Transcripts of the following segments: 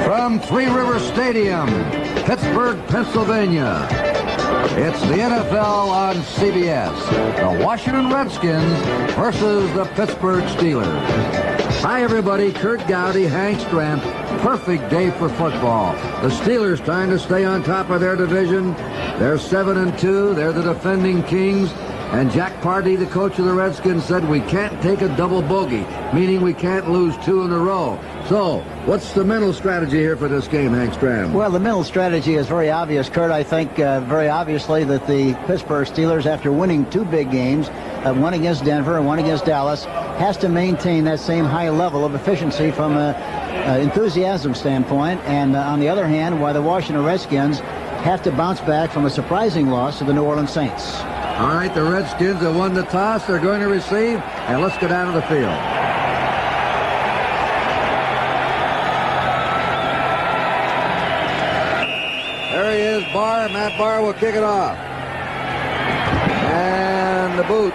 From Three Rivers Stadium, Pittsburgh, Pennsylvania, it's the NFL on CBS. The Washington Redskins versus the Pittsburgh Steelers. Hi, everybody. Kurt Gowdy, Hank Stramp. Perfect day for football. The Steelers trying to stay on top of their division. They're 7-2. They're the defending kings. And Jack Party, the coach of the Redskins, said we can't take a double bogey, meaning we can't lose 2 in a row. So, what's the mental strategy here for this game, Hank Stram? Well, the mental strategy is very obvious, Kurt. I think very obviously that the Pittsburgh Steelers, after winning 2 big games, one against Denver and one against Dallas, has to maintain that same high level of efficiency from an enthusiasm standpoint. And on the other hand, while the Washington Redskins have to bounce back from a surprising loss to the New Orleans Saints. All right, the Redskins have won the toss. They're going to receive, and let's go down to the field. There he is, Barr. Matt Barr will kick it off. And the boot.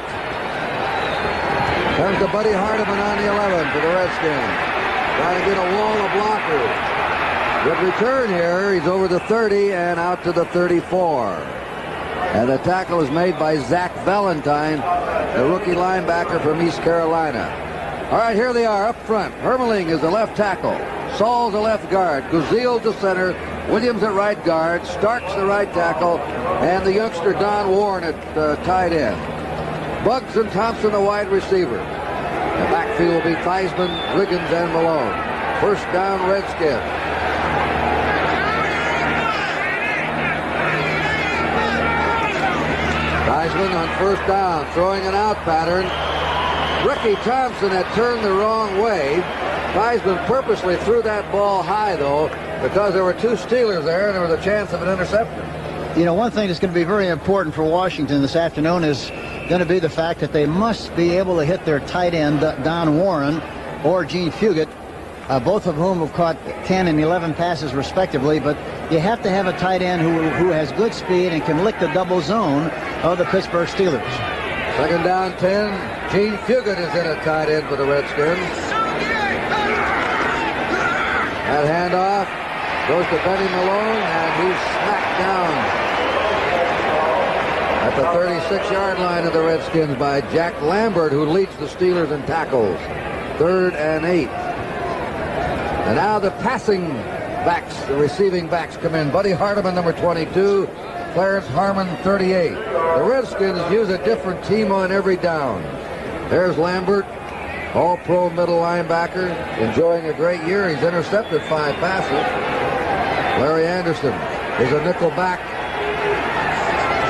Comes to Buddy Hardiman on the 11 for the Redskins. Trying to get a wall of blockers. Good return here. He's over the 30 and out to the 34. And the tackle is made by Zach Valentine, the rookie linebacker from East Carolina. All right, here they are up front. Hermeling is the left tackle. Saul's the left guard. Guzil's the center. Williams at right guard. Stark's the right tackle. And the youngster Don Warren at tight end. Buggs and Thompson the wide receiver. The backfield will be Theismann, Riggins, and Malone. First down, Redskins. Theismann on first down, throwing an out pattern. Ricky Thompson had turned the wrong way. Theismann purposely threw that ball high, though, because there were 2 Steelers there, and there was a chance of an interception. You know, one thing that's going to be very important for Washington this afternoon is going to be the fact that they must be able to hit their tight end, Don Warren, or Gene Fugit, both of whom have caught 10 and 11 passes respectively, but you have to have a tight end who has good speed and can lick the double zone of the Pittsburgh Steelers. Second down, 10. Gene Fugit is in at tight end for the Redskins. That handoff goes to Benny Malone, and he's smacked down at the 36-yard line of the Redskins by Jack Lambert, who leads the Steelers in tackles. 3rd and 8. And now the passing backs, the receiving backs come in. Buddy Hardiman, number 22. Clarence Harmon, 38. The Redskins use a different team on every down. There's Lambert, all-pro middle linebacker, enjoying a great year. He's intercepted 5 passes. Larry Anderson is a nickel back.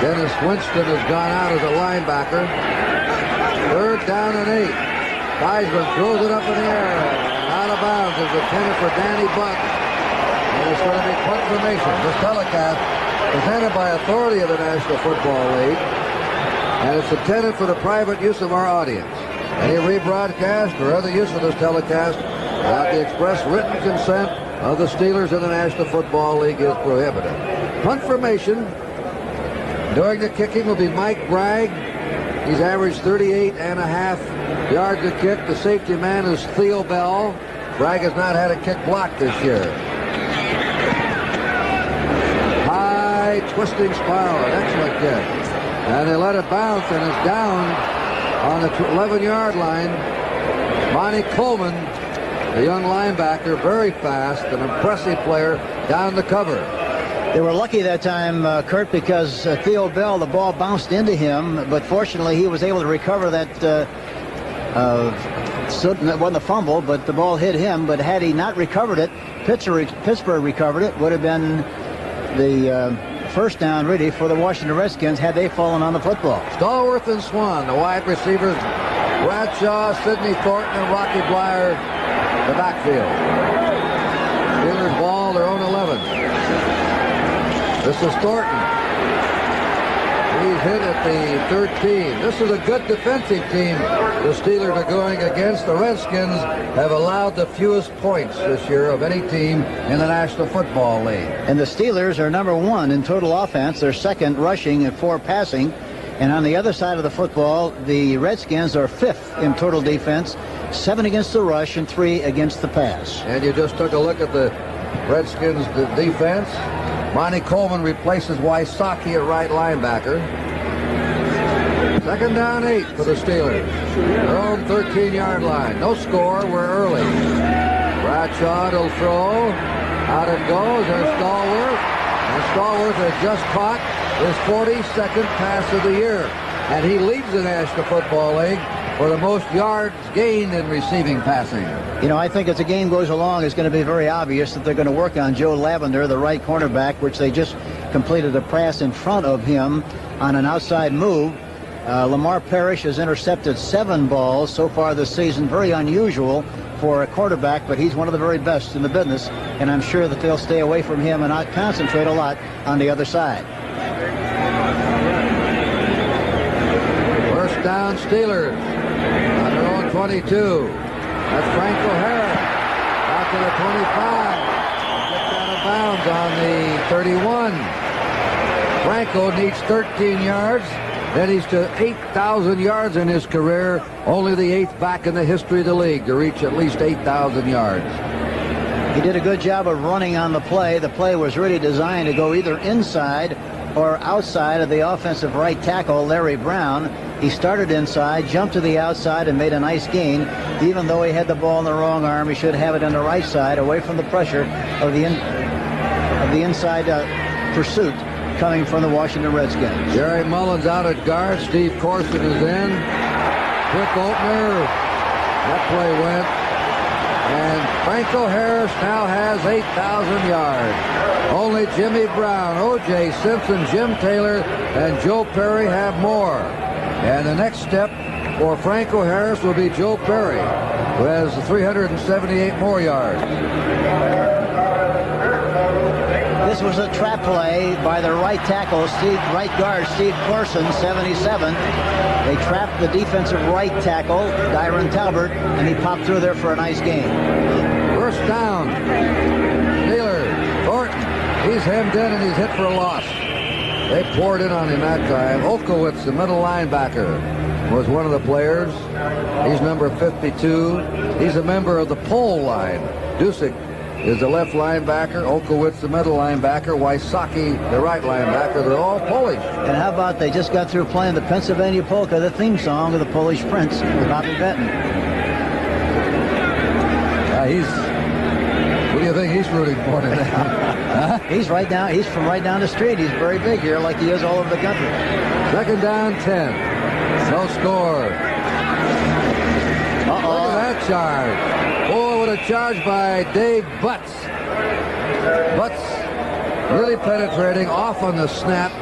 Dennis Winston has gone out as a linebacker. 3rd down and 8. Theismann throws it up in the air. Out of bounds is intended for Danny Buggs. And it's going to be punt formation. This telecast presented by authority of the National Football League. And it's intended for the private use of our audience. Any rebroadcast or other use of this telecast without the express written consent of the Steelers and the National Football League is prohibited. Punt formation. Doing the kicking will be Mike Bragg. He's averaged 38.5 yards a kick. The safety man is Theo Bell. Bragg has not had a kick blocked this year. High twisting spiral, an excellent kick. And they let it bounce and is down on the 11-yard line. Monty Coleman, the young linebacker, very fast, an impressive player, down the cover. They were lucky that time, Kurt, because Theo Bell, the ball bounced into him, but fortunately he was able to recover that. It wasn't a fumble, but the ball hit him. But had he not recovered it, Pittsburgh recovered it, would have been the first down, really, for the Washington Redskins had they fallen on the football. Stallworth and Swan, the wide receivers, Bradshaw, Sidney Thornton, and Rocky Blyer, the backfield. Steelers ball, their own 11. This is Thornton. He's hit at the 13. This is a good defensive team the Steelers are going against. The Redskins have allowed the fewest points this year of any team in the National Football League. And the Steelers are number 1 in total offense. They're second rushing and 4 passing. And on the other side of the football, the Redskins are 5th in total defense, 7 against the rush and 3 against the pass. And you just took a look at the Redskins' defense. Monty Coleman replaces Wysocki at right linebacker. 2nd down 8 for the Steelers. Their own 13-yard line. No score. We're early. Bradshaw will throw. Out it goes. There's Stallworth. And Stallworth has just caught his 42nd pass of the year. And he leads the National Football League for the most yards gained in receiving passing. You know, I think as the game goes along, it's going to be very obvious that they're going to work on Joe Lavender, the right cornerback, which they just completed a pass in front of him on an outside move. Lamar Parrish has intercepted 7 balls so far this season. Very unusual for a quarterback, but he's one of the very best in the business, and I'm sure that they'll stay away from him and not concentrate a lot on the other side. First down, Steelers on their own 22. That's Frank O'Hara out to the 25. Gets out of bounds on the 31. Franco needs 13 yards. Then he's to 8,000 yards in his career. Only the 8th back in the history of the league to reach at least 8,000 yards. He did a good job of running on the play. The play was really designed to go either inside or outside of the offensive right tackle, Larry Brown. He started inside, jumped to the outside, and made a nice gain. Even though he had the ball in the wrong arm, he should have it on the right side, away from the pressure of the inside pursuit coming from the Washington Redskins. Jerry Mullins out at guard. Steve Corson is in. Quick opener. That play went. And Franco Harris now has 8,000 yards. Only Jimmy Brown, O.J. Simpson, Jim Taylor, and Joe Perry have more. And the next step for Franco Harris will be Joe Perry, who has 378 more yards. This was a trap play by the right tackle, right guard Steve Corson, 77. They trapped the defensive right tackle, Dyron Talbert, and he popped through there for a nice gain. First down. Steelers. Thornton. He's hemmed in and he's hit for a loss. They poured in on him that time. Olkowitz, the middle linebacker, was one of the players. He's number 52. He's a member of the pole line. Dusick is the left linebacker, Olkowitz the middle linebacker, Wysocki the right linebacker. They're all Polish. And how about they just got through playing the Pennsylvania Polka, the theme song of the Polish Prince, Bobby Benton. What do you think he's rooting for today? Huh? He's from right down the street. He's very big here, like he is all over the country. 2nd down, 10. No score. Look at that charge. Oh, what a charge by Dave Butts. Butts really penetrating, off on the snap,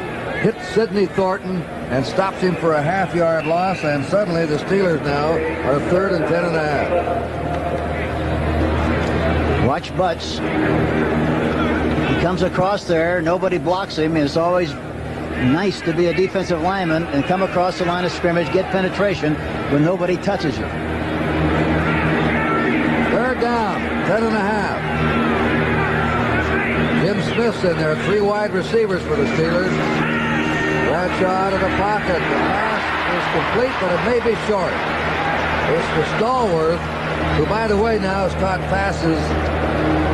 hit Sidney Thornton and stops him for a half-yard loss, and suddenly the Steelers now are 3rd and 10 and a half. Watch Butts. He comes across there. Nobody blocks him. It's always nice to be a defensive lineman and come across the line of scrimmage, get penetration when nobody touches you. 3rd down, 10 and a half. Jim Smith's in there, 3 wide receivers for the Steelers. Bradshaw out of the pocket. The pass is complete, but it may be short. It's to Stallworth, who, by the way, now has caught passes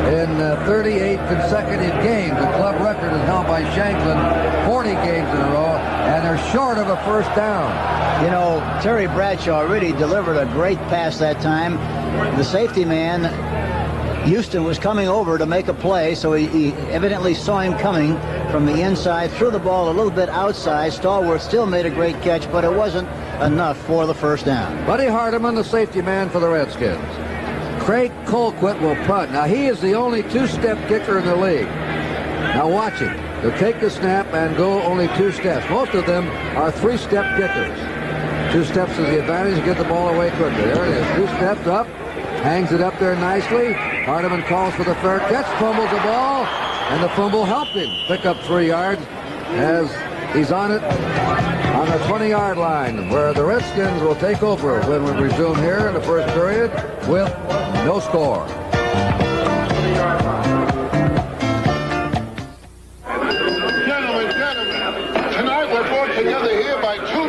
in 38 consecutive games. The club record is held by Shanklin, 40 games in a row, and they're short of a first down. You know, Terry Bradshaw really delivered a great pass that time. The safety man, Houston, was coming over to make a play, so he evidently saw him coming from the inside, threw the ball a little bit outside. Stallworth still made a great catch, but it wasn't enough for the first down. Buddy Hardeman, the safety man for the Redskins. Craig Colquitt will punt. Now, he is the only 2-step kicker in the league. Now, watch him. He'll take the snap and go only 2 steps. Most of them are 3-step kickers. 2 steps is the advantage to get the ball away quickly. There it is. 2 steps up. Hangs it up there nicely. Hardeman calls for the fair catch. Fumbles the ball. And the fumble helped him pick up 3 yards as he's on it on the 20-yard line, where the Redskins will take over when we resume here in the first period with no score. Gentlemen, tonight we're brought together here by 2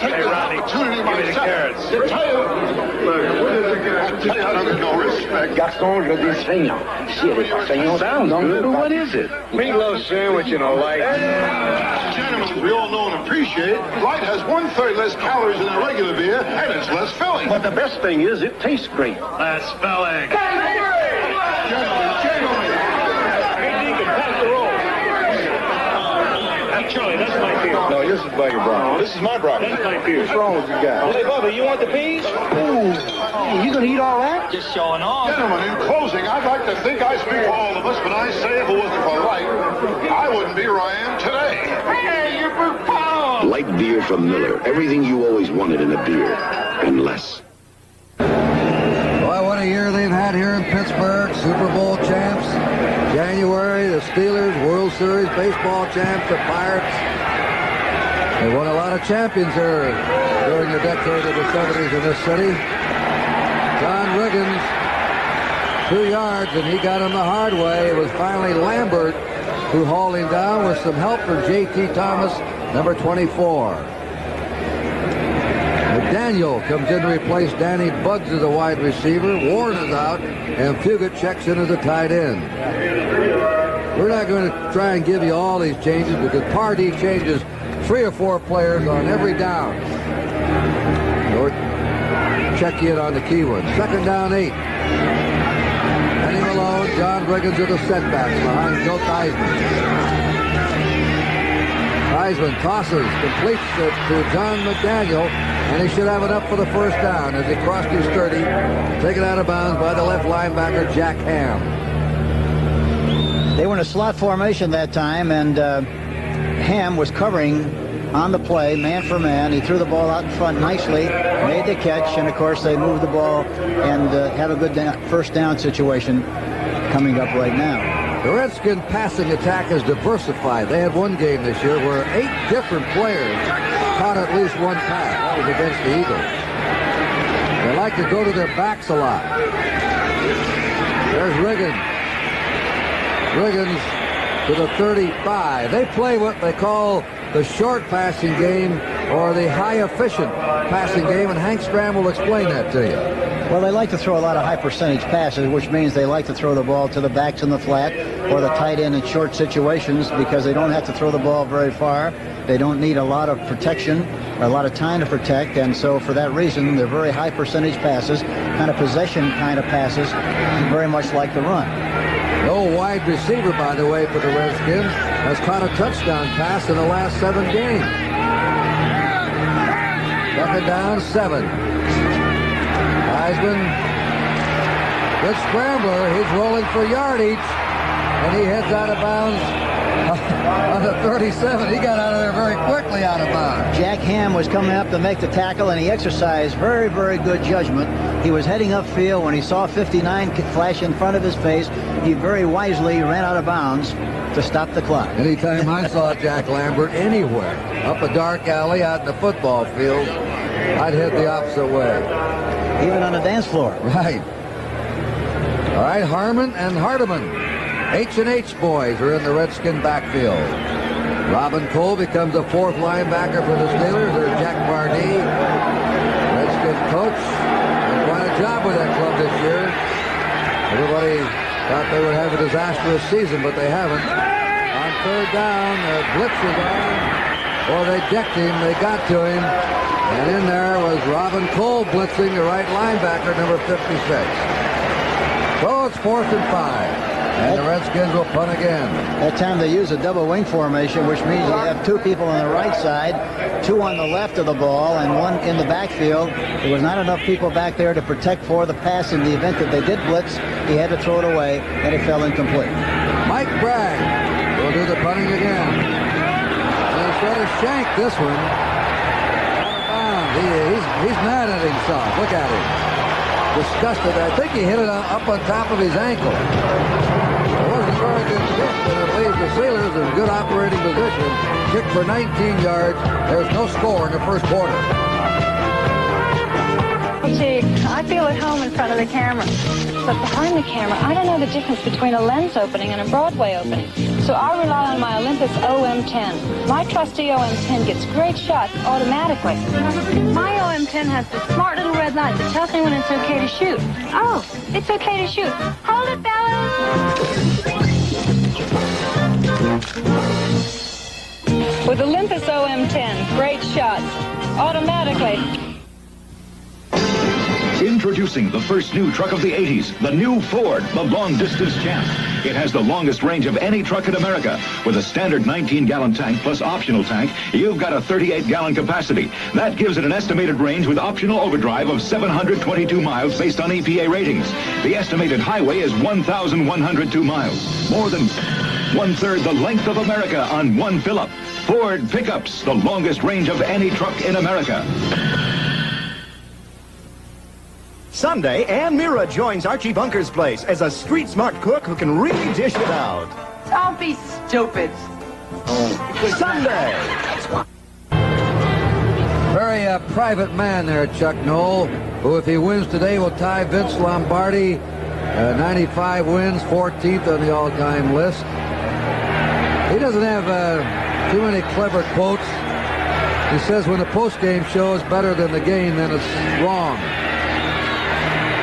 take this opportunity myself to tell you. I have no respect. Gaston, je dis saignant. Si elle est pas saignante, sounds good, but what is it? Meatloaf sandwich, you know, like. Gentlemen, we all know and appreciate Light has 1/3 less calories than a regular beer, and it's less filling. But the best thing is it tastes great. Less filling. Gentlemen. Hey, Deacon, pass the roll. Hey, Charlie, that's my beer. No, this is Buggy Brown. This is my broccoli. That's my beer. What's wrong with you guys? Hey, Bubba, you want the peas? Ooh, you gonna eat all that? Just showing off. Gentlemen, in closing, I'd like to think I speak for all of us, but I say if it wasn't for Light, I wouldn't be where I am today. Hey, you're profound. Light beer from Miller. Everything you always wanted in a beer, and less. Boy, what a year they've had here in Pittsburgh. Super Bowl champs. January, the Steelers, World Series, baseball champs, the Pirates. They won a lot of champions here during the decade of the 70s in this city. John Riggins, 2 yards, and he got him the hard way. It was finally Lambert who hauled him down with some help from J.T. Thomas, number 24. McDaniel comes in to replace Danny Bugs as a wide receiver. Warren is out, and Fugit checks in as a tight end. We're not going to try and give you all these changes because Pardee changes 3 or 4 players on every down. Or check in on the key one. 2nd down, 8. Penny Malone, John Riggins are the setbacks behind Joe Theismann. Theismann tosses, completes it to John McDaniel, and he should have it up for the first down as he crossed his 30, taken out of bounds by the left linebacker, Jack Ham. They were in a slot formation that time, and Ham was covering on the play, man for man. He threw the ball out in front nicely, made the catch, and of course they moved the ball and have a good first down situation coming up right now. The Redskins passing attack is diversified. They had one game this year where 8 different players caught at least one pass. That was against the Eagles. They like to go to their backs a lot. There's Riggins. Riggins to the 35. They play what they call the short passing game or the high efficient passing game, and Hank Stram will explain that to you. Well, they like to throw a lot of high percentage passes, which means they like to throw the ball to the backs in the flat or the tight end in short situations because they don't have to throw the ball very far. They don't need a lot of protection or a lot of time to protect, and so for that reason, they're very high percentage passes, kind of possession kind of passes, very much like the run. No wide receiver, by the way, for the Redskins has caught a touchdown pass in the last 7 games. 2nd down, 7. Theismann, good scrambler. He's rolling for yardage, and he heads out of bounds on the 37. He got out of there very quickly out of bounds. Jack Ham was coming up to make the tackle, and he exercised very, very good judgment. He was heading upfield when he saw 59 flash in front of his face. He very wisely ran out of bounds to stop the clock. Anytime I saw Jack Lambert anywhere, up a dark alley, out in the football field, I'd head the opposite way. Even on the dance floor. Right. All right, Harmon and Hardiman. H&H boys are in the Redskin backfield. Robin Cole becomes the 4th linebacker for the Steelers. There's Jack Pardee, Redskin coach. Did quite a job with that club this year. Everybody thought they would have a disastrous season, but they haven't. On 3rd down, the blitz is on. Well, they decked him. They got to him. And in there was Robin Cole blitzing the right linebacker, number 56. So it's 4th and 5. And the Redskins will punt again. That time they use a double wing formation, which means you have 2 people on the right side, 2 on the left of the ball, and 1 in the backfield. There was not enough people back there to protect for the pass in the event that they did blitz. He had to throw it away, and it fell incomplete. Mike Bragg will do the punting again. And he's got to shank this one. Out of bounds. He's mad at himself. Look at him. Disgusted. I think he hit it up on top of his ankle. It wasn't a very good kick, but it leaves the Steelers in good operating position. Kick for 19 yards. There's no score in the first quarter. gee, I feel at home in front of the camera. But behind the camera, I don't know the difference between a lens opening and a Broadway opening. So I rely on my Olympus OM10. My trusty OM10 gets great shots automatically. My OM10 has the smart little red light that tells me when it's okay to shoot. Oh, it's okay to shoot. Hold it, fellas. With Olympus OM10, great shots automatically. Introducing the first new truck of the 80s, the new Ford, the long-distance champ. It has the longest range of any truck in America. With a standard 19-gallon tank plus optional tank, you've got a 38-gallon capacity. That gives it an estimated range with optional overdrive of 722 miles based on EPA ratings. The estimated highway is 1,102 miles. More than one-third the length of America on one fill-up. Ford pickups, the longest range of any truck in America. Sunday, Ann Mira joins Archie Bunker's place as a street-smart cook who can really dish it out. Don't be stupid. Sunday. Very private man there, Chuck Noll, who if he wins today will tie Vince Lombardi, 95 wins, 14th on the all-time list. He doesn't have too many clever quotes. He says when the post-game show is better than the game, then it's wrong.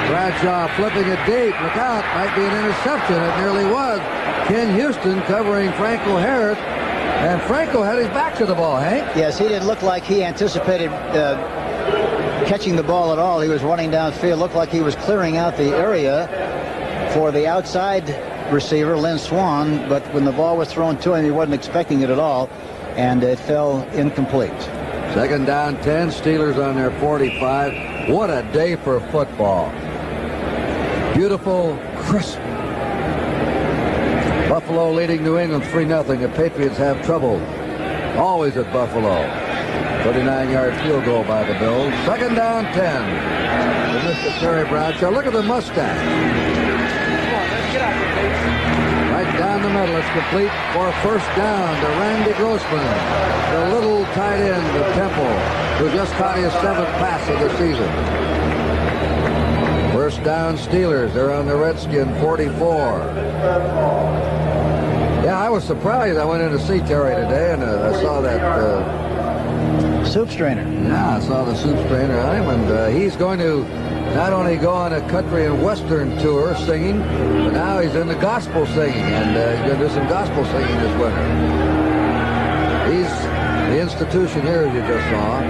Bradshaw flipping it deep. Look out. Might be an interception. It nearly was. Ken Houston covering Franco Harris. And Franco had his back to the ball, Hank. Yes, he didn't look like he anticipated catching the ball at all. He was running downfield. Looked like he was clearing out the area for the outside receiver, Lynn Swan. But when the ball was thrown to him, he wasn't expecting it at all. And it fell incomplete. Second down, 10. Steelers on their 45. What a day for football. Beautiful, crisp. Buffalo leading New England 3-0. The Patriots have trouble. Always at Buffalo. 39-yard field goal by the Bills. Second down, 10. To Mr. Terry Bradshaw. Look at the mustache. Right down the middle. It's complete for a first down to Randy Grossman. The little tight end of Temple, who just caught his 7th pass of the season. First down, Steelers. They're on the Redskins 44. Yeah, I was surprised. I went in to see Terry today, and I saw that soup strainer. Yeah, I saw the soup strainer on him, and he's going to not only go on a country and western tour singing, but now he's in the gospel singing, and he's going to do some gospel singing this winter. He's the institution here, as you just saw.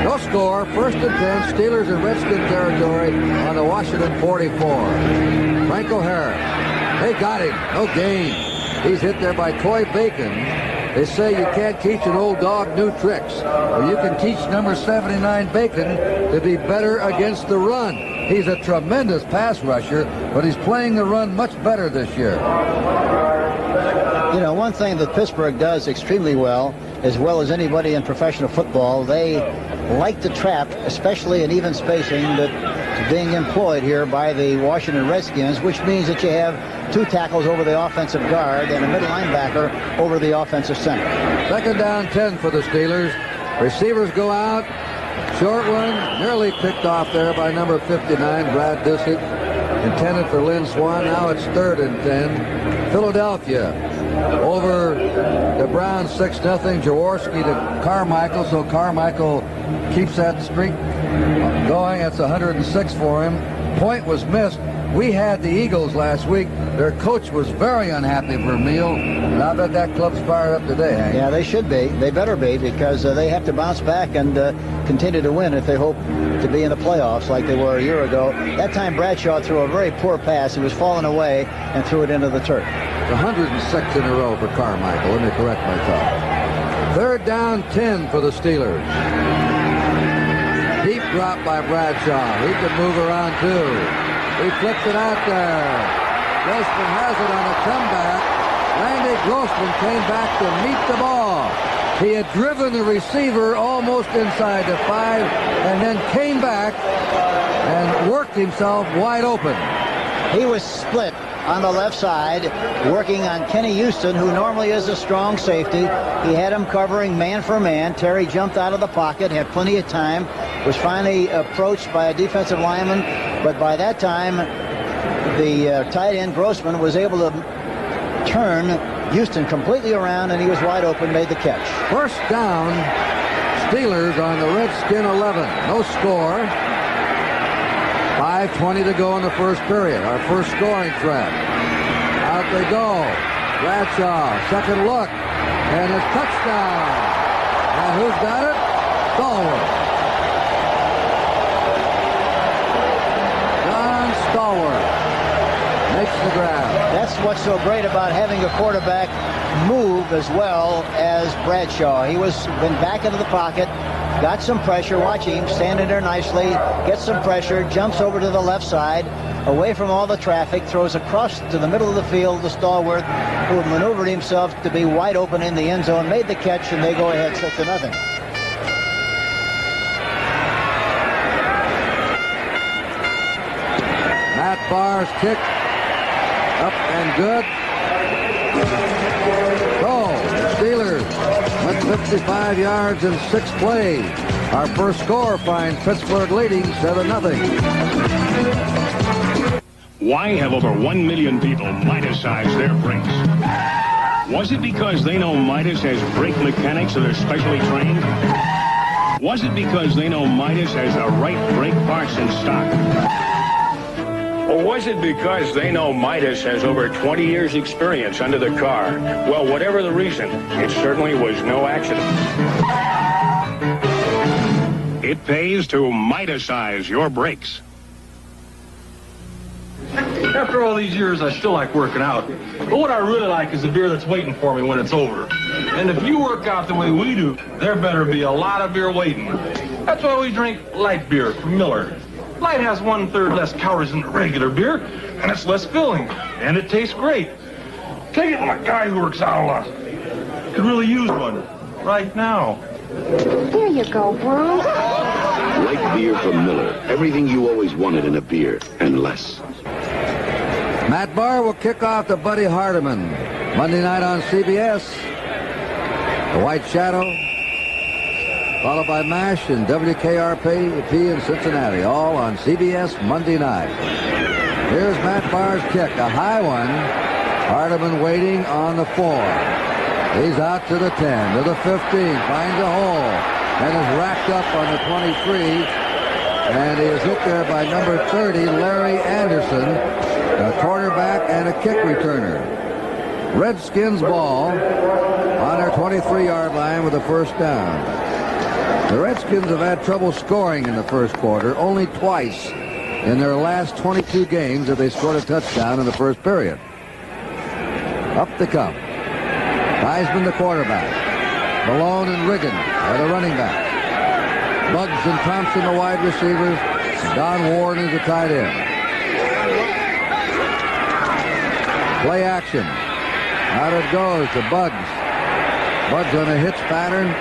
No score, first and 10, Steelers in Redskin territory on the Washington 44. Franco Harris. They got him. No gain. He's hit there by Troy Bacon. They say you can't teach an old dog new tricks. Well, you can teach number 79 Bacon to be better against the run. He's a tremendous pass rusher, but he's playing the run much better this year. You know, one thing that Pittsburgh does extremely well as anybody in professional football, they like to trap, especially in even spacing, that is being employed here by the Washington Redskins, which means that you have 2 tackles over the offensive guard and a middle linebacker over the offensive center. Second down, 10 for the Steelers. Receivers go out. Short one, nearly picked off there by number 59, Brad Disick. Intended for Lynn Swan. Now it's 3rd and 10. Philadelphia over the Browns 6-0. Jaworski to Carmichael, so Carmichael keeps that streak going. That's 106 for him. Point was missed. We had the Eagles last week. Their coach was very unhappy for Vermeil. And I bet that club's fired up today, Hank. Yeah, they should be. They better be, because they have to bounce back and continue to win if they hope to be in the playoffs like they were a year ago. That time Bradshaw threw a very poor pass. He was falling away and threw it into the turf. 106 in a row for Carmichael. Let me correct myself. 3rd down, 10 for the Steelers. Deep drop by Bradshaw. He can move around too. He flips it out there. Grossman has it on a comeback. Randy Grossman came back to meet the ball. He had driven the receiver almost inside the 5 and then came back and worked himself wide open. He was split on the left side, working on Kenny Houston, who normally is a strong safety. He had him covering man for man. Terry jumped out of the pocket, had plenty of time, was finally approached by a defensive lineman, but by that time, the tight end Grossman was able to turn Houston completely around, and he was wide open, made the catch. First down, Steelers on the Redskin 11. No score. 5:20 to go in the first period. Our first scoring threat. Out they go. Bradshaw, second look, and it's touchdown. And who's got it? Stallworth. John Stallworth makes the grab. That's what's so great about having a quarterback move as well as Bradshaw. He was been back into the pocket, got some pressure. Watch him standing there nicely, gets some pressure, jumps over to the left side, away from all the traffic, throws across to the middle of the field to Stallworth, who maneuvered himself to be wide open in the end zone, made the catch, and they go ahead 6-0. Matt Barr's kick up and good. Goal. The Steelers went 55 yards in 6 plays. Our first score finds Pittsburgh leading 7-0. Why have over 1 million people Midas-sized their brakes? Was it because they know Midas has brake mechanics that are specially trained? Was it because they know Midas has the right brake parts in stock? Or was it because they know Midas has over 20 years' experience under the car? Well, whatever the reason, it certainly was no accident. It pays to Midas-size your brakes. After all these years, I still like working out. But what I really like is the beer that's waiting for me when it's over. And if you work out the way we do, there better be a lot of beer waiting. That's why we drink light beer from Miller. Light has 1/3 less calories than regular beer, and it's less filling, and it tastes great. Take it from a guy who works out a lot. Could really use one right now. There you go, Bruce. Light beer from Miller. Everything you always wanted in a beer, and less. Matt Barr will kick off to Buddy Hardiman. Monday night on CBS. The White Shadow, followed by MASH and WKRP in Cincinnati, all on CBS Monday night. Here's Matt Barr's kick, a high one. Hardiman waiting on the 4. He's out to the 10, to the 15, finds a hole, and is racked up on the 23. And he is hit there by number 30, Larry Anderson, a quarterback and a kick returner. Redskins ball on their 23-yard line with a first down. The Redskins have had trouble scoring in the first quarter. Only twice in their last 22 games have they scored a touchdown in the first period. Up they come. Heisman the quarterback. Malone and Riggin are the running backs. Buggs and Thompson the wide receivers. Don Warren is the tight end. Play action. Out it goes to Buggs. Buggs on a hitch pattern.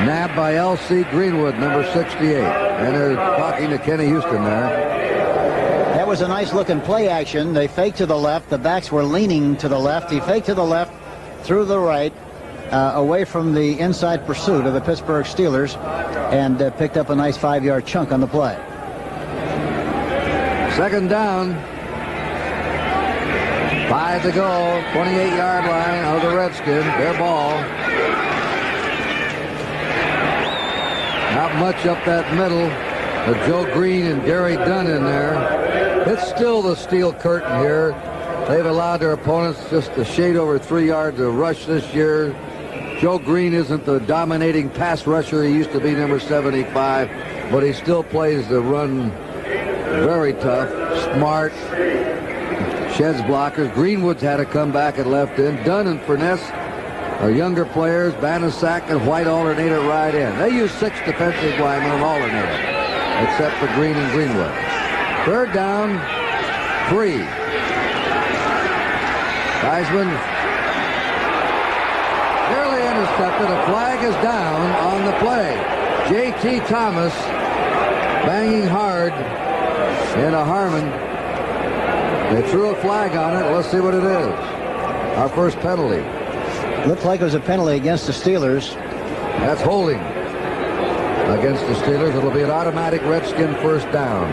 Nabbed by L.C. Greenwood, number 68. And they're talking to Kenny Houston there. That was a nice looking play action. They faked to the left. The backs were leaning to the left. He faked to the left, through the right, away from the inside pursuit of the Pittsburgh Steelers, and picked up a nice 5-yard chunk on the play. Second down. 5 to go. 28-yard line of the Redskins. Their ball. Not much up that middle. With Joe Green and Gary Dunn in there. It's still the steel curtain here. They've allowed their opponents just a shade over 3 yards of rush this year. Joe Green isn't the dominating pass rusher he used to be, number 75, but he still plays the run very tough, smart, sheds blockers. Greenwood's had to come back at left end. Dunn and Furness are younger players. Banasack and White alternate at right end. They use 6 defensive linemen on alternate, except for Green and Greenwood. Third down, 3. Heisman nearly intercepted. A flag is down on the play. J.T. Thomas banging hard into Harmon. They threw a flag on it. Let's see what it is. Our first penalty. Looked like it was a penalty against the Steelers. That's holding. against the Steelers. It'll be an automatic Redskin first down.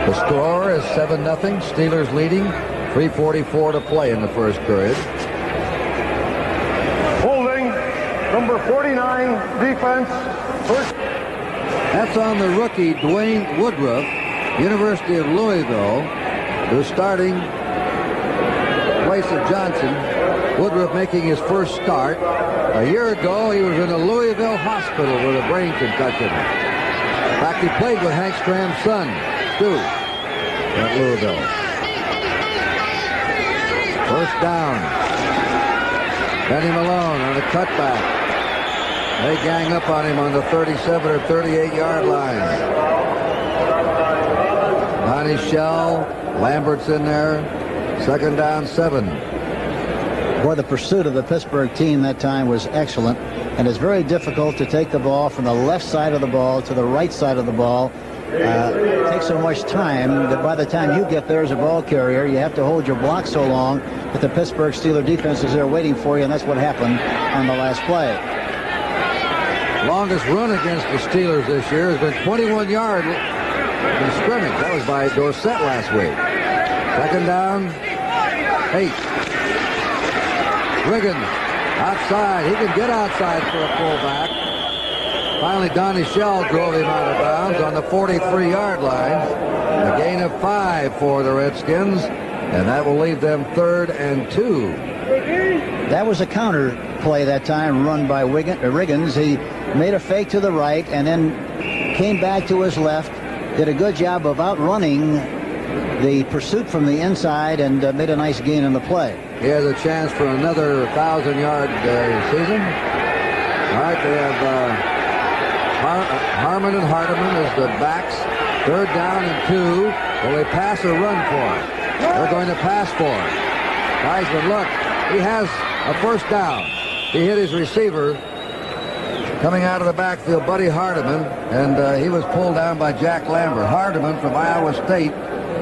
The score is 7-0. Steelers leading. 3:44 to play in the first period. Holding, number 49, defense, first. That's on the rookie, Dwayne Woodruff, University of Louisville, who's starting in place of Johnson. Woodruff making his first start. A year ago, he was in a Louisville hospital with a brain concussion. In fact, he played with Hank Stram's son, Stu, at Louisville. First down. Benny Malone on a cutback. They gang up on him on the 37 or 38-yard line. Donnie Shell, Lambert's in there. Second down, 7. Boy, the pursuit of the Pittsburgh team that time was excellent, and it's very difficult to take the ball from the left side of the ball to the right side of the ball. It takes so much time that by the time you get there as a ball carrier, you have to hold your block so long that the Pittsburgh Steelers defense is there waiting for you, and that's what happened on the last play. Longest run against the Steelers this year has been 21 yards in scrimmage. That was by Dorsett last week. Second down, 8. Riggins outside. He can get outside for a fullback. Finally, Donnie Shell drove him out of bounds on the 43-yard line. A gain of 5 for the Redskins, and that will leave them 3rd and 2. That was a counter play that time run by Riggins. He made a fake to the right and then came back to his left, did a good job of outrunning the pursuit from the inside, and made a nice gain on the play. He has a chance for another 1,000-yard season. All right, they have Harmon and Hardeman as the backs. 3rd down and 2. Will they pass or run for it? They're going to pass for it. Heisman, look, he has a first down. He hit his receiver coming out of the backfield, Buddy Hardeman, and he was pulled down by Jack Lambert. Hardeman from Iowa State,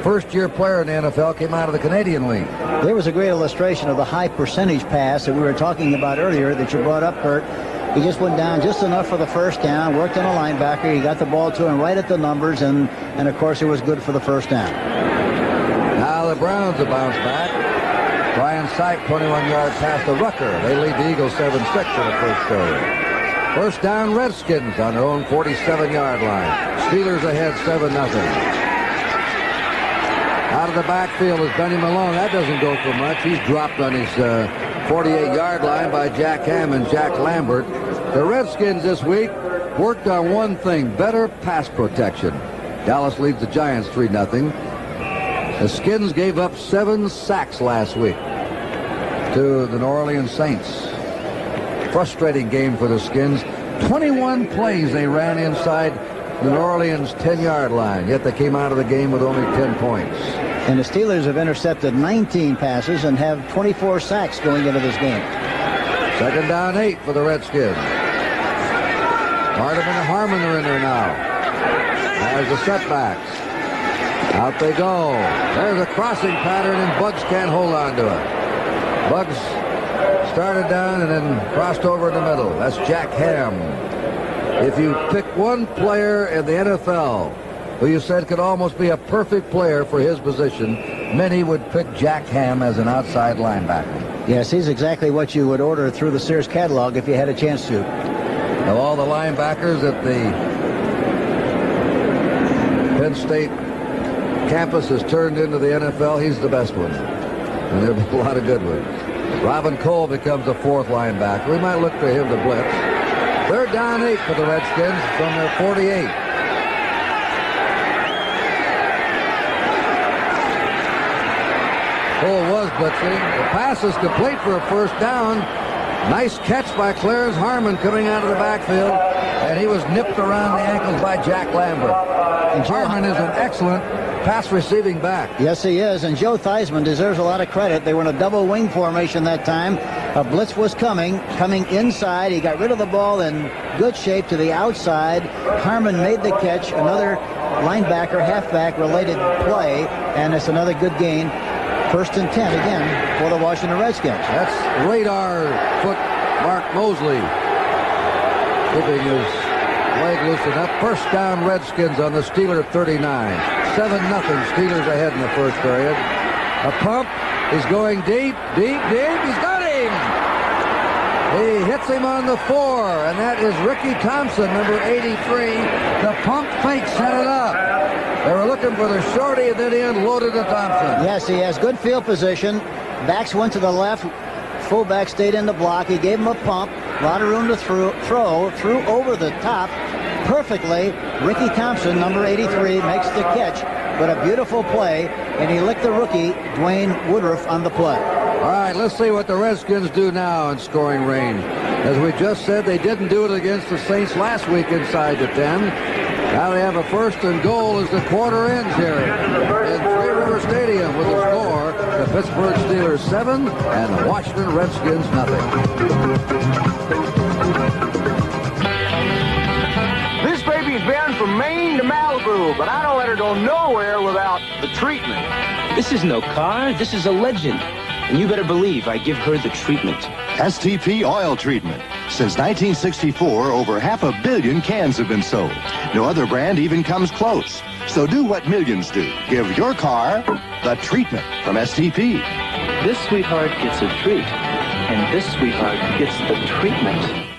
first-year player in the NFL, came out of the Canadian League. There was a great illustration of the high percentage pass that we were talking about earlier that you brought up, Kurt. He just went down just enough for the first down, worked on a linebacker. He got the ball to him right at the numbers, and of course, it was good for the first down. Now the Browns have bounced back. Brian Sipe, 21-yard pass to Rucker. They lead the Eagles 7-6 in the first period. First down, Redskins on their own 47-yard line. Steelers ahead 7-0. Out of the backfield is Benny Malone. That doesn't go for much. He's dropped on his 48-yard line by Jack Ham and Jack Lambert. The Redskins this week worked on one thing, better pass protection. Dallas leads the Giants 3-0. The Skins gave up 7 sacks last week to the New Orleans Saints. Frustrating game for the Skins. 21 plays they ran inside the New Orleans 10-yard line, yet they came out of the game with only 10 points. And the Steelers have intercepted 19 passes and have 24 sacks going into this game. Second down, 8 for the Redskins. Hardeman and Harmon are in there now. There's the setbacks. Out they go. There's a crossing pattern, and Bugs can't hold on to it. Bugs started down and then crossed over in the middle. That's Jack Ham. If you pick one player in the NFL who you said could almost be a perfect player for his position, many would pick Jack Ham as an outside linebacker. Yes, he's exactly what you would order through the Sears catalog if you had a chance to. Of all the linebackers that the Penn State campus has turned into the NFL, he's the best one. And there'll be a lot of good ones. Robin Cole becomes the 4th linebacker. We might look for him to blitz. 3rd down, 8 for the Redskins from their 48. Cole was blitzing. The pass is complete for a first down. Nice catch by Clarence Harmon coming out of the backfield, and he was nipped around the ankles by Jack Lambert. And Harmon is an excellent pass receiving back. Yes, he is, and Joe Theismann deserves a lot of credit. They were in a double wing formation that time. A blitz was coming inside. He got rid of the ball in good shape to the outside. Harmon made the catch. Another linebacker, halfback related play, and it's another good gain. 1st and 10 again for the Washington Redskins. That's radar foot Mark Mosley. keeping his leg loosened up. First down, Redskins on the Steeler 39. 7-0 Steelers ahead in the first period. A pump. He's going deep. He's got him. He hits him on the 4, and that is Ricky Thompson, number 83. The pump fake set it up. They were looking for the shorty, and then he unloaded to Thompson. Yes, he has good field position. Backs went to the left. Fullback stayed in the block. He gave him a pump. A lot of room to threw over the top perfectly. Ricky Thompson, number 83, makes the catch. But a beautiful play, and he licked the rookie, Dwayne Woodruff, on the play. All right, let's see what the Redskins do now in scoring range. As we just said, they didn't do it against the Saints last week inside the 10. Now they have a first and goal as the quarter ends here in Three River Stadium with a score. The Pittsburgh Steelers 7 and the Washington Redskins nothing. This baby's been from Maine to Malibu, but I don't let her go nowhere without the treatment. This is no car. This is a legend. And you better believe I give her the treatment. STP oil treatment. Since 1964, over 500 million cans have been sold. No other brand even comes close. So do what millions do. Give your car the treatment from STP. This sweetheart gets a treat, and this sweetheart gets the treatment.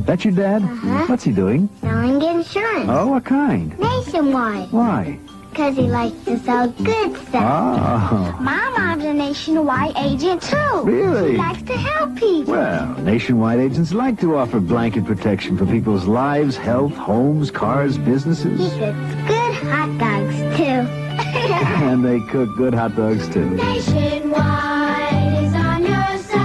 That's your dad? What's he doing? Selling insurance. Oh, what kind? Nationwide. Why? Because he likes to sell good stuff. Oh. My mom's a nationwide agent, too. Really? She likes to help people. Well, nationwide agents like to offer blanket protection for people's lives, health, homes, cars, businesses. He cooks good hot dogs, too. And they cook good hot dogs, too. Nationwide is on your side.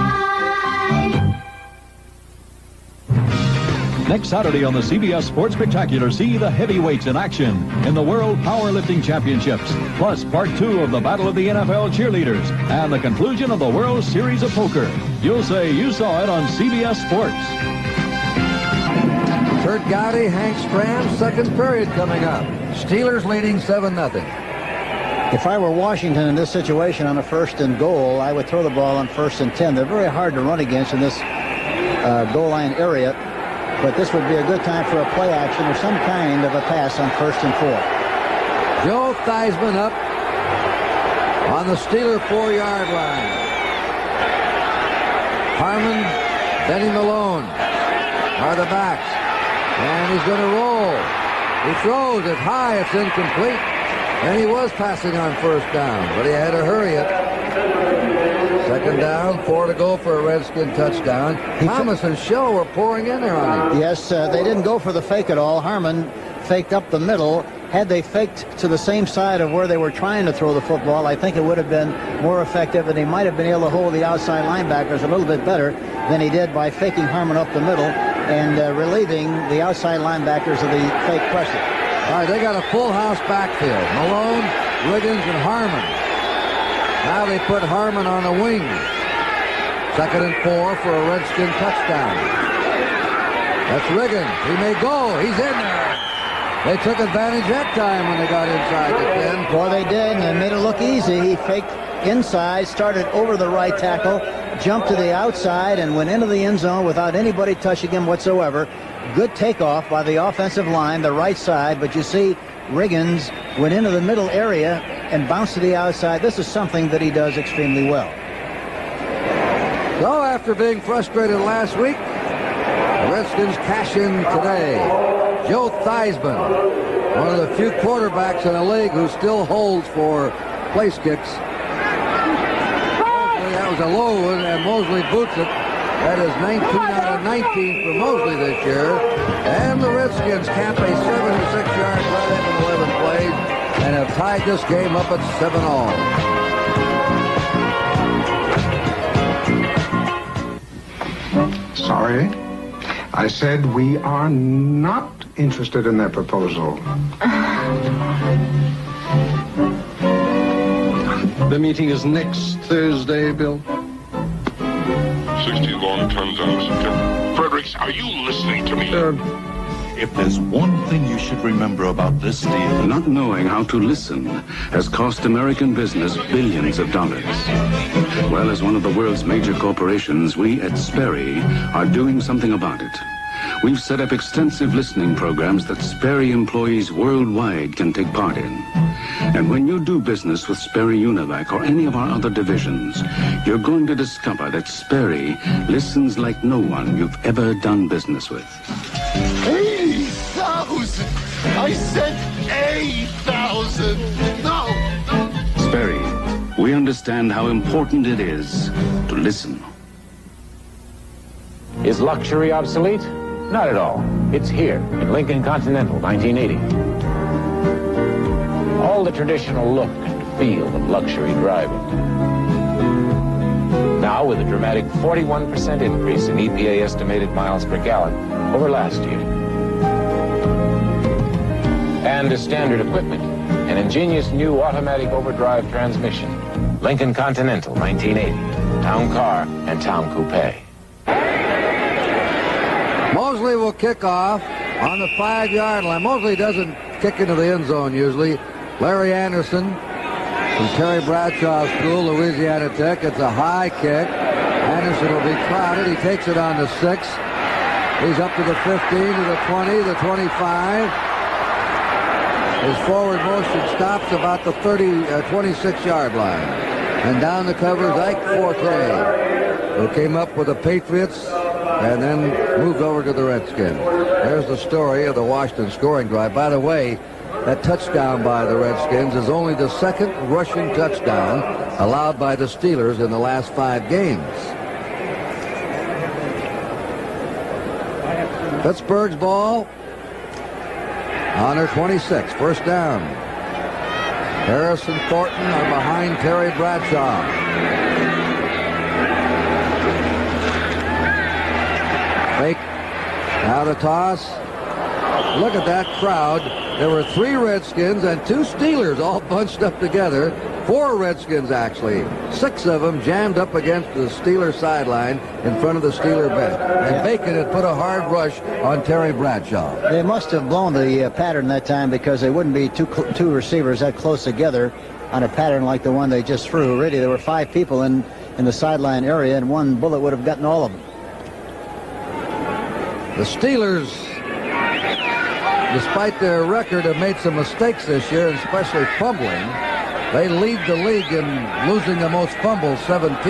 Next Saturday on the CBS Sports Spectacular, see the heavyweights in action in the World Powerlifting Championships, plus Part 2 of the Battle of the NFL Cheerleaders and the conclusion of the World Series of Poker. You'll say you saw it on CBS Sports. Kurt Gowdy, Hank Stram, second period coming up. Steelers leading 7-0. If I were Washington in this situation on a first and goal, I would throw the ball on first and 10. They're very hard to run against in this goal line area. But this would be a good time for a play action or some kind of a pass on first and 4. Joe Theismann up on the Steeler 4-yard line. Harmon, Benny Malone are the backs. And he's going to roll. He throws it high. It's incomplete. And he was passing on first down, but he had to hurry it. Second down, 4 to go for a Redskin touchdown. Thomas and Shell were pouring in there on him. Yes, they didn't go for the fake at all. Harmon faked up the middle. Had they faked to the same side of where they were trying to throw the football, I think it would have been more effective, and he might have been able to hold the outside linebackers a little bit better than he did by faking Harmon up the middle and relieving the outside linebackers of the fake pressure. All right, they got a full house backfield. Malone, Riggins, and Harmon. Now they put Harmon on the wing. Second and 4 for a Redskin touchdown. That's Riggins. He may go. He's in there. They took advantage that time when they got inside the 10. Boy, they did, and they made it look easy. He faked inside, started over the right tackle, jumped to the outside, and went into the end zone without anybody touching him whatsoever. Good takeoff by the offensive line, the right side, but you see Riggins went into the middle area and bounced to the outside. This is something that he does extremely well. So after being frustrated last week, the Redskins cash in today. Joe Theismann, one of the few quarterbacks in the league who still holds for place kicks. Mosley, that was a low one, and Mosley boots it. That is 19 out of 19 for Mosley this year. And the Redskins camp a 76-yard run in 11 plays and have tied this game up at 7-all. Sorry. I said we are not interested in that proposal. The meeting is next Thursday, Bill. 60 long tons out of September. Fredericks, are you listening to me? If there's one thing you should remember about this deal, Not knowing how to listen has cost American business billions of dollars. Well, as one of the world's major corporations, we at Sperry are doing something about it. We've set up extensive listening programs that Sperry employees worldwide can take part in. And when you do business with Sperry Univac or any of our other divisions, you're going to discover that Sperry listens like no one you've ever done business with. 8,000! I said 8,000! No! Sperry, we understand how important it is to listen. Is luxury obsolete? Not at all. It's here in Lincoln Continental 1980. All the traditional look and feel of luxury driving. Now with a dramatic 41% increase in EPA estimated miles per gallon over last year. And as standard equipment, an ingenious new automatic overdrive transmission. Lincoln Continental 1980. Town car and town coupe. Mosley will kick off on the 5-yard line. Mosley doesn't kick into the end zone usually. Larry Anderson from Terry Bradshaw School, Louisiana Tech. It's a high kick. Anderson will be crowded. He takes it on the 6. He's up to the 15, to the 20, the 25. His forward motion stops about the 26-yard line. And down the cover is Ike Forte, who came up with the Patriots and then moved over to the Redskins. There's the story of the Washington scoring drive. By the way, that touchdown by the Redskins is only the second rushing touchdown allowed by the Steelers in the last 5 games. Pittsburgh's ball on their 26, first down. Harris and Thornton are behind Terry Bradshaw. Fake. Now the toss. Look at that crowd. There were 3 Redskins and 2 Steelers all bunched up together. 4 Redskins, actually. 6 of them jammed up against the Steeler sideline in front of the Steeler bench. And Bacon had put a hard rush on Terry Bradshaw. They must have blown the pattern that time because they wouldn't be two receivers that close together on a pattern like the one they just threw. Really, there were 5 people in the sideline area, and one bullet would have gotten all of them. The Steelers, despite their record, have made some mistakes this year, especially fumbling. They lead the league in losing the most fumbles, 17.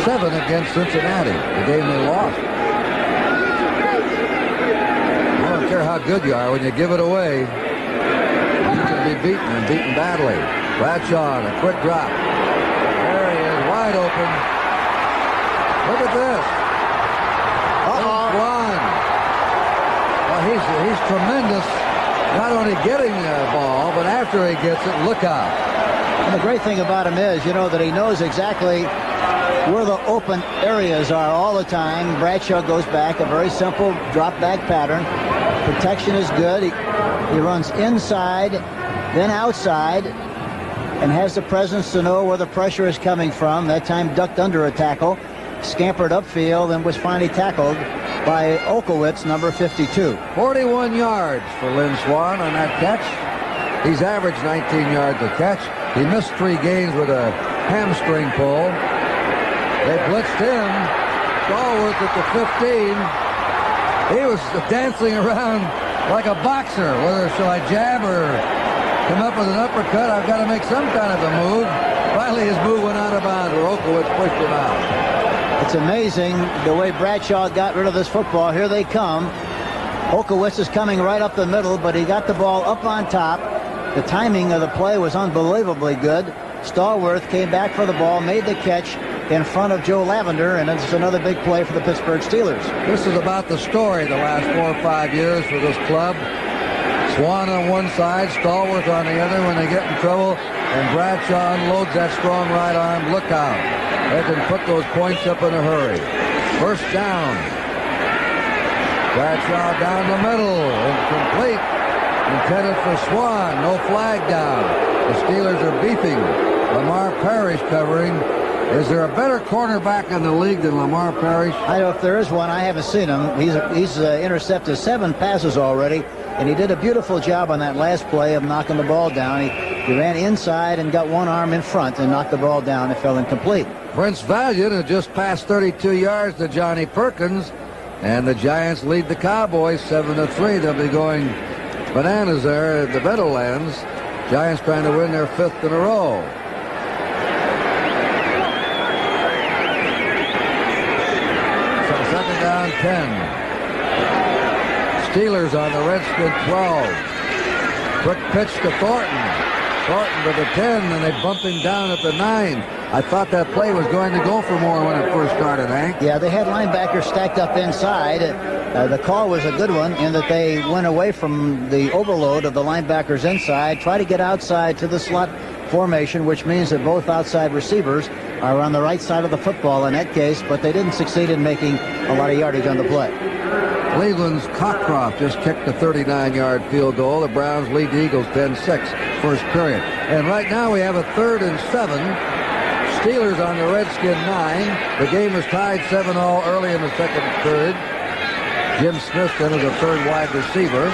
7 against Cincinnati, the game they lost. I don't care how good you are, when you give it away, you can be beaten, and beaten badly. Bradshaw on a quick drop. There he is, wide open. Look at this. Blind. Well, he's tremendous, not only getting the ball, but after he gets it, look out. And the great thing about him is, that he knows exactly where the open areas are all the time. Bradshaw goes back, a very simple drop-back pattern. Protection is good. He runs inside, then outside, and has the presence to know where the pressure is coming from. That time ducked under a tackle, scampered upfield, and was finally tackled by Olkowitz, number 52. 41 yards for Lynn Swann on that catch. He's averaged 19 yards a catch. He missed 3 games with a hamstring pull. They blitzed him. Stallworth at the 15. He was dancing around like a boxer. Whether shall I jab or come up with an uppercut, I've got to make some kind of a move. Finally, his move went out of bounds where Olkowitz pushed him out. It's amazing the way Bradshaw got rid of this football. Here they come. Olkowitz is coming right up the middle, but he got the ball up on top. The timing of the play was unbelievably good. Stallworth came back for the ball, made the catch in front of Joe Lavender, and it's another big play for the Pittsburgh Steelers. This is about the story the last 4 or 5 years for this club. Swann on one side, Stallworth on the other when they get in trouble, and Bradshaw unloads that strong right arm. Look out. They can put those points up in a hurry. First down. Bradshaw down the middle. Incomplete. Intended for Swann. No flag down. The Steelers are beefing. Lamar Parrish covering. Is there a better cornerback in the league than Lamar Parrish? I don't know if there is one. I haven't seen him. He's intercepted 7 passes already, and he did a beautiful job on that last play of knocking the ball down. He ran inside and got one arm in front and knocked the ball down. It fell incomplete. Prince Valiant had just passed 32 yards to Johnny Perkins, and the Giants lead the Cowboys 7-3. They'll be going bananas there at the Meadowlands. Giants trying to win their 5th in a row. So second down, 10. Steelers on the Redskin 12. Quick pitch to Thornton. Thornton to the 10, and they bump him down at the 9. I thought that play was going to go for more when it first started, Hank. Yeah, they had linebackers stacked up inside. The call was a good one in that they went away from the overload of the linebackers inside, try to get outside to the slot formation, which means that both outside receivers are on the right side of the football in that case, but they didn't succeed in making a lot of yardage on the play. Cleveland's Cockcroft just kicked a 39-yard field goal. The Browns lead the Eagles 10-6 first period. And right now we have a 3rd and 7. Steelers on the Redskin 9. The game was tied 7-all early in the second period. Jim Smith then is a 3rd wide receiver.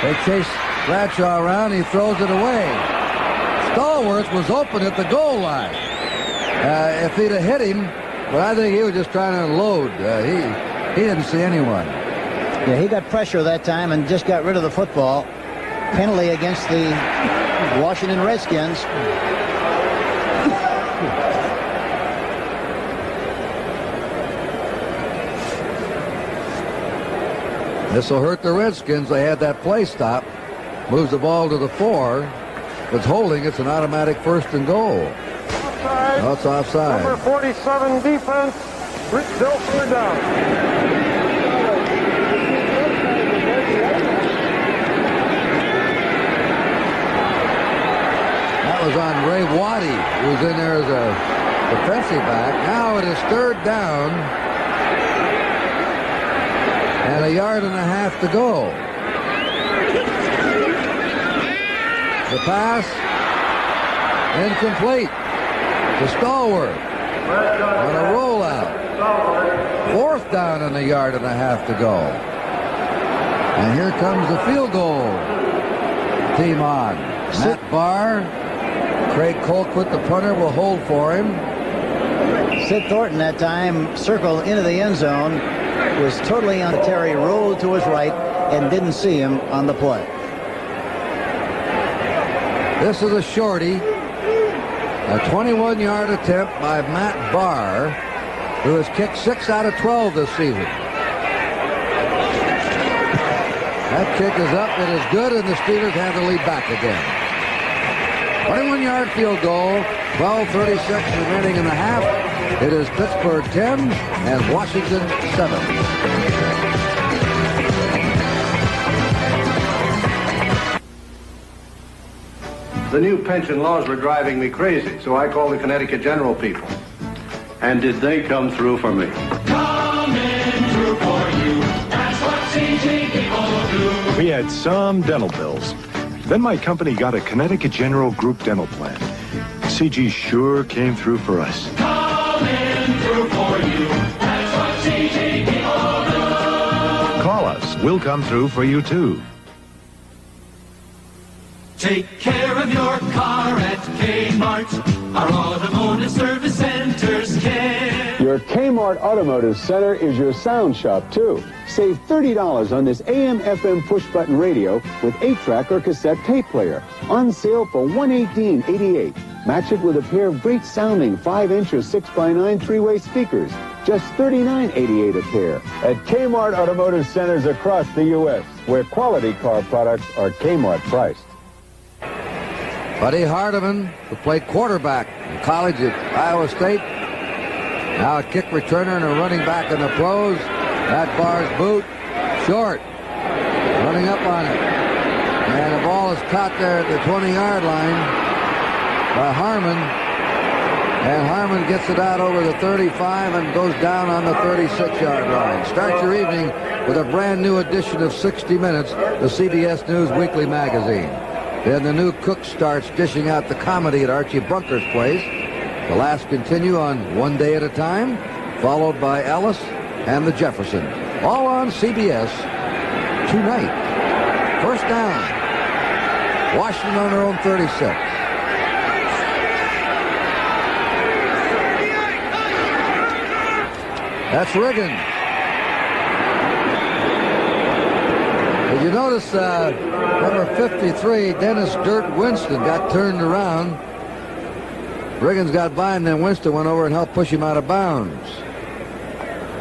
They chase Bradshaw around. He throws it away. Stallworth was open at the goal line. If he'd have hit him, but I think he was just trying to unload. He didn't see anyone. Yeah, he got pressure that time and just got rid of the football. Penalty against the Washington Redskins. This will hurt the Redskins. They had that play stop. Moves the ball to the 4. If it's holding, it's an automatic 1st and goal. Offside. No, it's offside. Number 47 defense. Still 3rd down. That was on Ray Waddy, who was in there as a defensive back. Now it is 3rd down. And a yard and a half to go. The pass. Incomplete. To Stallworth. On a rollout. 4th down and a yard and a half to go. And here comes the field goal team on. Matt Barr. Craig Colquitt, the punter, will hold for him. Sid Thornton that time circled into the end zone. Was totally on Terry, rolled to his right, and didn't see him on the play. This is a shorty. A 21-yard attempt by Matt Barr, who has kicked 6 out of 12 this season. That kick is up. It is good, and the Steelers have the lead back again. 21-yard field goal. 12:36 remaining in the half. It is Pittsburgh 10 and Washington 7. The new pension laws were driving me crazy, so I called the Connecticut General people. And did they come through for me? Coming through for you. That's what CG people do. We had some dental bills. Then my company got a Connecticut General Group dental plan. CG sure came through for us. Coming through for you. That's what CG people do. Call us. We'll come through for you, too. Take care of your car at Kmart. Our automotive service centers care. Your Kmart Automotive Center is your sound shop, too. Save $30 on this AM/FM push-button radio with 8-track or cassette tape player. On sale for $118.88. Match it with a pair of great-sounding 5-inch or 6x9 three-way speakers. Just $39.88 a pair. At Kmart Automotive Centers across the U.S., where quality car products are Kmart priced. Buddy Hardiman, who played quarterback in college at Iowa State. Now a kick returner and a running back in the pros. That Barr's boot, short. Running up on it. And the ball is caught there at the 20-yard line by Harmon. And Harmon gets it out over the 35 and goes down on the 36-yard line. Start your evening with a brand new edition of 60 Minutes, the CBS News Weekly magazine. Then the new cook starts dishing out the comedy at Archie Bunker's place. The last continue on One Day at a Time, followed by Ellis and the Jeffersons. All on CBS tonight. First down. Washington on their own 36. That's Riggin. Did you notice number 53, Dennis Dirt Winston, got turned around. Riggins got by him, then Winston went over and helped push him out of bounds.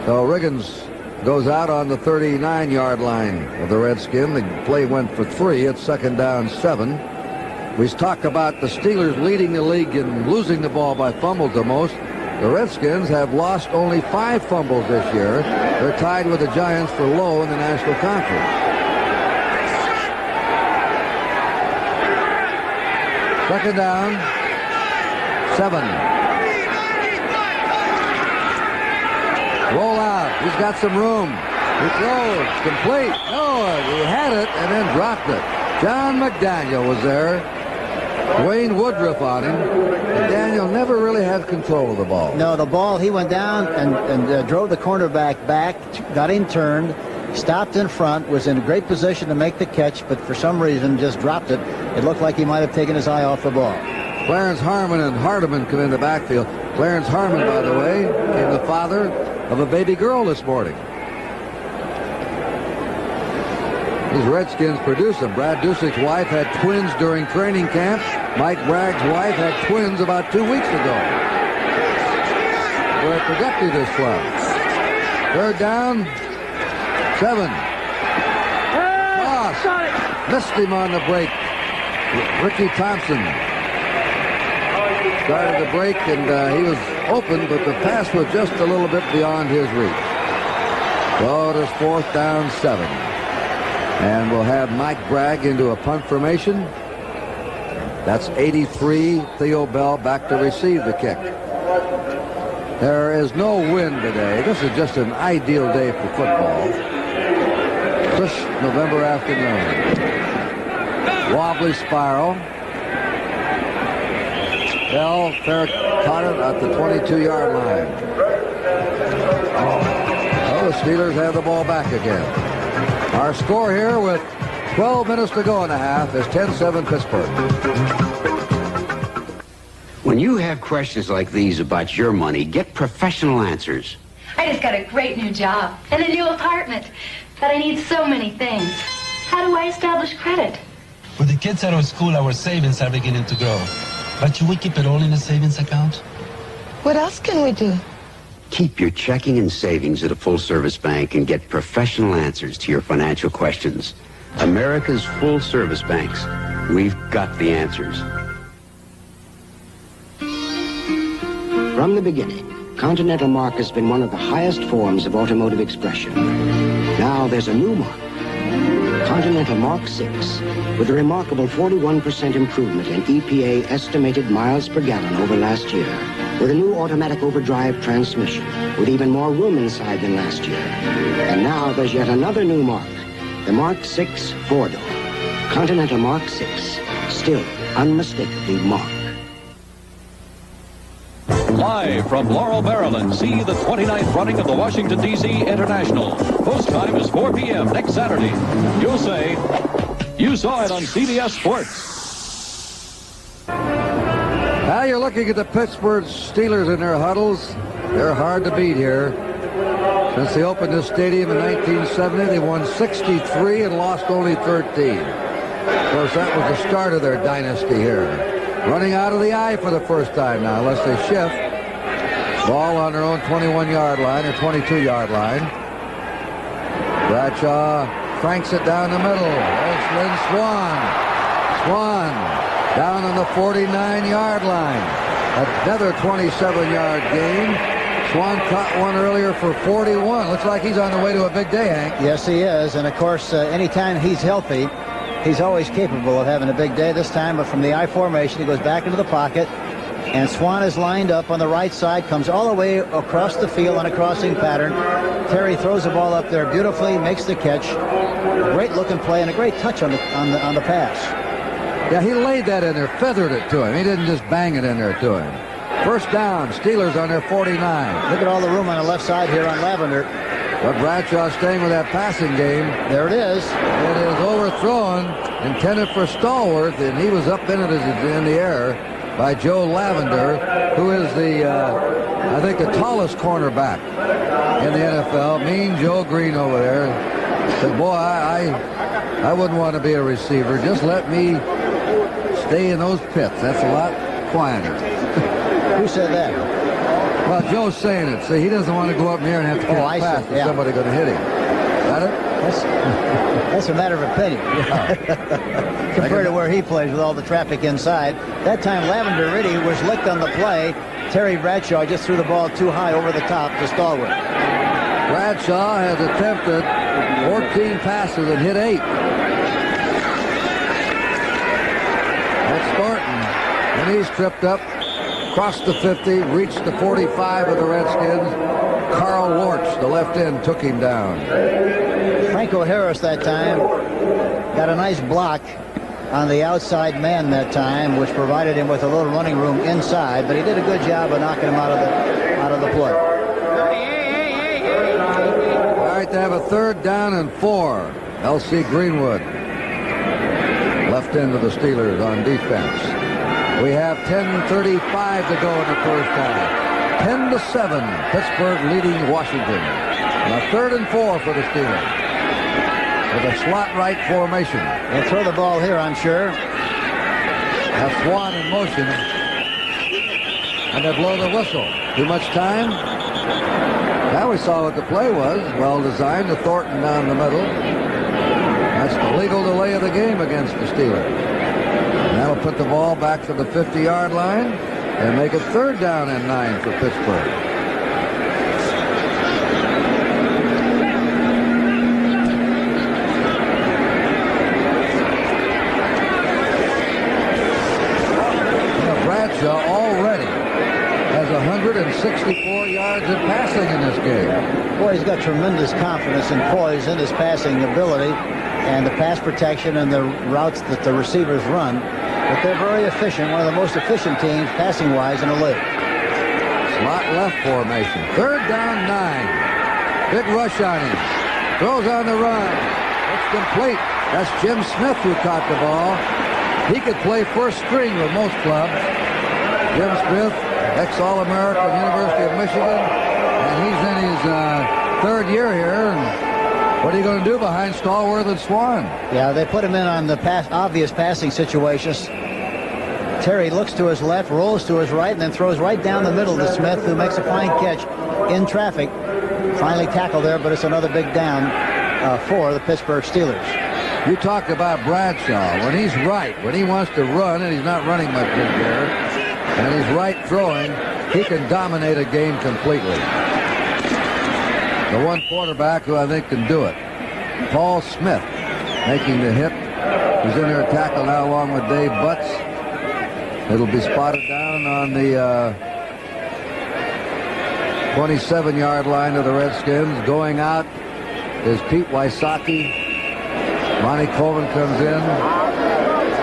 So Riggins goes out on the 39-yard line of the Redskins. The play went for 3. It's second down 7. We talk about the Steelers leading the league in losing the ball by fumbles the most. The Redskins have lost only 5 fumbles this year. They're tied with the Giants for low in the National Conference. Second down, 7. Roll out. He's got some room. He throws. Complete. No, he had it and then dropped it. John McDaniel was there. Wayne Woodruff on him. McDaniel never really had control of the ball. No, the ball, he went down and drove the cornerback back, got him turned, stopped in front, was in a great position to make the catch, but for some reason just dropped it. It looked like he might have taken his eye off the ball. Clarence Harmon and Hardiman come in the backfield. Clarence Harmon, by the way, became the father of a baby girl this morning. These Redskins produce them. Brad Dusick's wife had twins during training camp. Mike Bragg's wife had twins about 2 weeks ago. Where productive this was. Third down, 7. Moss missed him on the break. Ricky Thompson started the break, and he was open, but the pass was just a little bit beyond his reach. So it is fourth down, 7. And we'll have Mike Bragg into a punt formation. That's 83. Theo Bell back to receive the kick. There is no wind today. This is just an ideal day for football. This November afternoon. Wobbly spiral. Bell caught it at the 22-yard line. Oh, the Steelers have the ball back again. Our score here with 12 minutes to go in the half is 10-7 Pittsburgh. When you have questions like these about your money, get professional answers. I just got a great new job and a new apartment, but I need so many things. How do I establish credit? With the kids out of school, our savings are beginning to grow. But should we keep it all in a savings account? What else can we do? Keep your checking and savings at a full-service bank and get professional answers to your financial questions. America's full-service banks. We've got the answers. From the beginning, Continental Mark has been one of the highest forms of automotive expression. Now there's a new mark, Continental Mark 6, with a remarkable 41% improvement in EPA estimated miles per gallon over last year, with a new automatic overdrive transmission, with even more room inside than last year. And now there's yet another new mark, the Mark 6 four-door. Continental Mark 6, still unmistakably Mark. Live from Laurel, Maryland, see the 29th running of the Washington, D.C. International. Post time is 4 p.m. next Saturday. You'll say, you saw it on CBS Sports. Now you're looking at the Pittsburgh Steelers in their huddles. They're hard to beat here. Since they opened this stadium in 1970, they won 63 and lost only 13. Of course, that was the start of their dynasty here. Running out of the eye for the first time now, unless they shift. Ball on their own 21-yard line or 22-yard line. Bradshaw cranks it down the middle. There's Lynn Swan. Swan down on the 49-yard line. Another 27-yard gain. Swan caught one earlier for 41. Looks like he's on the way to a big day, Hank. Yes, he is. And, of course, anytime he's healthy, he's always capable of having a big day. This time, but from the I formation, he goes back into the pocket. And Swan is lined up on the right side, comes all the way across the field on a crossing pattern. Terry throws the ball up there beautifully, makes the catch. Great looking play and a great touch on the pass. Yeah, he laid that in there, feathered it to him. He didn't just bang it in there to him. First down, Steelers on their 49. Look at all the room on the left side here on Lavender. But Bradshaw staying with that passing game. There it is. It is overthrown, intended for Stallworth, and he was up in it in the air by Joe Lavender, who is I think the tallest cornerback in the NFL. Mean Joe Green over there. Said, boy, I wouldn't want to be a receiver. Just let me stay in those pits. That's a lot quieter. Who said that? Well, Joe's saying it. See, he doesn't want to go up in the air and have to catch a pass. Yeah. Somebody going to hit him. Got it? That's a matter of opinion. Compared to where he plays with all the traffic inside. That time, Lavender Riddy was licked on the play. Terry Bradshaw just threw the ball too high over the top to Stallworth. Bradshaw has attempted 14 passes and hit 8. That's Thornton. And he's tripped up, crossed the 50, reached the 45 of the Redskins. Carl Lorch, the left end, took him down. Franco Harris that time got a nice block on the outside man that time, which provided him with a little running room inside, but he did a good job of knocking him out of the play. All right, they have a 3rd down and 4. L.C. Greenwood, left end of the Steelers on defense. We have 10:35 to go in the first half. 10-7, Pittsburgh leading Washington. And a 3rd and 4 for the Steelers. With a slot right formation. They'll throw the ball here, I'm sure. Have Swan in motion. And they blow the whistle. Too much time? Now we saw what the play was. Well designed to Thornton down the middle. That's the legal delay of the game against the Steelers. And that'll put the ball back to the 50-yard line and make it 3rd down and 9 for Pittsburgh. Bradshaw already has 164 yards of passing in this game. Boy, he's got tremendous confidence and poise in his passing ability and the pass protection and the routes that the receivers run. But they're very efficient, one of the most efficient teams passing-wise in the league. Slot left formation. 3rd down, 9. Big rush on him. Throws on the run. It's complete. That's Jim Smith who caught the ball. He could play first string with most clubs. Jim Smith, ex-All-American, University of Michigan, and he's in his 3rd year here. And what are you going to do behind Stallworth and Swan? Yeah, they put him in on the obvious passing situations. Terry looks to his left, rolls to his right, and then throws right down the middle to Smith, who makes a fine catch in traffic. Finally tackled there, but it's another big down for the Pittsburgh Steelers. You talked about Bradshaw. When he's right, when he wants to run, and he's not running much in there, and he's right throwing, he can dominate a game completely. The one quarterback who I think can do it. Paul Smith making the hit. He's in there to tackle now along with Dave Butts. It'll be spotted down on the 27-yard line of the Redskins. Going out is Pete Wysocki. Monty Coleman comes in.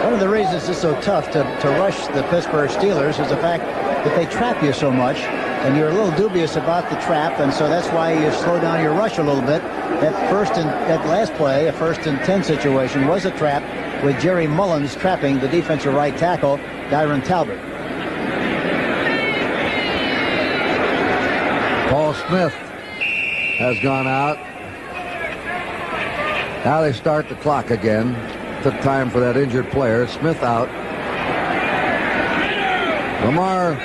One of the reasons it's so tough to rush the Pittsburgh Steelers is the fact that they trap you so much, and you're a little dubious about the trap, and so that's why you slow down your rush a little bit. That last play, a 1st and 10 situation, was a trap with Jerry Mullins trapping the defensive right tackle, Dyron Talbot. Paul Smith has gone out. Now they start the clock again. Took time for that injured player. Smith out. Lamar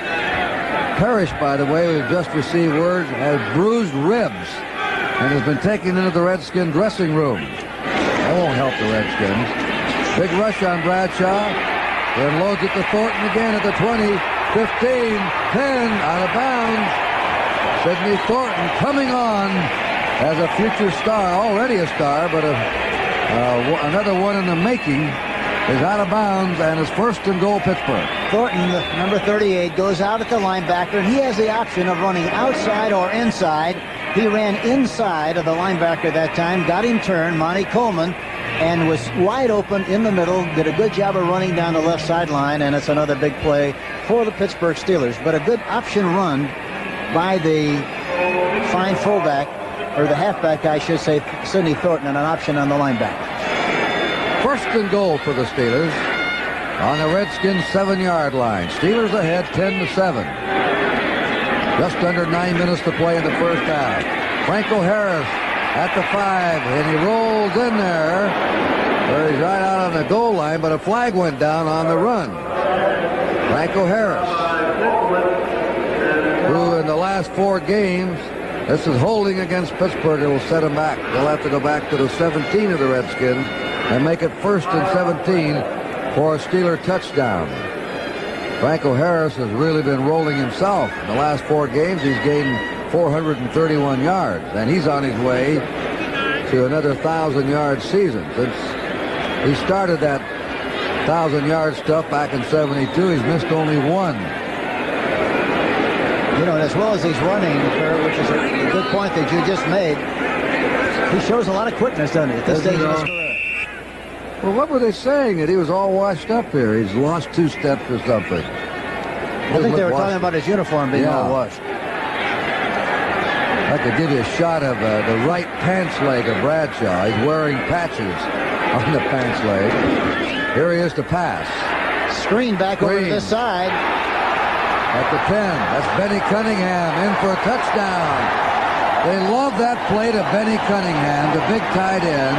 Parrish, by the way, who just received word, has bruised ribs and has been taken into the Redskin dressing room. That won't help the Redskins. Big rush on Bradshaw. Then loads it to Thornton again at the 20, 15, 10, out of bounds. Sidney Thornton coming on as a future star, already a star, but another one in the making, is out of bounds, and is 1st and goal Pittsburgh. Thornton, number 38, goes out at the linebacker, and he has the option of running outside or inside. He ran inside of the linebacker that time, got him turned. Monty Coleman and was wide open in the middle, did a good job of running down the left sideline, and it's another big play for the Pittsburgh Steelers. But a good option run by the fine fullback, or the halfback, I should say, Sidney Thornton, and an option on the linebacker. First and goal for the Steelers on the Redskins 7-yard line. Steelers ahead 10-7. Just under 9 minutes to play in the first half. Franco Harris at the 5, and he rolls in there. He's right out on the goal line, but a flag went down on the run. Franco Harris, who in the last 4 games, this is holding against Pittsburgh. It will set him back. They'll have to go back to the 17 of the Redskins and make it 1st and 17 for a Steeler touchdown. Franco Harris has really been rolling himself. In the last 4 games, he's gained 431 yards, and he's on his way to another 1,000-yard season. Since he started that 1,000-yard stuff back in '72, he's missed only 1. You know, and as well as he's running, which is a good point that you just made, he shows a lot of quickness, doesn't he, at this stage of his career? Well, what were they saying? That he was all washed up here. He's lost 2 steps or something. I think they were talking about his uniform being all washed. I could give you a shot of the right pants leg of Bradshaw. He's wearing patches on the pants leg. Here he is to pass. Screen back over to this side. At the 10. That's Benny Cunningham in for a touchdown. They love that play to Benny Cunningham, the big tight end,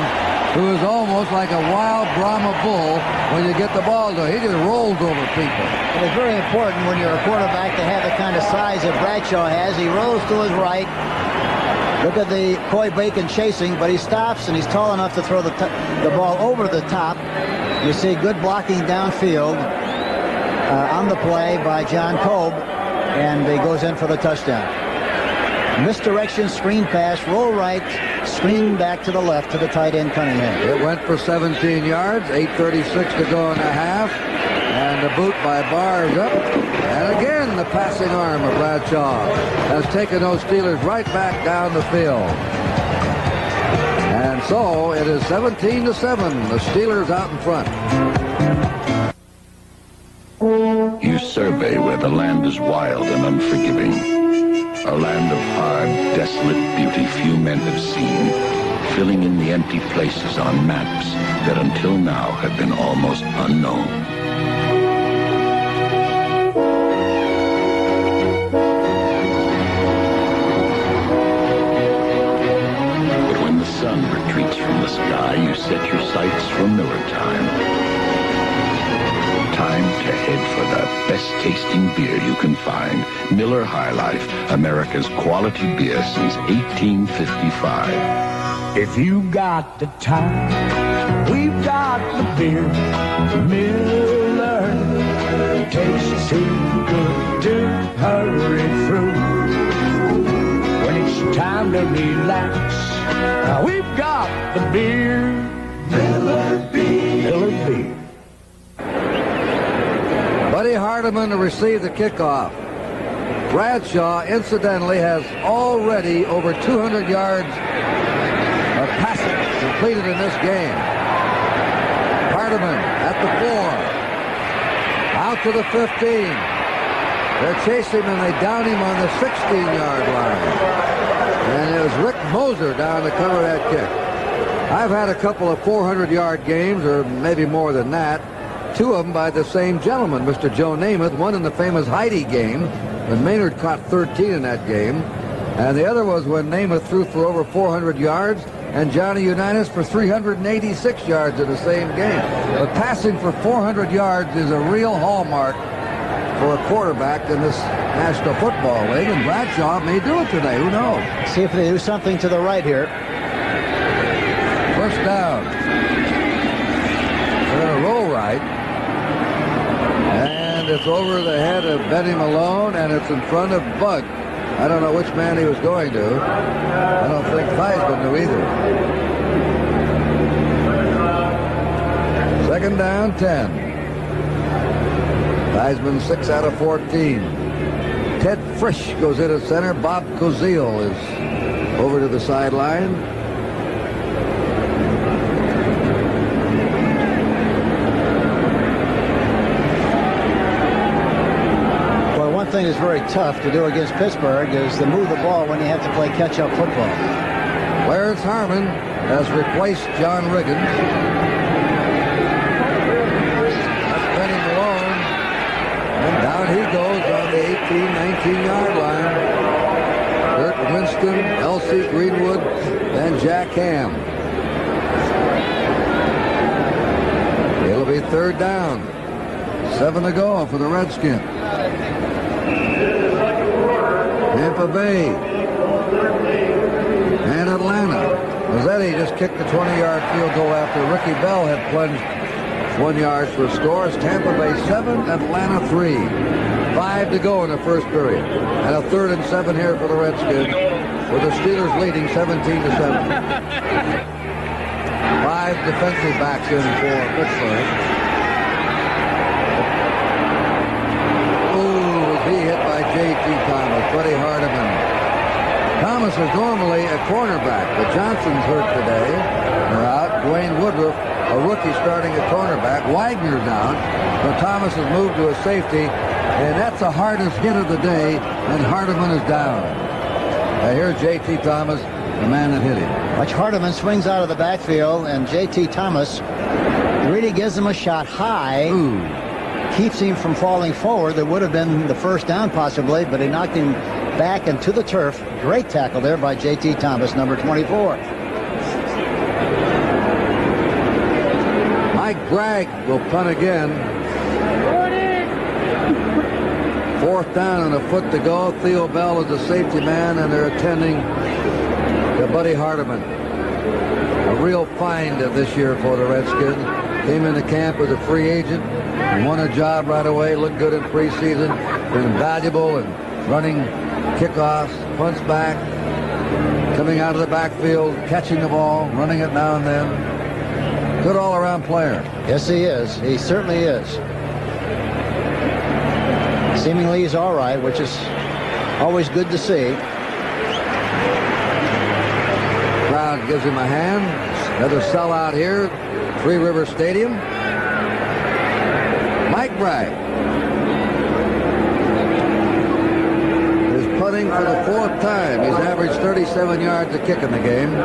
who is almost like a wild Brahma bull when you get the ball to him. He just rolls over people. It is very important when you're a quarterback to have the kind of size that Bradshaw has. He rolls to his right. Look at the Coy Bacon chasing, but he stops, and he's tall enough to throw the ball over the top. You see good blocking downfield on the play by John Cobb, and he goes in for the touchdown. Misdirection, screen pass, roll right, screen back to the left to the tight end Cunningham. It went for 17 yards, 8:36 to go in the half, and the boot by Barr is up. And again, the passing arm of Bradshaw has taken those Steelers right back down the field. And so it is 17-7. The Steelers out in front. You survey where the land is wild and unforgiving. A land of hard, desolate beauty few men have seen, filling in the empty places on maps that until now have been almost unknown. But when the sun retreats from the sky, you set your sights for Miller time. Time to head for the best-tasting beer you can find. Miller High Life, America's quality beer since 1855. If you got the time, we've got the beer. Miller tastes too good to hurry through. When it's time to relax, we've got the beer. Miller Beer. Miller Beer. Buddy Hardiman to receive the kickoff. Bradshaw, incidentally, has already over 200 yards of passing completed in this game. Hardiman at the 4. Out to the 15. They're chasing him, and they down him on the 16-yard line. And it was Rick Moser down to cover that kick. I've had a couple of 400-yard games, or maybe more than that. 2 of them by the same gentleman, Mr. Joe Namath. One in the famous Heidi game, when Maynard caught 13 in that game. And the other was when Namath threw for over 400 yards and Johnny Unitas for 386 yards in the same game. But passing for 400 yards is a real hallmark for a quarterback in this National Football League, and Bradshaw may do it today. Who knows? See if they do something to the right here. First down. They're going to roll right. And it's over the head of Benny Malone, and it's in front of Bug. I don't know which man he was going to. I don't think Theismann knew either. Second down, 10. Theismann 6 out of 14. Ted Frisch goes in at center. Bob Cozile is over to the sideline. thing that's very tough to do against Pittsburgh is to move the ball when you have to play catch-up football. Clarence Harmon has replaced John Riggins. That's Benny Malone. And down he goes on the 18, 19-yard line. Kurt Winston, L.C. Greenwood, and Jack Ham. It'll be third down. 7 to go for the Redskins. Tampa Bay and Atlanta. Mazzetti just kicked the 20-yard field goal after Ricky Bell had plunged 1 yard for scores. Tampa Bay 7, Atlanta 3. 5 to go in the first period. And a 3rd and 7 here for the Redskins, with the Steelers leading 17 to 7. 5 defensive backs in for Pittsburgh. He hit by J.T. Thomas, Buddy Hardiman. Thomas is normally a cornerback, but Johnson's hurt today. They're out. Dwayne Woodruff, a rookie, starting at cornerback. Wagner's down, but Thomas has moved to a safety, and that's the hardest hit of the day, and Hardiman is down. Here's J.T. Thomas, the man that hit him. Watch, Hardiman swings out of the backfield, and J.T. Thomas really gives him a shot high. Ooh. Keeps him from falling forward. That would have been the first down possibly, but he knocked him back into the turf. Great tackle there by J.T. Thomas, number 24. Mike Bragg will punt again. 4th down and a foot to go. Theo Bell is the safety man, and they're attending to Buddy Hardiman. A real find this year for the Redskins. Came into camp as a free agent. Won a job right away, looked good in preseason, been valuable in running kickoffs, punts back, coming out of the backfield, catching the ball, running it now and then. Good all-around player. Yes, he is. He certainly is. Seemingly he's all right, which is always good to see. Crowd gives him a hand. Another sellout here, Three River Stadium. Mike Bragg is punting for the 4th time. He's averaged 37 yards a kick in the game.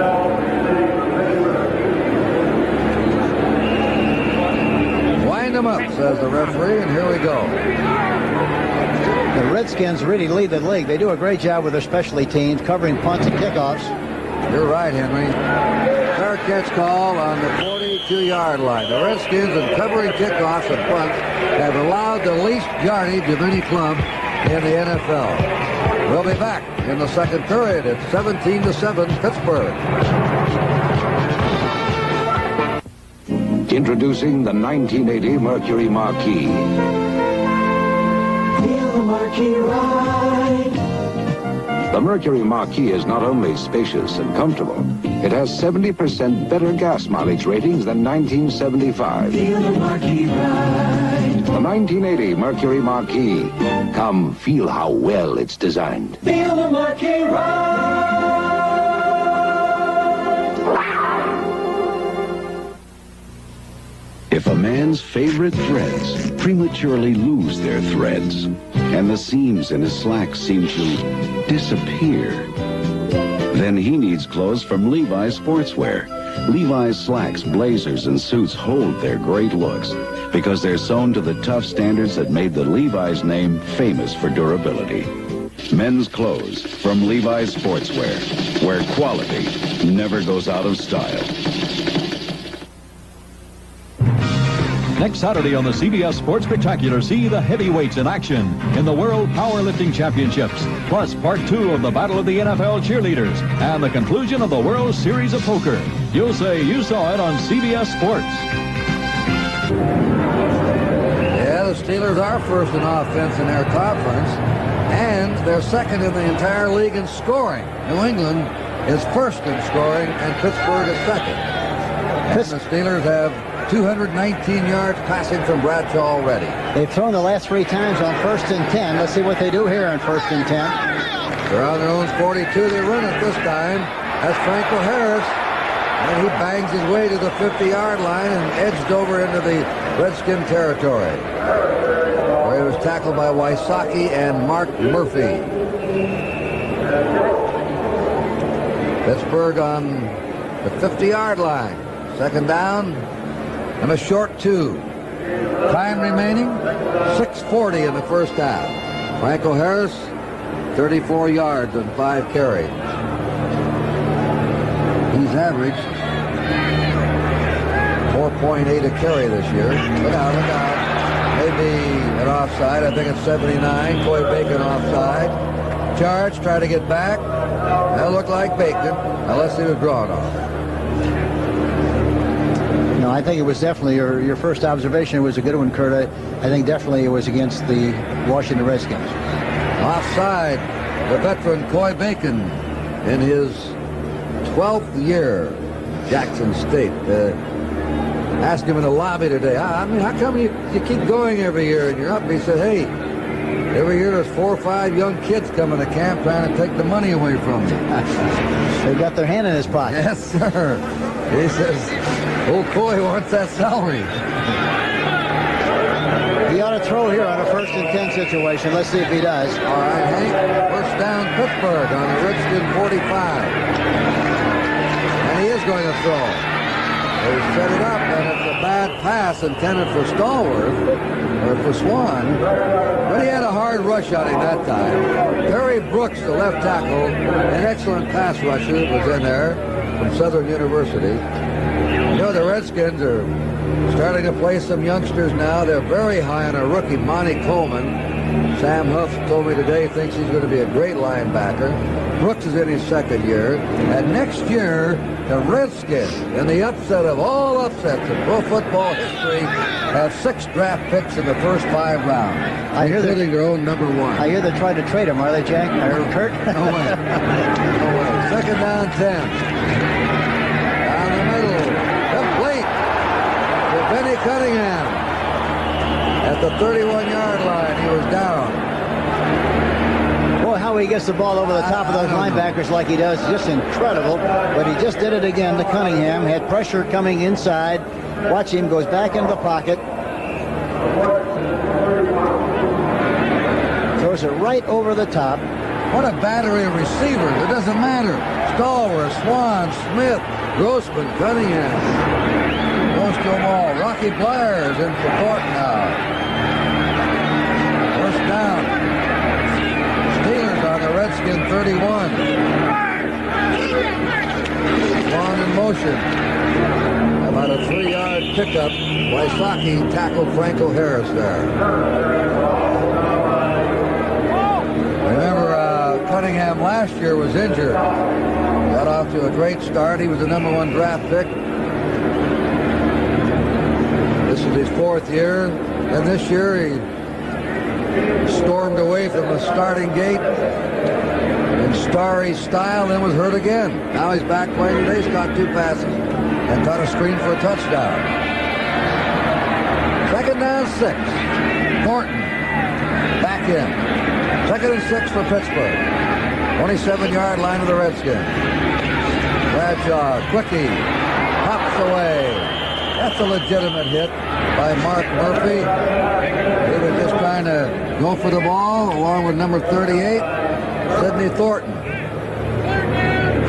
Wind him up, says the referee, and here we go. The Redskins really lead the league. They do a great job with their specialty teams, covering punts and kickoffs. You're right, Henry. Fair catch call on the 42-yard line. The Redskins, in covering kickoffs and punts, have allowed the least yardage of any club in the NFL. We'll be back in the second period. It's 17 to 7, Pittsburgh. Introducing the 1980 Mercury Marquis. Feel the Marquis ride. The Mercury Marquis is not only spacious and comfortable, it has 70% better gas mileage ratings than 1975. Feel the Marquis ride. The 1980 Mercury Marquis. Come feel how well it's designed. Feel the Marquis ride. If a man's favorite threads prematurely lose their threads, and the seams in his slacks seem to disappear, then he needs clothes from Levi's Sportswear. Levi's slacks, blazers, and suits hold their great looks because they're sewn to the tough standards that made the Levi's name famous for durability. Men's clothes from Levi's Sportswear, where quality never goes out of style. Next Saturday on the CBS Sports Spectacular, see the heavyweights in action in the World Powerlifting Championships, plus Part 2 of the Battle of the NFL Cheerleaders and the conclusion of the World Series of Poker. You'll say you saw it on CBS Sports. Yeah, the Steelers are first in offense in their conference, and they're second in the entire league in scoring. New England is first in scoring, and Pittsburgh is second. And the Steelers have 219 yards passing from Bradshaw already. They've thrown the last 3 times on 1st and 10. Let's see what they do here on 1st and 10. They're on their own 42. They run it this time. That's Franco Harris. And he bangs his way to the 50-yard line and edged over into the Redskin territory, where he was Steelers tackled by Wysocki and Mark Murphy. Pittsburgh on the 50-yard line. Second down and a short 2. Time remaining, 6:40 in the first half. Franco Harris, 34 yards and 5 carries. He's averaged 4.8 a carry this year. Look out, look out. Maybe an offside. I think it's 79. Coy Bacon offside. Charge, try to get back. That looked like Bacon, unless he was drawn off. No, I think it was definitely your first observation. It was a good one, Kurt. I think definitely it was against the Washington Redskins. Offside, the veteran Coy Bacon in his 12th year, Jackson State. Asked him in the lobby today, I mean, how come you keep going every year and you're up? And he said, hey, every year there's 4 or 5 young kids coming to camp trying to take the money away from me. They got their hand in his pocket. Yes, sir. He says, old Coy wants that salary. He ought to throw here on a 1st and 10 situation. Let's see if he does. All right, Hank. First down, Pittsburgh on the Redskin 45. And he is going to throw. They set it up, and it's a bad pass intended for Stallworth, or for Swan. But he had a hard rush on him that time. Terry Brooks, the left tackle, an excellent pass rusher, was in there from Southern University. You know, the Redskins are starting to play some youngsters now. They're very high on a rookie, Monty Coleman. Sam Huff told me today he thinks he's going to be a great linebacker. Brooks is in his 2nd year. And next year, the Redskins, in the upset of all upsets in pro football history, have 6 draft picks in the first 5 rounds, including their own number 1. I hear they tried to trade him, are they, Jack? Or Kurt? No way. No way. Second down, 10. Down the middle. Complete to Benny Cunningham. At the 31-yard line, he was down. Boy, how he gets the ball over the top of those linebackers like he does, just incredible. But he just did it again to Cunningham. Had pressure coming inside. Watch him, goes back into the pocket. Throws it right over the top. What a battery of receivers. It doesn't matter. Stallworth, Swan, Smith, Grossman, Cunningham. Goes to them all. Rocky Blair's in for Thornton now. First down. Steelers on the Redskin 31. Swan in motion. About a 3-yard pickup. Wysocki tackled Franco Harris there. Remember, Cunningham last year was injured. Got off to a great start. He was the number 1 draft pick. This is his 4th year. And this year he stormed away from the starting gate in starry style, then was hurt again. Now he's back playing today. He's caught 2 passes and caught a screen for a touchdown. Second down, 6. Thornton back in. 2nd and 6 for Pittsburgh. 27-yard line of the Redskins. Bradshaw, quickie, hops away. That's a legitimate hit by Mark Murphy. He was just trying to go for the ball along with number 38, Sidney Thornton.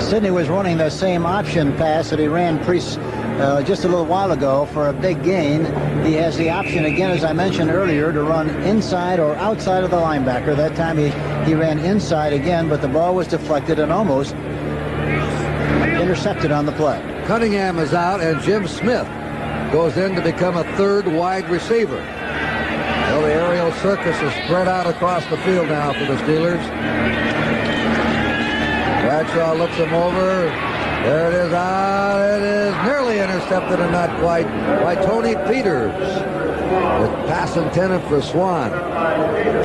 Sidney was running the same option pass that he ran just a little while ago for a big gain. He has the option again, as I mentioned earlier, to run inside or outside of the linebacker. That time he ran inside again, but the ball was deflected and almost intercepted on the play. Cunningham is out, and Jim Smith goes in to become a 3rd wide receiver. Well, the aerial circus is spread out across the field now for the Steelers. Bradshaw looks him over. There it is. It is nearly intercepted and not quite by Tony Peters. The pass intended for Swan.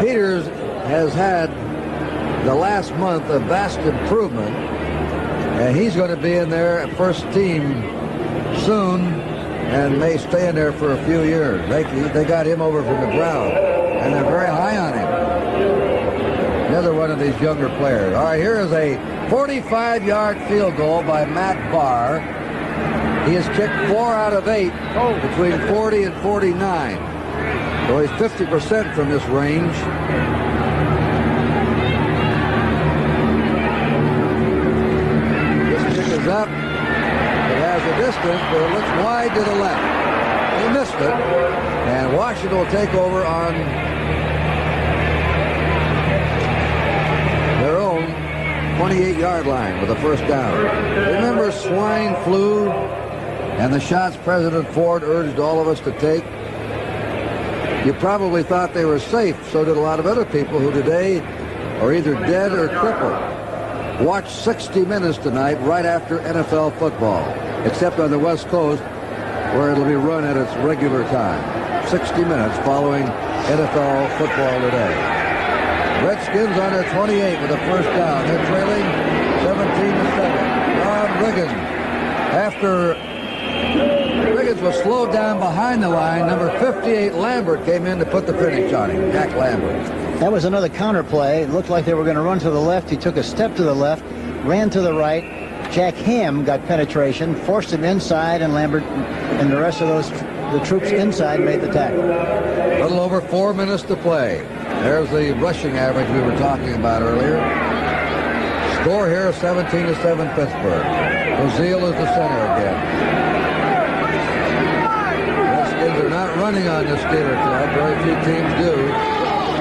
Peters has had the last month a vast improvement, and he's going to be in there at first team soon and may stay in there for a few years. They got him over from the ground, and they're very high on him. Another one of these younger players. All right, here is a 45-yard field goal by Matt Barr. He has kicked 4 out of 8 between 40 and 49. So he's 50% from this range. This kick is up. It has a distance, but it looks wide to the left. He missed it. And Washington will take over on their own 28-yard line with a first down. Remember swine flu and the shots President Ford urged all of us to take? You probably thought they were safe. So did a lot of other people who today are either dead or crippled. Watch 60 Minutes tonight right after NFL football, except on the West Coast where it'll be run at its regular time. 60 Minutes following NFL football today. Redskins on their 28 with a first down. They're trailing 17-7. Ron Riggins. After Riggins was slowed down behind the line, number 58 Lambert came in to put the finish on him. Jack Lambert. That was another counter play. It looked like they were going to run to the left. He took a step to the left, ran to the right. Jack Ham got penetration, forced him inside, and Lambert and the rest of the troops inside made the tackle. A little over 4 minutes to play. There's the rushing average we were talking about earlier. Score here, 17-7 Pittsburgh. Ozil is the center again. Redskins are not running on the Steeler club. Very few teams do.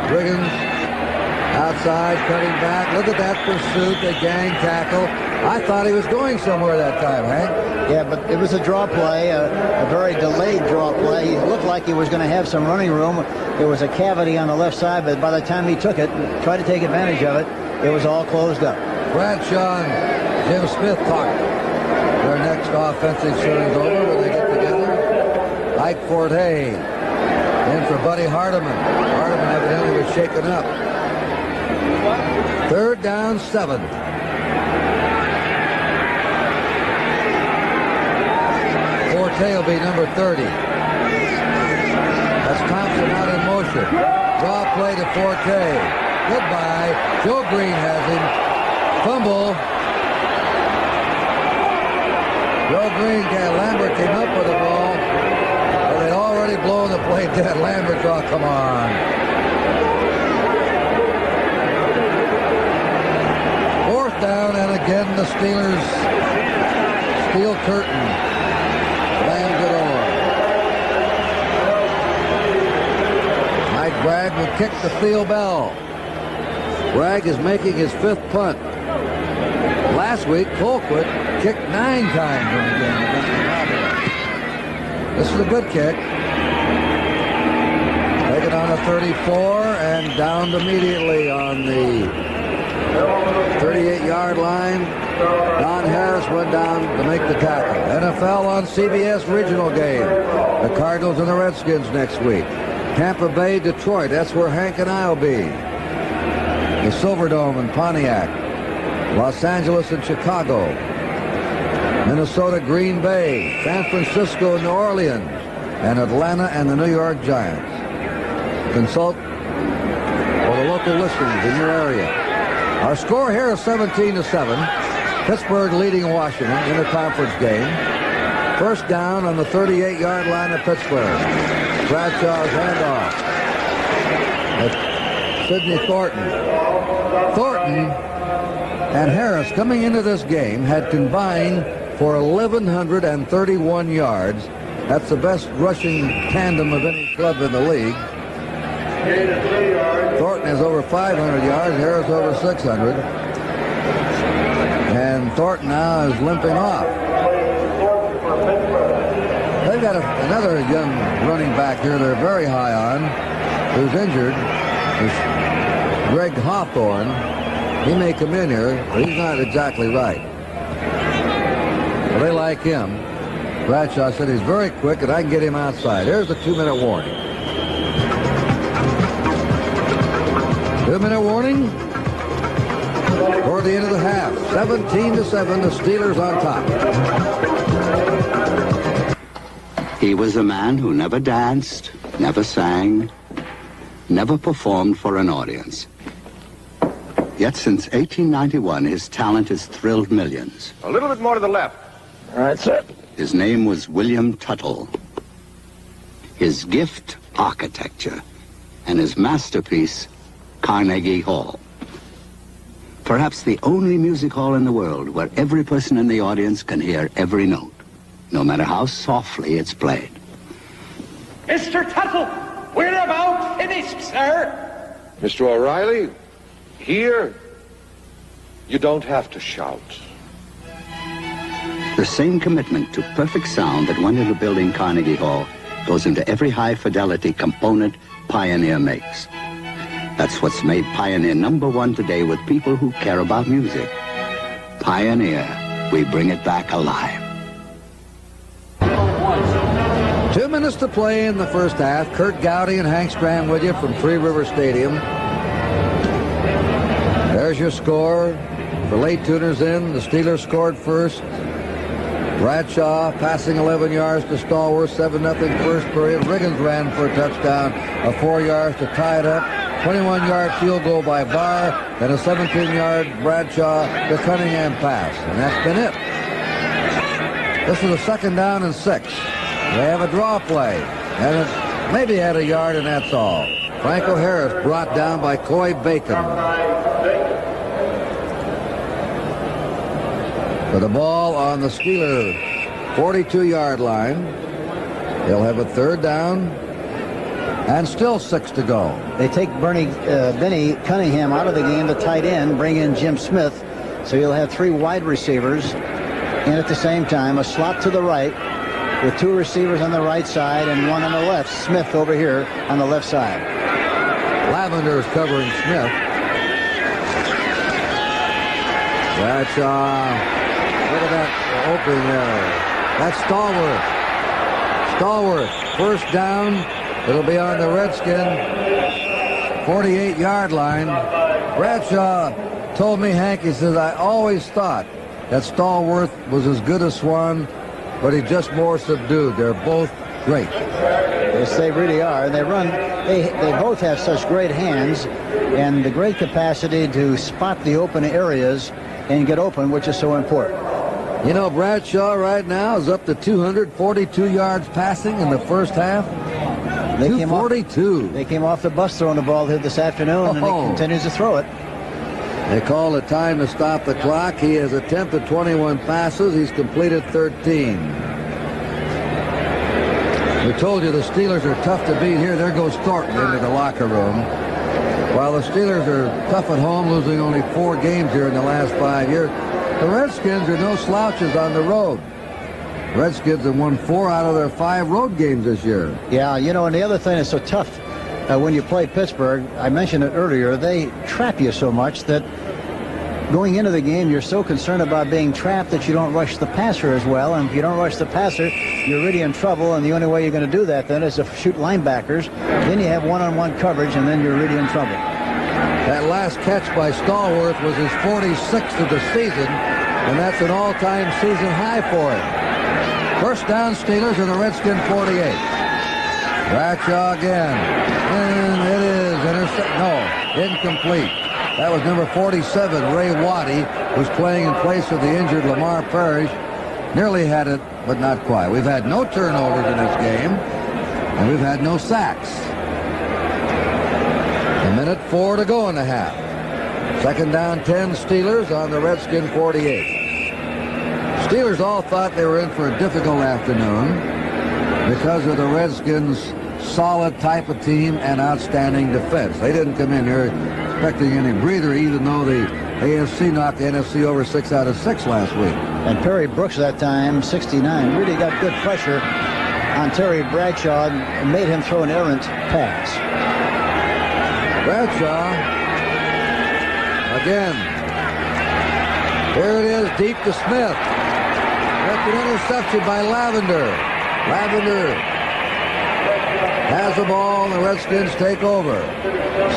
Riggins outside, cutting back. Look at that pursuit, the gang tackle. I thought he was going somewhere that time, Hank. Yeah, but it was a draw play, a very delayed draw play. He looked like he was going to have some running room. There was a cavity on the left side, but by the time he took it, tried to take advantage of it, it was all closed up. Bradshaw and Jim Smith talk their next offensive series over when they get together. Ike Forte in for Buddy Hardiman. Hardiman evidently was shaken up. Third down, 7. Forte will be number 30. That's Thompson out in motion. Draw play to Forte. Goodbye. Joe Green has him. Fumble. Joe Green, Lambert came up with the ball, but they'd already blown the play dead. Lambert, oh, come on. Fourth down, and again the Steelers steel curtain slams it over. Mike Bragg will kick the field bell. Bragg is making his 5th punt. Last week, Colquitt kicked 9 times in the game against the Cowboys. This is a good kick. Taken on a 34 and downed immediately on the 38-yard line. Don Harris went down to make the tackle. NFL on CBS regional game. The Cardinals and the Redskins next week. Tampa Bay, Detroit. That's where Hank and I will be. The Silverdome in Pontiac. Los Angeles and Chicago. Minnesota, Green Bay. San Francisco, New Orleans. And Atlanta and the New York Giants. Consult for the local listings in your area. Our score here is 17-7. Pittsburgh leading Washington in a conference game. First down on the 38-yard line of Pittsburgh. Bradshaw's handoff. It's Sidney Thornton. Thornton and Harris coming into this game had combined for 1,131 yards. That's the best rushing tandem of any club in the league. Thornton has over 500 yards, Harris over 600. And Thornton now is limping off. They've got another young running back here they're very high on, who's injured. It's Greg Hawthorne. He may come in here, but he's not exactly right. Well, they like him. Bradshaw said he's very quick and I can get him outside. Here's the 2-minute warning. 2-minute warning toward the end of the half. 17-7, the Steelers on top. He was a man who never danced, never sang, never performed for an audience. Yet since 1891, his talent has thrilled millions. A little bit more to the left. All right, sir. His name was William Tuttle. His gift, architecture, and his masterpiece, Carnegie Hall. Perhaps the only music hall in the world where every person in the audience can hear every note, no matter how softly it's played. Mr. Tuttle, we're about finished, sir. Mr. O'Reilly, here, you don't have to shout. The same commitment to perfect sound that went into building Carnegie Hall goes into every high-fidelity component Pioneer makes. That's what's made Pioneer #1 today with people who care about music. Pioneer, we bring it back alive. 2 minutes to play in the first half. Kurt Gowdy and Hank Stram with you from Three River Stadium. There's your score. For late tuners in, the Steelers scored first. Bradshaw passing 11 yards to Stallworth, 7-0 first period. Riggins ran for a touchdown of 4 yards to tie it up. 21-yard field goal by Barr, then a 17-yard Bradshaw to Cunningham pass. And that's been it. This is a 2nd down and 6. They have a draw play, and it maybe had a yard, and that's all. Franco Harris brought down by Coy Bacon. For the ball on the Steeler 42-yard line. They'll have a 3rd down and still 6 to go. They take Benny Cunningham out of the game, the tight end, bring in Jim Smith. So you'll have 3 wide receivers. And at the same time, a slot to the right with 2 receivers on the right side and 1 on the left. Smith over here on the left side. Lavender is covering Smith. Bradshaw. Look at that opening there. That's Stallworth. Stallworth, 1st down. It'll be on the Redskin 48-yard line. Bradshaw told me, Hank, he says, I always thought that Stallworth was as good as Swan, but he's just more subdued. They're both great. Yes, they really are. They run. They both have such great hands and the great capacity to spot the open areas and get open, which is so important. You know, Bradshaw right now is up to 242 yards passing in the first half. 242. They came off the bus throwing the ball here this afternoon, and he continues to throw it. They call it time to stop the clock. He has attempted 21 passes. He's completed 13. We told you the Steelers are tough to beat here. There goes Thornton into the locker room. While the Steelers are tough at home, losing only 4 games here in the last 5 years, the Redskins are no slouches on the road. Redskins have won 4 out of their 5 road games this year. Yeah, you know, and the other thing that's so tough when you play Pittsburgh, I mentioned it earlier, they trap you so much that going into the game, you're so concerned about being trapped that you don't rush the passer as well. And if you don't rush the passer, you're really in trouble. And the only way you're going to do that then is to shoot linebackers. Then you have one-on-one coverage, and then you're really in trouble. That last catch by Stallworth was his 46th of the season, and that's an all-time season high for him. 1st down, Steelers, and the Redskin 48. Bradshaw again. And it is incomplete. That was number 47, Ray Waddy, who's playing in place of the injured Lamar Parrish. Nearly had it, but not quite. We've had no turnovers in this game, and we've had no sacks. 1:04 to go in the half. 2nd down, 10 Steelers on the Redskin 48. Steelers all thought they were in for a difficult afternoon because of the Redskins' solid type of team and outstanding defense. They didn't come in here expecting any breather, even though the AFC knocked the NFC over 6 out of 6 last week. And Perry Brooks that time, 69, really got good pressure on Terry Bradshaw and made him throw an errant pass. Bradshaw again. Here it is, deep to Smith. That's an interception by Lavender. Lavender has the ball, and the Redskins take over.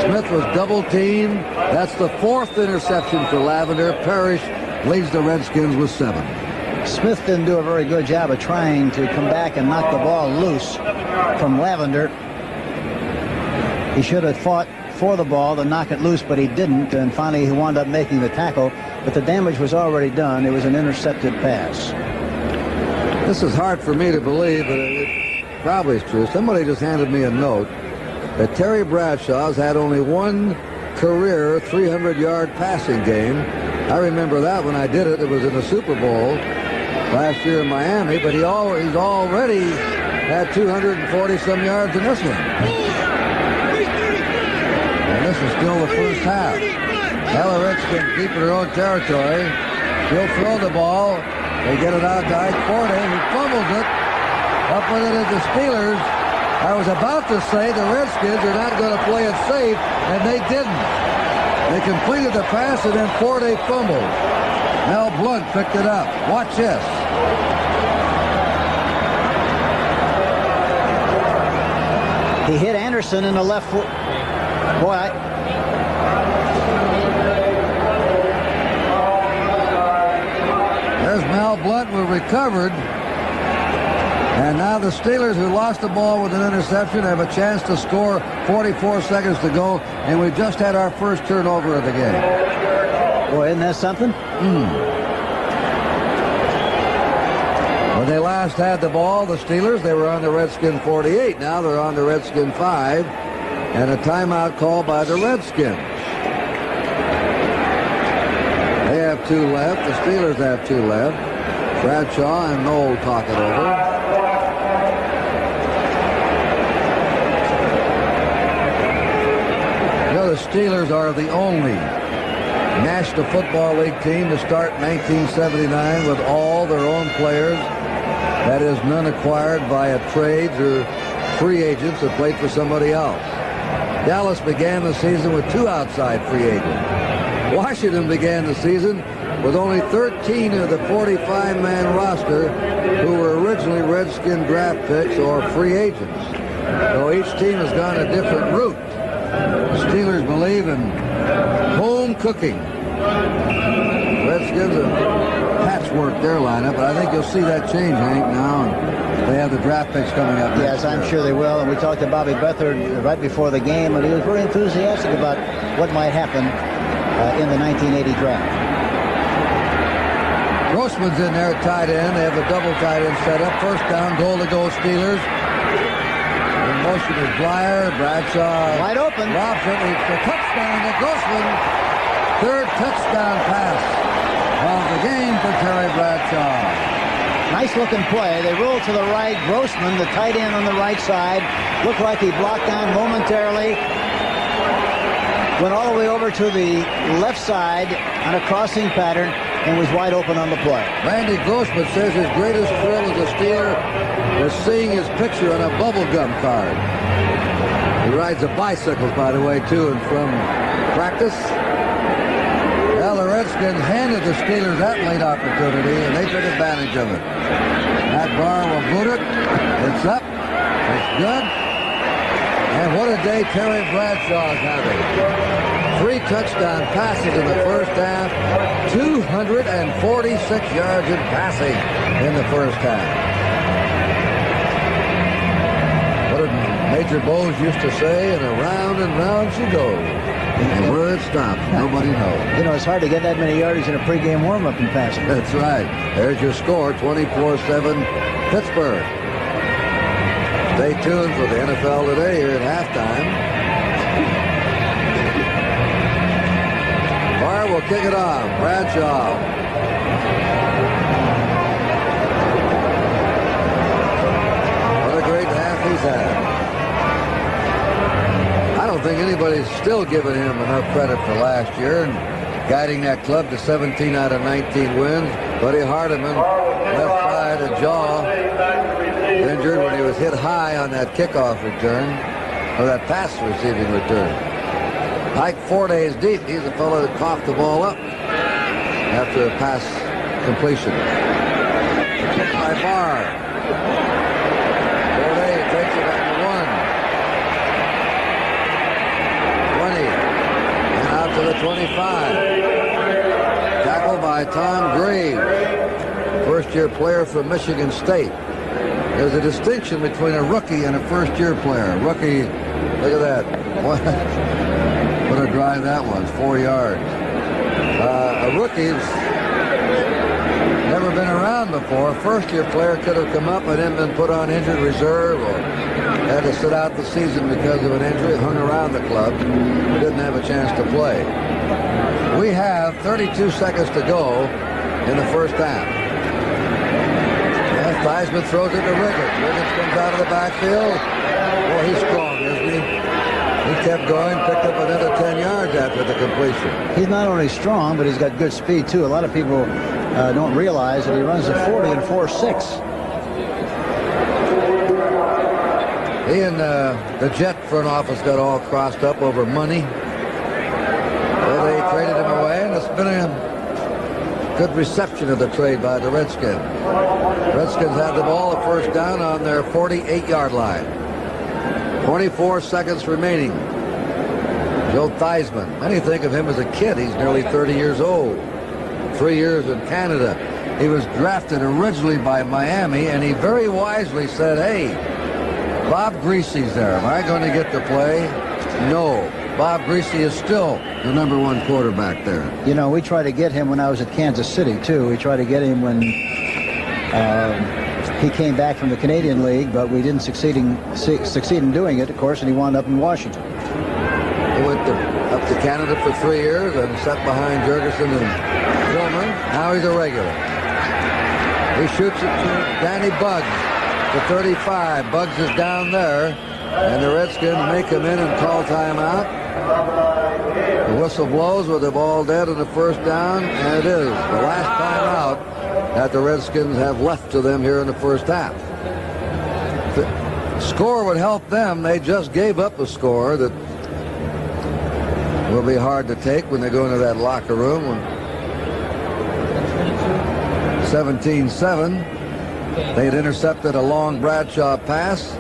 Smith was double-teamed. That's the 4th interception for Lavender. Parrish leads the Redskins with 7. Smith didn't do a very good job of trying to come back and knock the ball loose from Lavender. He should have fought for the ball to knock it loose, but he didn't, and finally he wound up making the tackle, but the damage was already done. It was an intercepted pass. This is hard for me to believe, but probably is true. Somebody just handed me a note that Terry Bradshaw's had only one career 300-yard passing game. I remember that when I did it. It was in the Super Bowl last year in Miami, but he's already had 240-some yards in this one. And this is still the first half. Now the Redskins deep in their own territory. He'll throw the ball. They get it out to Ike Forte. He fumbles it. Up with it is the Steelers. I was about to say the Redskins are not going to play it safe, and they didn't. They completed the pass, and then Forte fumbled. Mel Blount picked it up. Watch this. He hit Anderson in the left foot. Boy, There's Mel Blount who recovered. And now the Steelers, who lost the ball with an interception, have a chance to score. 44 seconds to go, and we've just had our first turnover of the game. Boy, isn't that something? When they last had the ball, the Steelers, they were on the Redskin 48. Now they're on the Redskin 5, and a timeout called by the Redskins. They have 2 left. The Steelers have 2 left. Bradshaw and Knoll talk it over. The Steelers are the only National Football League team to start 1979 with all their own players. That is, none acquired via trades or free agents that played for somebody else. Dallas began the season with 2 outside free agents. Washington began the season with only 13 of the 45-man roster who were originally Redskin draft picks or free agents. So each team has gone a different route. The Steelers believe in home cooking. Redskins have patchworked their lineup, but I think you'll see that change, Hank, now. They have the draft picks coming up. Yes, I'm sure they will. And we talked to Bobby Beathard right before the game, and he was very enthusiastic about what might happen in the 1980 draft. Grossman's in there at tight end. They have a double tight end set up. First down, goal to go Steelers. Motion is Blyer, Bradshaw wide open. Robson, it's a touchdown to Grossman. 3rd touchdown pass of the game for Terry Bradshaw. Nice looking play. They roll to the right. Grossman, the tight end on the right side, looked like he blocked down momentarily. Went all the way over to the left side on a crossing pattern and was wide open on the play. Randy Grossman says his greatest thrill as a Steeler was seeing his picture on a bubblegum card. He rides a bicycle, by the way, to and from practice. Well, the Redskins handed the Steelers that late opportunity, and they took advantage of it. Matt Barr will boot it. It's up. It's good. And what a day Terry Bradshaw is having. 3 touchdown passes in the first half. 246 yards in passing in the first half. What did Major Bowes used to say? And round she goes. And where it stops, nobody knows. You know, it's hard to get that many yards in a pregame warm-up in passing. That's right. There's your score, 24-7 Pittsburgh. Stay tuned for the NFL Today here at halftime. Barr will kick it off. Bradshaw. What a great half he's had. I don't think anybody's still giving him enough credit for last year and guiding that club to 17 out of 19 wins. Buddy Hardiman, left side, a jaw. Injured when he was hit high on that kickoff return, or that pass receiving return. Ike Forte is deep. He's the fellow that coughed the ball up after a pass completion. Kick by Barr. Forte takes it at the 1. 20. And out to the 25. Tackled by Tom Graves, first-year player from Michigan State. There's a distinction between a rookie and a first-year player. Rookie, look at that. What a drive that was, 4 yards. A rookie's never been around before. First-year player could have come up and then been put on injured reserve or had to sit out the season because of an injury, hung around the club, didn't have a chance to play. We have 32 seconds to go in the first half. Yes, Theismann throws it to Ricketts. Ricketts comes out of the backfield. Well, he's strong, isn't he? He kept going, picked up another 10 yards after the completion. He's not only strong, but he's got good speed, too. A lot of people don't realize that he runs a 40 and 4.6. He and the Jet front office got all crossed up over money. So they traded him away, and it's been a good reception of the trade by the Redskins. Redskins had the ball at first down on their 48-yard line. 24 seconds remaining. Joe Theismann. Many think of him as a kid. He's nearly 30 years old. 3 years in Canada. He was drafted originally by Miami, and he very wisely said, hey, Bob Greasy's there. Am I going to get to play? No. Bob Greasy is still the #1 quarterback there. You know, we tried to get him when I was at Kansas City, too. We tried to get him when he came back from the Canadian League, but we didn't succeed in doing it, of course, and he wound up in Washington. He went up to Canada for 3 years and sat behind Jurgensen and Wilmer. Now he's a regular. He shoots it to Danny Buggs, to 35. Buggs is down there, and the Redskins may come in and call timeout. The whistle blows with the ball dead in the first down, and it is the last timeout that the Redskins have left to them here in the first half. The score would help them. They just gave up a score that will be hard to take when they go into that locker room. 17-7. They had intercepted a long Bradshaw pass.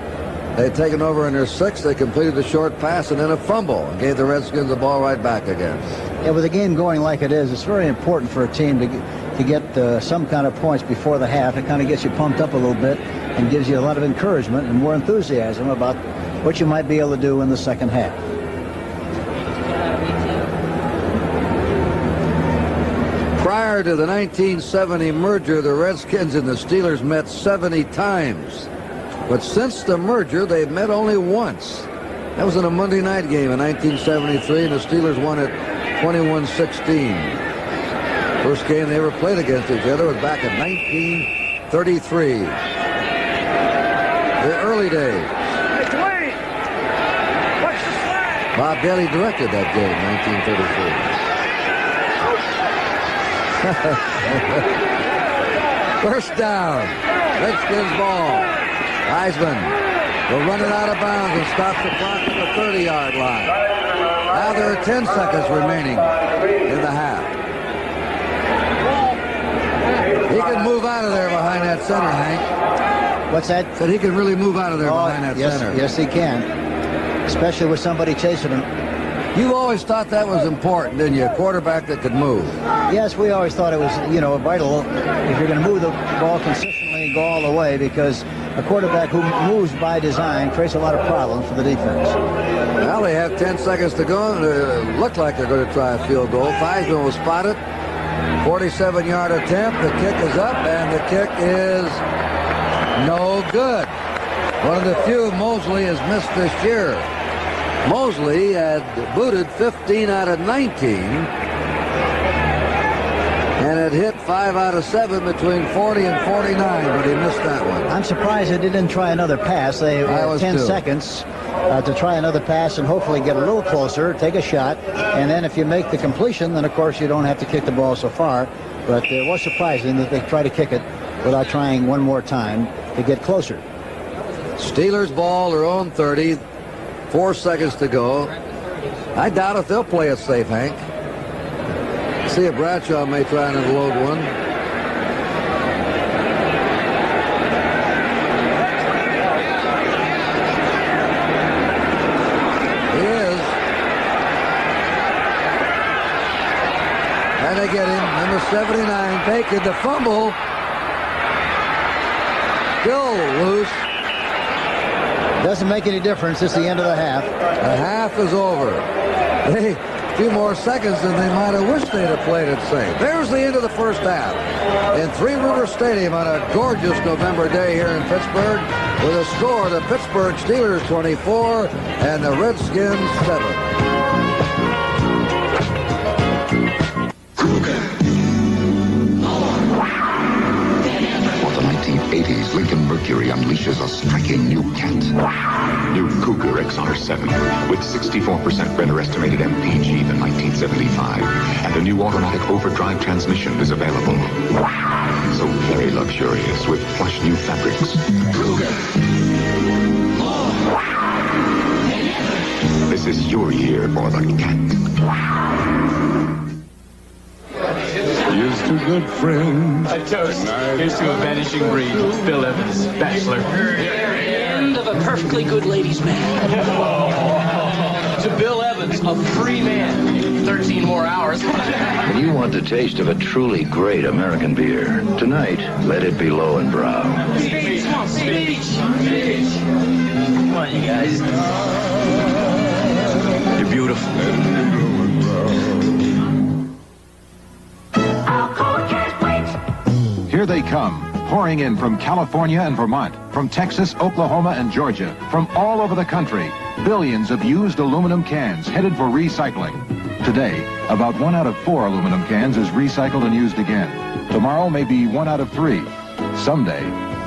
They had taken over in their 6th. They completed a short pass and then a fumble and gave the Redskins the ball right back again. Yeah, with the game going like it is, it's very important for a team to get some kind of points before the half. It kind of gets you pumped up a little bit and gives you a lot of encouragement and more enthusiasm about what you might be able to do in the second half. Prior to the 1970 merger, the Redskins and the Steelers met 70 times. But since the merger, they've met only once. That was in a Monday night game in 1973, and the Steelers won it 21-16. First game they ever played against each other was back in 1933. The early days. Bob Daly directed that game, 1933. First down. Redskins ball. Theismann will run it out of bounds and stops the clock at the 30-yard line. Now there are 10 seconds remaining in the half. He can move out of there behind that center, Hank. What's that? Said he can really move out of there behind that center. Yes, he can. Especially with somebody chasing him. You always thought that was important, didn't you? A quarterback that could move. Yes, we always thought it was, vital if you're going to move the ball consistently and go all the way, because a quarterback who moves by design creates a lot of problems for the defense. Well, they have 10 seconds to go, and it looked like they're going to try a field goal. Theismann will spot it. 47-yard attempt. The kick is up, and the kick is no good. One of the few Mosley has missed this year. Mosley had booted 15 out of 19 and had hit 5 out of 7 between 40 and 49, but he missed that one. I'm surprised they didn't try another pass. They had 10 seconds to try another pass and hopefully get a little closer, take a shot, and then if you make the completion, then of course you don't have to kick the ball so far. But it was surprising that they tried to kick it without trying one more time to get closer. Steelers ball, their own 30. 4 seconds to go. I doubt if they'll play it safe, Hank. See if Bradshaw may try and unload one. He is. And they get him. Number 79, Bacon, the fumble. Still loose. Doesn't make any difference. It's the end of the half. The half is over. few more seconds than they might have wished they'd have played it safe. There's the end of the first half in Three River Stadium on a gorgeous November day here in Pittsburgh, with a score: the Pittsburgh Steelers 24 and the Redskins 7. For the 1980s, Lincoln Mercury unleashes a striking new cat. New Cougar XR7 with 64% better estimated MPG than 1975. And the new automatic overdrive transmission is available. So very luxurious with plush new fabrics. Cougar. This is your year for the cat. Here's to good friends. A toast. Here's to a vanishing breed. Bill Evans, bachelor. End of a perfectly good ladies' man. To Bill Evans, a free man. 13 more hours. When you want the taste of a truly great American beer, tonight, let it be Low and Brow. Speech. Come on, you guys. You're beautiful. Here they come, pouring in from California and Vermont, from Texas, Oklahoma, and Georgia, from all over the country. Billions of used aluminum cans headed for recycling. Today, about 1 out of 4 aluminum cans is recycled and used again. Tomorrow may be 1 out of 3. Someday,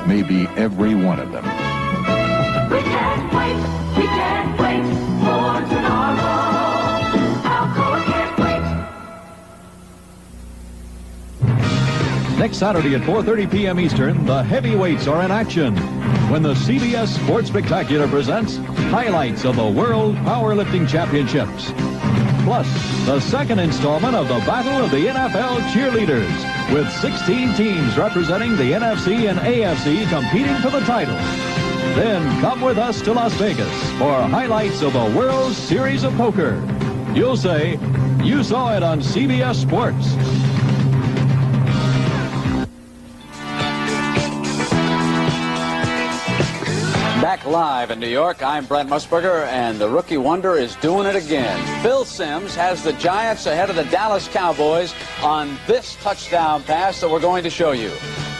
maybe every one of them. We can't wait. We can't wait for tomorrow. Alcoa can't wait. Next Saturday at 4:30 p.m. Eastern, the heavyweights are in action when the CBS Sports Spectacular presents highlights of the World Powerlifting Championships. Plus, the second installment of the Battle of the NFL Cheerleaders, with 16 teams representing the NFC and AFC competing for the title. Then come with us to Las Vegas for highlights of the World Series of Poker. You'll say, you saw it on CBS Sports. Back live in New York, I'm Brent Musburger, and the rookie wonder is doing it again. Phil Simms has the Giants ahead of the Dallas Cowboys on this touchdown pass that we're going to show you.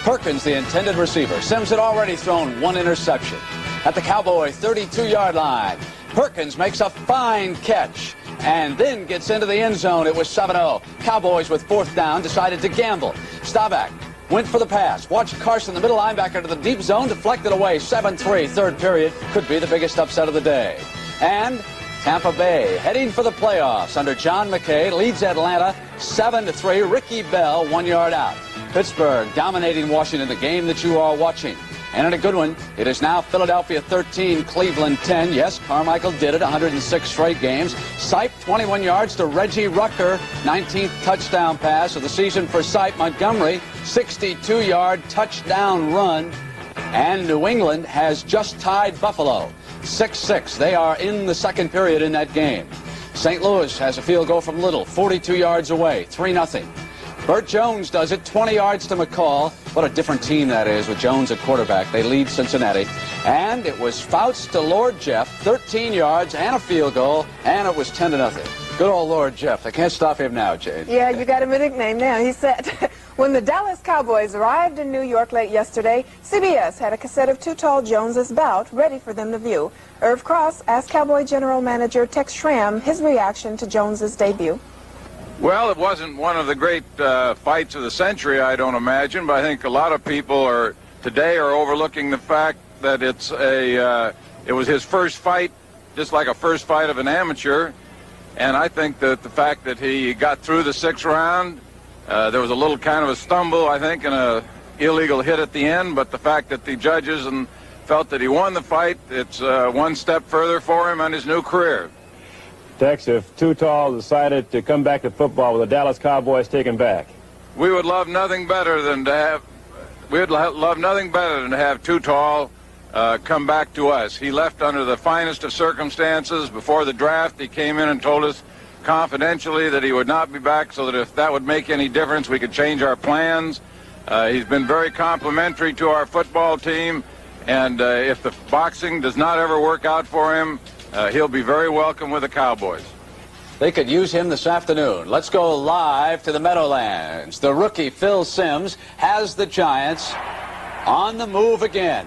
Perkins, the intended receiver. Simms had already thrown 1 interception. At the Cowboy 32-yard line, Perkins makes a fine catch and then gets into the end zone. It was 7-0. Cowboys with 4th down decided to gamble. Staubach went for the pass. Watch Carson, the middle linebacker, to the deep zone, deflected away. 7-3, third period. Could be the biggest upset of the day. And Tampa Bay heading for the playoffs under John McKay leads Atlanta 7-3. Ricky Bell 1 yard out. Pittsburgh dominating Washington, the game that you are watching. And in a good one, it is now Philadelphia 13, Cleveland 10. Yes, Carmichael did it, 106 straight games. Sipe, 21 yards to Reggie Rucker, 19th touchdown pass of the season for Sipe. Montgomery, 62-yard touchdown run. And New England has just tied Buffalo, 6-6. They are in the second period in that game. St. Louis has a field goal from Little, 42 yards away, 3-0. Burt Jones does it, 20 yards to McCall. What a different team that is with Jones at quarterback. They lead Cincinnati. And it was Fouts to Lord Jeff, 13 yards and a field goal, and it was 10-0. Good old Lord Jeff. They can't stop him now, Jane. Yeah, you got him a nickname now. He said, when the Dallas Cowboys arrived in New York late yesterday, CBS had a cassette of Too Tall Jones's bout ready for them to view. Irv Cross asked Cowboy General Manager Tex Schramm his reaction to Jones's debut. Well, it wasn't one of the great fights of the century, I don't imagine, but I think a lot of people today are overlooking the fact that it was his first fight, just like a first fight of an amateur, and I think that the fact that he got through the 6th round, there was a little kind of a stumble, I think, and a illegal hit at the end, but the fact that the judges felt that he won the fight, it's one step further for him on his new career. Tex, if Too Tall decided to come back to football with the Dallas Cowboys taken back, we would love nothing better than to have Too Tall come back to us. He left under the finest of circumstances. Before the draft, he came in and told us confidentially that he would not be back, so that if that would make any difference, we could change our plans. He's been very complimentary to our football team, and if the boxing does not ever work out for him, he'll be very welcome with the Cowboys. They could use him this afternoon. Let's go live to the Meadowlands. The rookie Phil Simms has the Giants on the move again.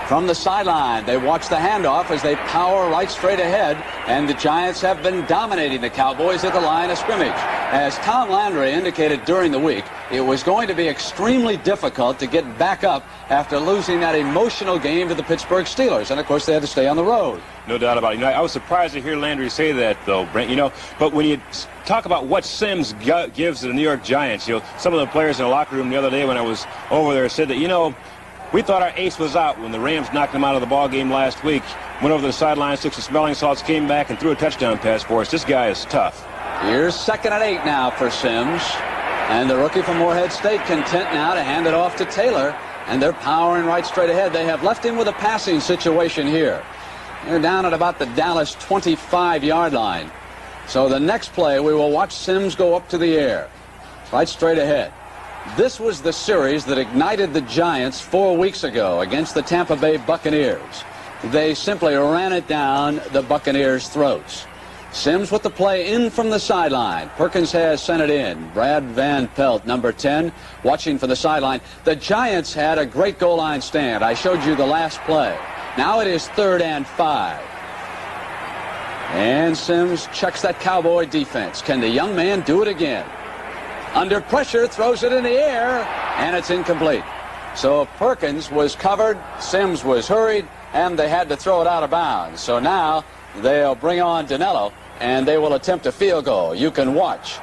From the sideline, they watch the handoff as they power right straight ahead, and the Giants have been dominating the Cowboys at the line of scrimmage. As Tom Landry indicated during the week, it was going to be extremely difficult to get back up after losing that emotional game to the Pittsburgh Steelers, and of course they had to stay on the road. No doubt about it. I was surprised to hear Landry say that, though, Brent. But when you talk about what Simms gives to the New York Giants, some of the players in the locker room the other day when I was over there said that, we thought our ace was out when the Rams knocked him out of the ball game last week. Went over to the sidelines, took some smelling salts, came back and threw a touchdown pass for us. This guy is tough. Here's 2nd and 8 now for Simms. And the rookie from Morehead State content now to hand it off to Taylor. And they're powering right straight ahead. They have left him with a passing situation here. They're down at about the Dallas 25-yard line. So the next play, we will watch Simms go up to the air. Right straight ahead. This was the series that ignited the Giants 4 weeks ago against the Tampa Bay Buccaneers. They simply ran it down the Buccaneers' throats. Simms with the play in from the sideline. Perkins has sent it in. Brad Van Pelt, number 10, watching from the sideline. The Giants had a great goal line stand. I showed you the last play. Now it is 3rd and 5. And Simms checks that Cowboy defense. Can the young man do it again? Under pressure, throws it in the air, and it's incomplete. So Perkins was covered, Simms was hurried, and they had to throw it out of bounds. So now they'll bring on Danilo, and they will attempt a field goal. You can watch.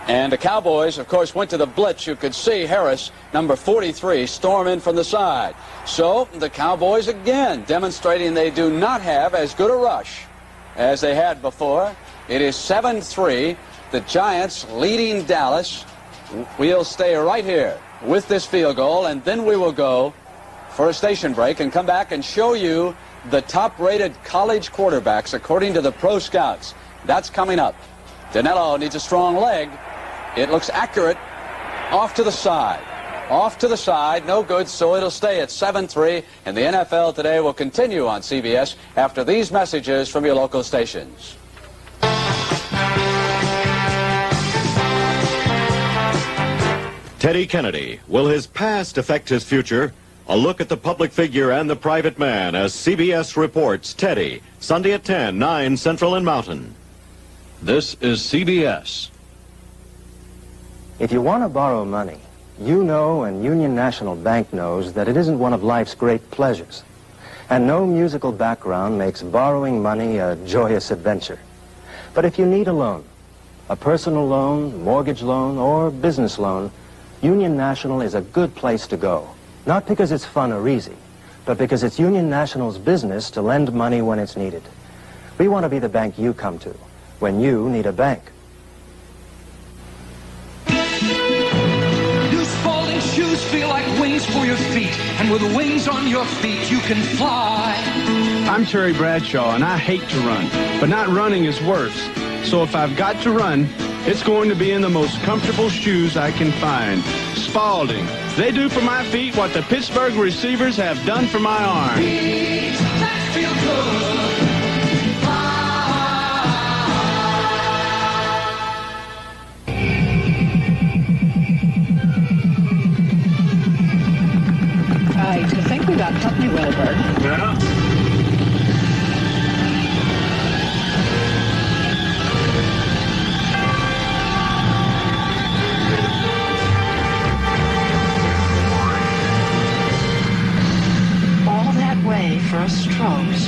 And the Cowboys, of course, went to the blitz. You could see Harris, number 43, storm in from the side. So the Cowboys again demonstrating they do not have as good a rush as they had before. It is 7-3. The Giants leading Dallas. We'll stay right here with this field goal, and then we will go for a station break and come back and show you the top-rated college quarterbacks according to the pro scouts. That's coming up. Danilo needs a strong leg. It looks accurate. Off to the side. Off to the side. No good, so it'll stay at 7-3, and the NFL Today will continue on CBS after these messages from your local stations. Teddy Kennedy. Will his past affect his future? A look at the public figure and the private man as CBS reports Teddy. Sunday at 10, 9 Central and Mountain. This is CBS. If you want to borrow money, you know and Union National Bank knows that it isn't one of life's great pleasures. And no musical background makes borrowing money a joyous adventure. But if you need a loan, a personal loan, mortgage loan, or business loan, Union National is a good place to go. Not because it's fun or easy, but because it's Union National's business to lend money when it's needed. We want to be the bank you come to when you need a bank. Loose falling shoes feel like wings for your feet, and with wings on your feet you can fly. I'm Terry Bradshaw, and I hate to run, but not running is worse. So if I've got to run, it's going to be in the most comfortable shoes I can find. Spalding. They do for my feet what the Pittsburgh receivers have done for my arms. Feet that feel good. I think we got company, Wilbur. Yeah. Way for a Strokes.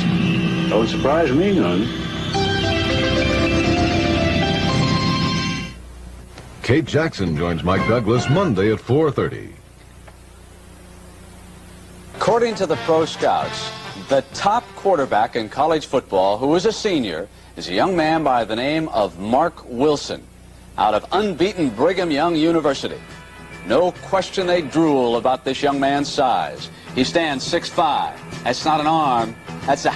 Don't surprise me none. Kate Jackson joins Mike Douglas Monday at 4:30. According to the pro scouts, the top quarterback in college football, who is a senior, is a young man by the name of Mark Wilson, out of unbeaten Brigham Young University. No question they drool about this young man's size. He stands 6'5". That's not an arm. That's a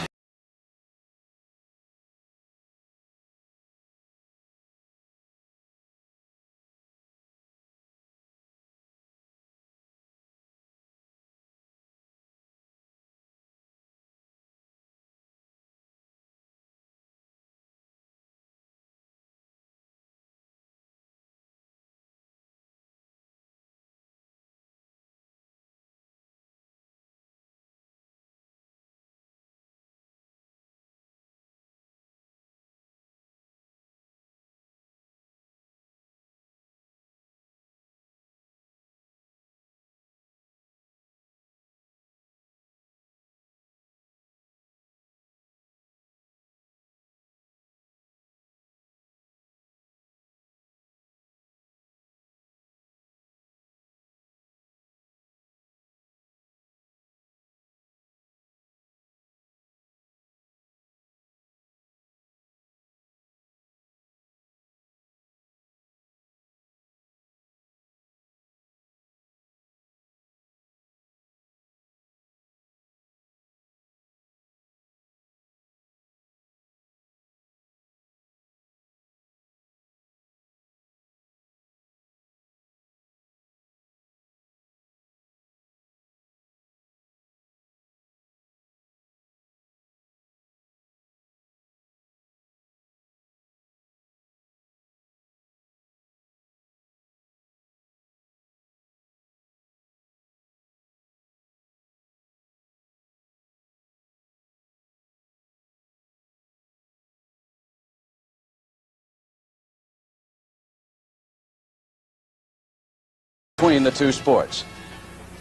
between the two sports.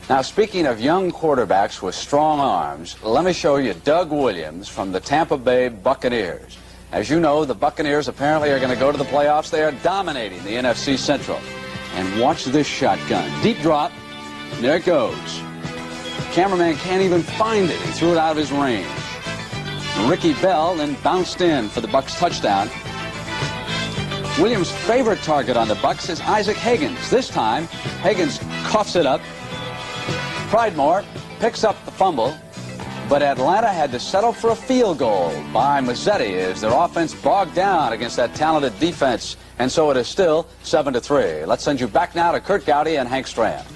Now, speaking of young quarterbacks with strong arms, let me show you Doug Williams from the Tampa Bay Buccaneers. As you know, the Buccaneers apparently are going to go to the playoffs. They are dominating the NFC Central. And watch this shotgun. Deep drop. There it goes. Cameraman can't even find it. He threw it out of his range. Ricky Bell then bounced in for the Bucs touchdown. Williams' favorite target on the Bucs is Isaac Higgins. This time, Higgins coughs it up. Pridemore picks up the fumble, but Atlanta had to settle for a field goal by Mazzetti as their offense bogged down against that talented defense, and so it is still 7-3. Let's send you back now to Kurt Gowdy and Hank Strand.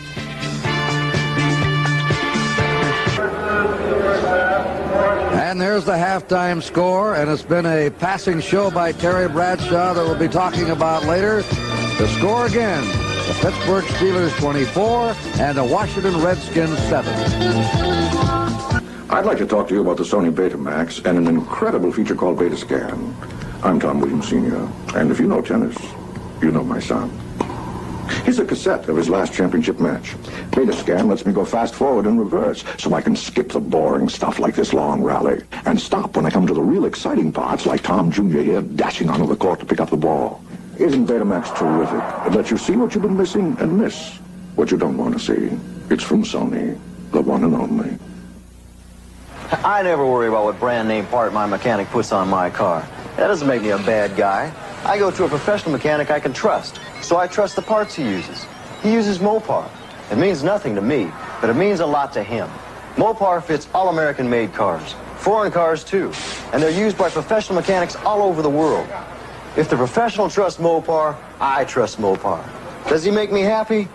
And there's the halftime score, and it's been a passing show by Terry Bradshaw that we'll be talking about later. The score again, the Pittsburgh Steelers 24 and the Washington Redskins 7. I'd like to talk to you about the Sony Betamax and an incredible feature called Beta Scan. I'm Tom Williams Sr., and if you know tennis, you know my son. Here's a cassette of his last championship match. Beta Scan lets me go fast forward and reverse, so I can skip the boring stuff like this long rally and stop when I come to the real exciting parts, like Tom Jr. here dashing onto the court to pick up the ball. Isn't Betamax terrific? It lets you see what you've been missing and miss what you don't want to see. It's from Sony, the one and only. I never worry about what brand name part my mechanic puts on my car. That doesn't make me a bad guy. I go to a professional mechanic I can trust, so I trust the parts he uses. He uses Mopar. It means nothing to me, but it means a lot to him. Mopar fits all American-made cars, foreign cars too, and they're used by professional mechanics all over the world. If the professional trusts Mopar, I trust Mopar. Does he make me happy?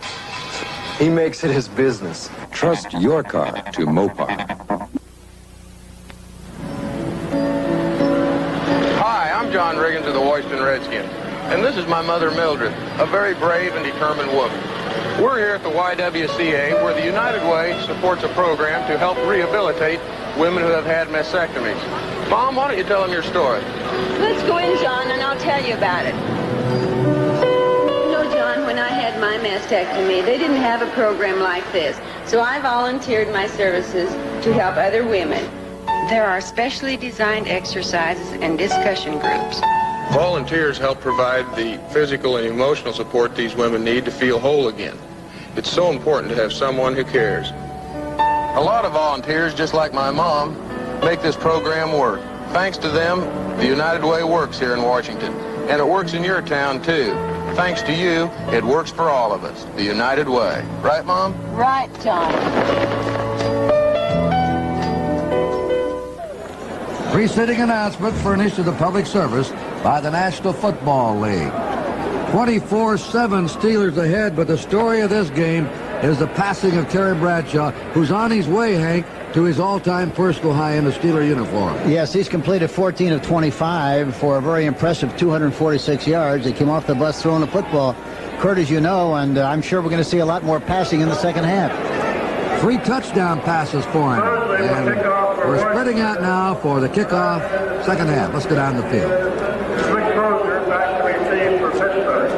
He makes it his business. Trust your car to Mopar. Hi, I'm John Riggins of the Washington Redskins, and this is my mother Mildred, a very brave and determined woman. We're here at the YWCA, where the United Way supports a program to help rehabilitate women who have had mastectomies. Mom, why don't you tell them your story? Let's go in, John, and I'll tell you about it. You know, John, when I had my mastectomy, they didn't have a program like this, so I volunteered my services to help other women. There are specially designed exercises and discussion groups. Volunteers help provide the physical and emotional support these women need to feel whole again. It's so important to have someone who cares. A lot of volunteers, just like my mom, make this program work. Thanks to them, the United Way works here in Washington, and it works in your town too. Thanks to you, it works for all of us, the United Way. Right, Mom? Right, John. Preceding announcement furnished to the public service by the National Football League. 24-7 Steelers ahead, but the story of this game is the passing of Terry Bradshaw, who's on his way, Hank, to his all-time personal high in the Steeler uniform. Yes, he's completed 14 of 25 for a very impressive 246 yards. He came off the bus throwing the football, Kurt, as you know, and I'm sure we're going to see a lot more passing in the second half. 3 touchdown passes for him. And we're spreading out now for the kickoff second half. Let's go down the field. Switch closer back to receive for Pittsburgh.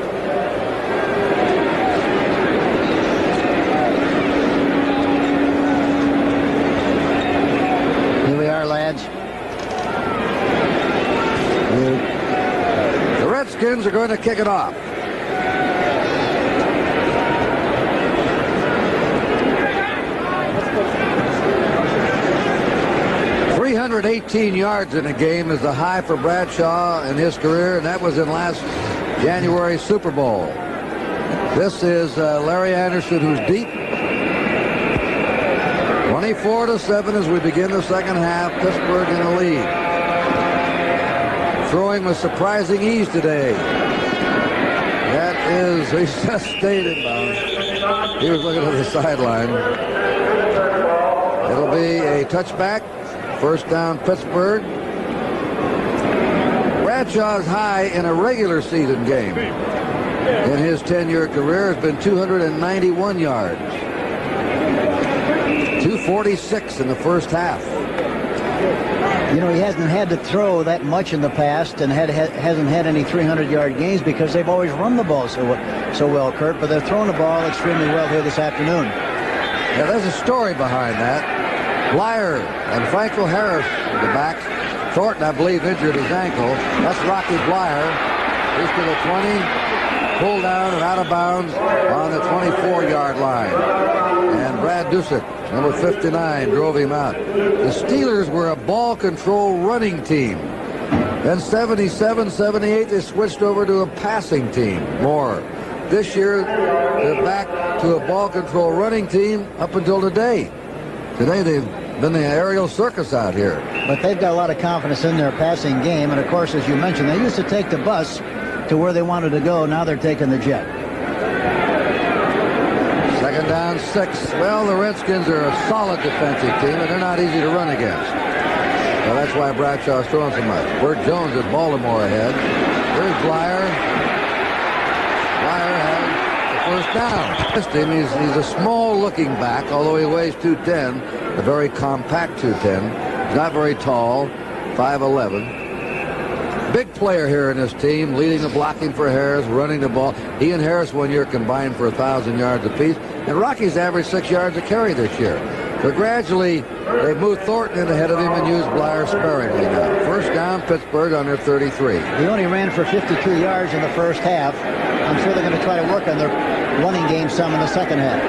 Here we are, lads. The Redskins are going to kick it off. .318 yards in a game is the high for Bradshaw in his career, and that was in last January's Super Bowl. This is Larry Anderson, who's deep. 24-7 as we begin the second half. Pittsburgh in the lead. Throwing with surprising ease today. That is, he just stayed inbound. He was looking at the sideline. It'll be a touchback. First down, Pittsburgh. Bradshaw's high in a regular season game in his 10-year career has been 291 yards. 246 in the first half. You know, he hasn't had to throw that much in the past and hasn't had any 300-yard games because they've always run the ball so well, Kurt, but they're throwing the ball extremely well here this afternoon. Yeah, there's a story behind that. Blyer and Franco Harris, the backs. Thornton, I believe, injured his ankle. That's Rocky Blyer. He's to the 20, pulled down and out of bounds on the 24-yard line. And Brad Dusick, number 59, drove him out. The Steelers were a ball control running team. Then 77, 78, they switched over to a passing team more. This year, they're back to a ball control running team up until today. Today, they've been the aerial circus out here. But they've got a lot of confidence in their passing game. And, of course, as you mentioned, they used to take the bus to where they wanted to go. Now they're taking the jet. Second down, 6. Well, the Redskins are a solid defensive team, and they're not easy to run against. Well, that's why Bradshaw's throwing so much. Bert Jones at Baltimore ahead. Here's Blyer. Blyer has the first down. He's a small-looking back, although he weighs 210, a very compact 210. He's not very tall, 5'11". Big player here in this team, leading the blocking for Harris, running the ball. He and Harris one year combined for 1,000 yards apiece, and Rocky's averaged 6 yards a carry this year. But gradually, they've moved Thornton in ahead of him and used Blyer sparingly now. First down, Pittsburgh on their 33. He only ran for 52 yards in the first half. I'm sure they're going to try to work on their running game some in the second half.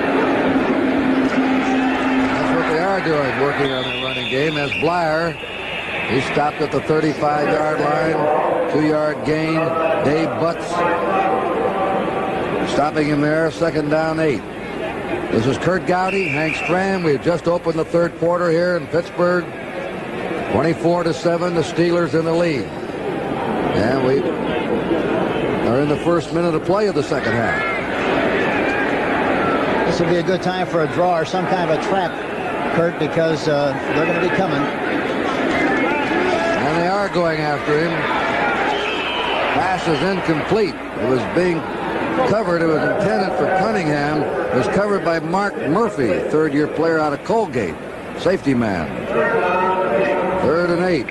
That's what they are doing, working on their running game. As Blyer, he stopped at the 35-yard line, 2-yard gain. Dave Butts stopping him there, second down, 8. This is Kurt Gowdy, Hank Stram. We've just opened the third quarter here in Pittsburgh. 24-7, the Steelers in the lead. And we are in the first minute of play of the second half. This will be a good time for a draw or some kind of a trap, Kurt, because they're going to be coming. And they are going after him. Pass is incomplete. It was being covered. It was intended for Cunningham. It was covered by Mark Murphy, third-year player out of Colgate, safety man. 3rd and 8.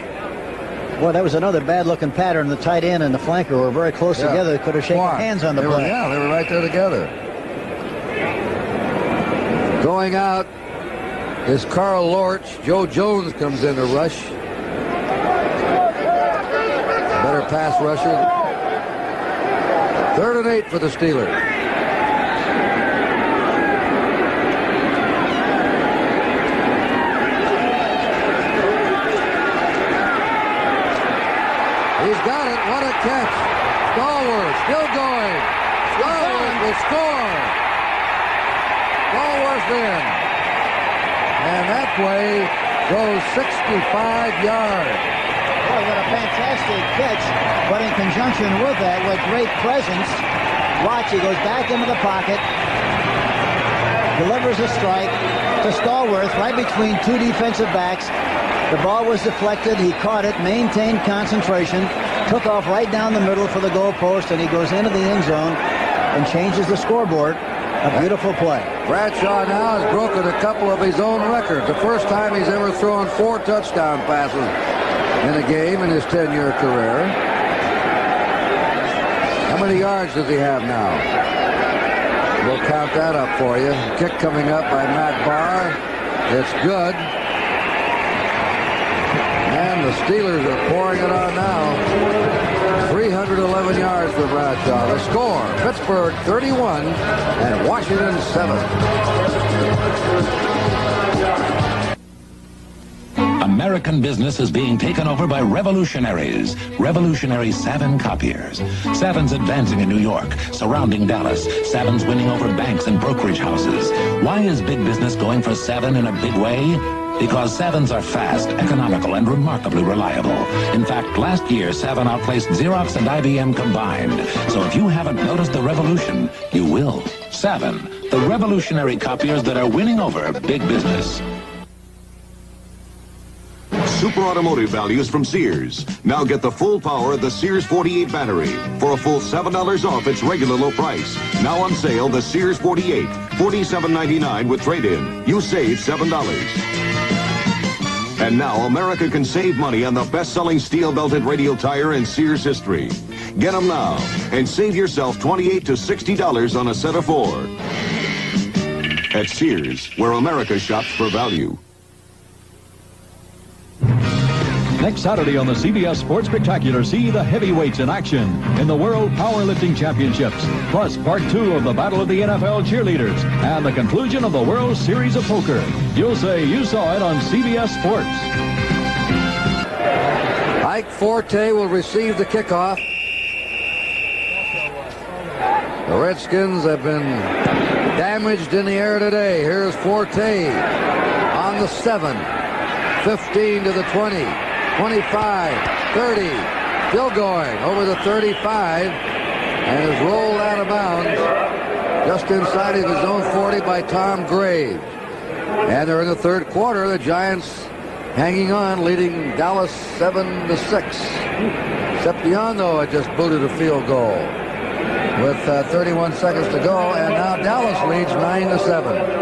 Boy, that was another bad-looking pattern. The tight end and the flanker were very close together. They could have shaken hands on the play. They were right there together. Going out is Carl Lorch. Joe Jones comes in to rush. Better pass rusher. 3rd and 8 for the Steelers. He's got it. What a catch. Stallworth still going. Stallworth will score. Stallworth in. And that play goes 65 yards. Boy, what a fantastic catch. But in conjunction with that, with great presence, watch, he goes back into the pocket, delivers a strike to Stallworth right between two defensive backs. The ball was deflected. He caught it, maintained concentration, took off right down the middle for the goal post, and he goes into the end zone and changes the scoreboard. A beautiful play. Bradshaw now has broken a couple of his own records. The first time he's ever thrown 4 touchdown passes in a game in his 10-year career. How many yards does he have now? We'll count that up for you. Kick coming up by Matt Barr. It's good. And the Steelers are pouring it on now. 311 yards for Bradshaw. The score, Pittsburgh 31 and Washington 7. American business is being taken over by revolutionaries. Revolutionary Savin copiers. Savin's advancing in New York, surrounding Dallas. Savin's winning over banks and brokerage houses. Why is big business going for Savin in a big way? Because Savins are fast, economical, and remarkably reliable. In fact, last year, Savin outplaced Xerox and IBM combined. So if you haven't noticed the revolution, you will. Savin, the revolutionary copiers that are winning over big business. Super automotive values from Sears. Now get the full power of the Sears 48 battery for a full $7 off its regular low price. Now on sale, the Sears 48, $47.99 with trade-in. You save $7. And now America can save money on the best-selling steel-belted radial tire in Sears history. Get them now and save yourself $28 to $60 on a set of 4. At Sears, where America shops for value. Next Saturday on the CBS Sports Spectacular, see the heavyweights in action in the World Powerlifting Championships, plus Part 2 of the Battle of the NFL Cheerleaders and the conclusion of the World Series of Poker. You'll say you saw it on CBS Sports. Ike Forte will receive the kickoff. The Redskins have been damaged in the air today. Here's Forte on the 7, 15 to the 20. 25, 30, still going over the 35, and is rolled out of bounds just inside of his own 40 by Tom Graves. And they're in the third quarter. The Giants hanging on, leading Dallas 7-6. Septiano had just booted a field goal with 31 seconds to go, and now Dallas leads 9-7.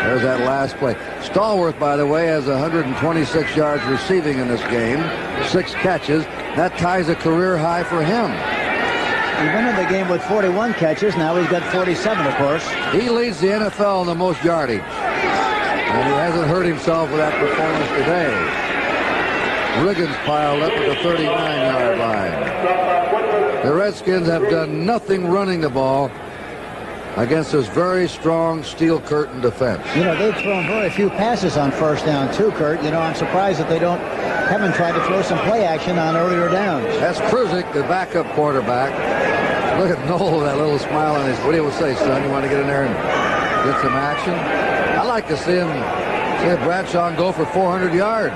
There's that last play. Stallworth, by the way, has 126 yards receiving in this game, 6 catches. That ties a career high for him. He went in the game with 41 catches. Now he's got 47, of course. He leads the NFL in the most yardage. And he hasn't hurt himself with that performance today. Riggins piled up at the 39-yard line. The Redskins have done nothing running the ball against this very strong steel curtain defense. You know, they've thrown very few passes on first down too, Kurt. You know, I'm surprised that they haven't tried to throw some play action on earlier downs. That's Kruzik, the backup quarterback. Look at Noel, that little smile on his. What do you say, son? You want to get in there and get some action? I like to see Bradshaw go for 400 yards.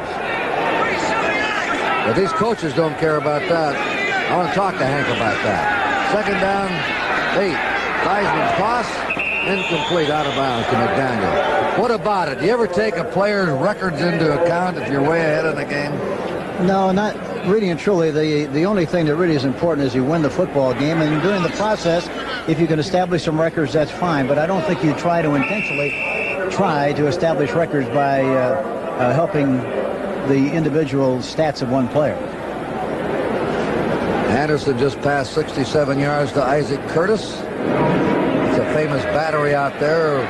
But these coaches don't care about that. I want to talk to Hank about that. Second down, 8. Theismann's toss, incomplete, out of bounds to McDaniel. What about it? Do you ever take a player's records into account if you're way ahead in the game? No, not really and truly. The only thing that really is important is you win the football game, and during the process, if you can establish some records, that's fine. But I don't think you try to intentionally establish records by helping the individual stats of one player. Anderson just passed 67 yards to Isaac Curtis. It's a famous battery out there.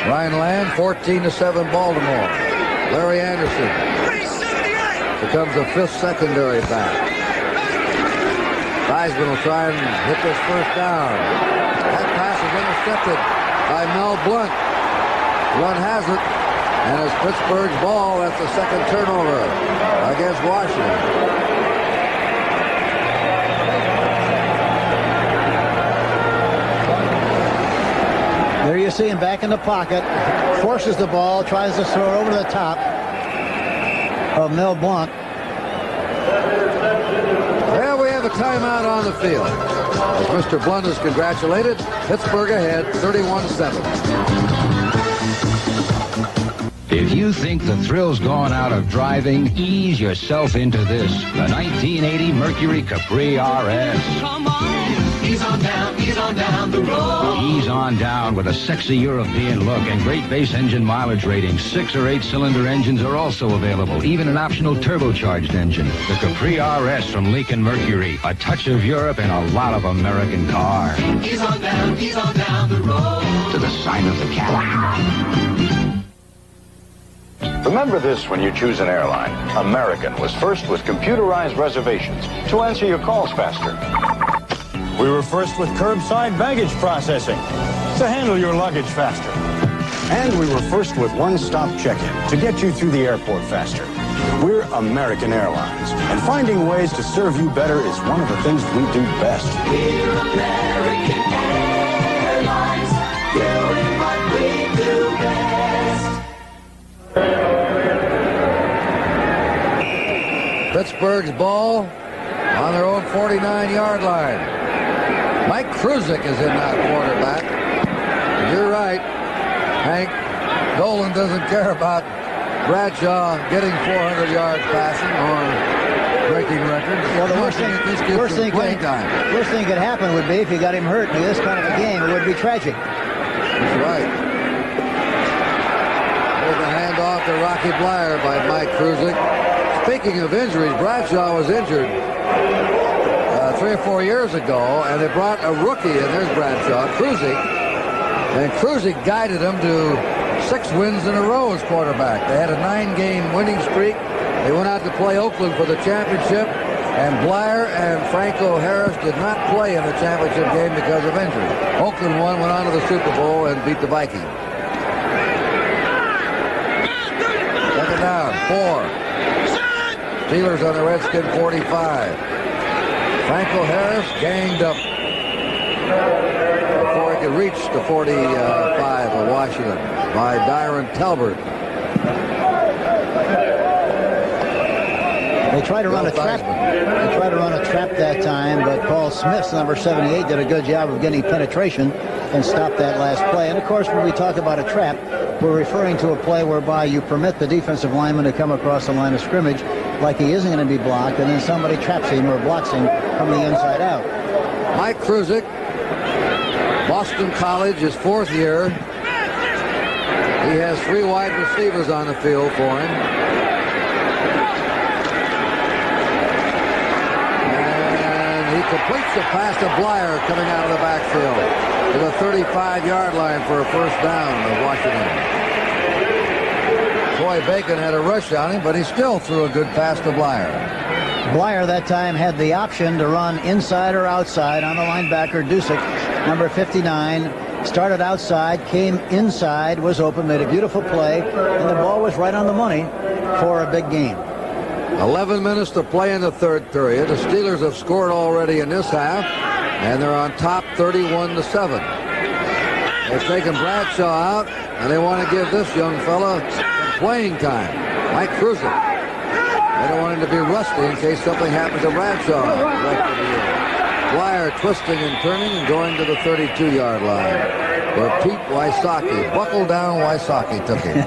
Ryan Land, 14-7 Baltimore. Larry Anderson becomes the 5th secondary back. Theismann will try and hit this first down. That pass is intercepted by Mel Blount. Run has it, and it's Pittsburgh's ball. That's the second turnover against Washington. There you see him back in the pocket, forces the ball, tries to throw it over the top of Mel Blount. Well, we have a timeout on the field. As Mr. Blount is congratulated, Pittsburgh ahead, 31-7. If you think the thrill's gone out of driving, ease yourself into this. The 1980 Mercury Capri RS. Come on, ease on down the road. Ease on down with a sexy European look and great base engine mileage ratings. 6 or 8 cylinder engines are also available, even an optional turbocharged engine. The Capri RS from Lincoln Mercury. A touch of Europe and a lot of American car. Ease on down the road. To the sign of the cat. Remember this when you choose an airline. American was first with computerized reservations to answer your calls faster. We were first with curbside baggage processing to handle your luggage faster. And we were first with one-stop check-in to get you through the airport faster. We're American Airlines, and finding ways to serve you better is one of the things we do best. We're American Airlines, doing what we do best. Pittsburgh's ball on their own 49-yard line. Mike Kruzik is in that quarterback. You're right, Hank. Dolan doesn't care about Bradshaw getting 400 yards passing or breaking records. Well, the worst thing could happen would be if you got him hurt in this kind of a game, it would be tragic. That's right. with a handoff to Rocky Blyer by Mike Kruzik. Speaking of injuries, Bradshaw was injured 3 or 4 years ago, and they brought a rookie, and there's Bradshaw, Kruzik, and Kruzik guided them to 6 wins in a row as quarterback. They had a 9-game winning streak. They went out to play Oakland for the championship, and Blyer and Franco Harris did not play in the championship game because of injury. Oakland went on to the Super Bowl and beat the Vikings. Second down, 4. Steelers on the Redskin 45. Franco Harris ganged up before he could reach the 45 of Washington by Dyron Talbert. They tried to run a trap. They tried to run a trap that time, but Paul Smith, number 78, did a good job of getting penetration and stopped that last play. And of course, when we talk about a trap, we're referring to a play whereby you permit the defensive lineman to come across the line of scrimmage like he isn't going to be blocked, and then somebody traps him or blocks him from the inside out. Mike Kruzik, Boston College, his 4th year. He has 3 wide receivers on the field for him. And he completes the pass to Blyer coming out of the backfield to the 35-yard line for a first down of Washington. Troy Bacon had a rush on him, but he still threw a good pass to Blyer. Blyer that time had the option to run inside or outside on the linebacker Dusick, number 59. Started outside, came inside, was open, made a beautiful play, and the ball was right on the money for a big game. 11 minutes to play in the 3rd period. The Steelers have scored already in this half, and they're on top 31-7. They've taken Bradshaw out, and they want to give this young fella playing time. Mike Kruzik. They don't want him to be rusty in case something happens to Bradshaw. Blyer twisting and turning and going to the 32-yard line where Pete Wysocki, buckle down Wysocki, took him.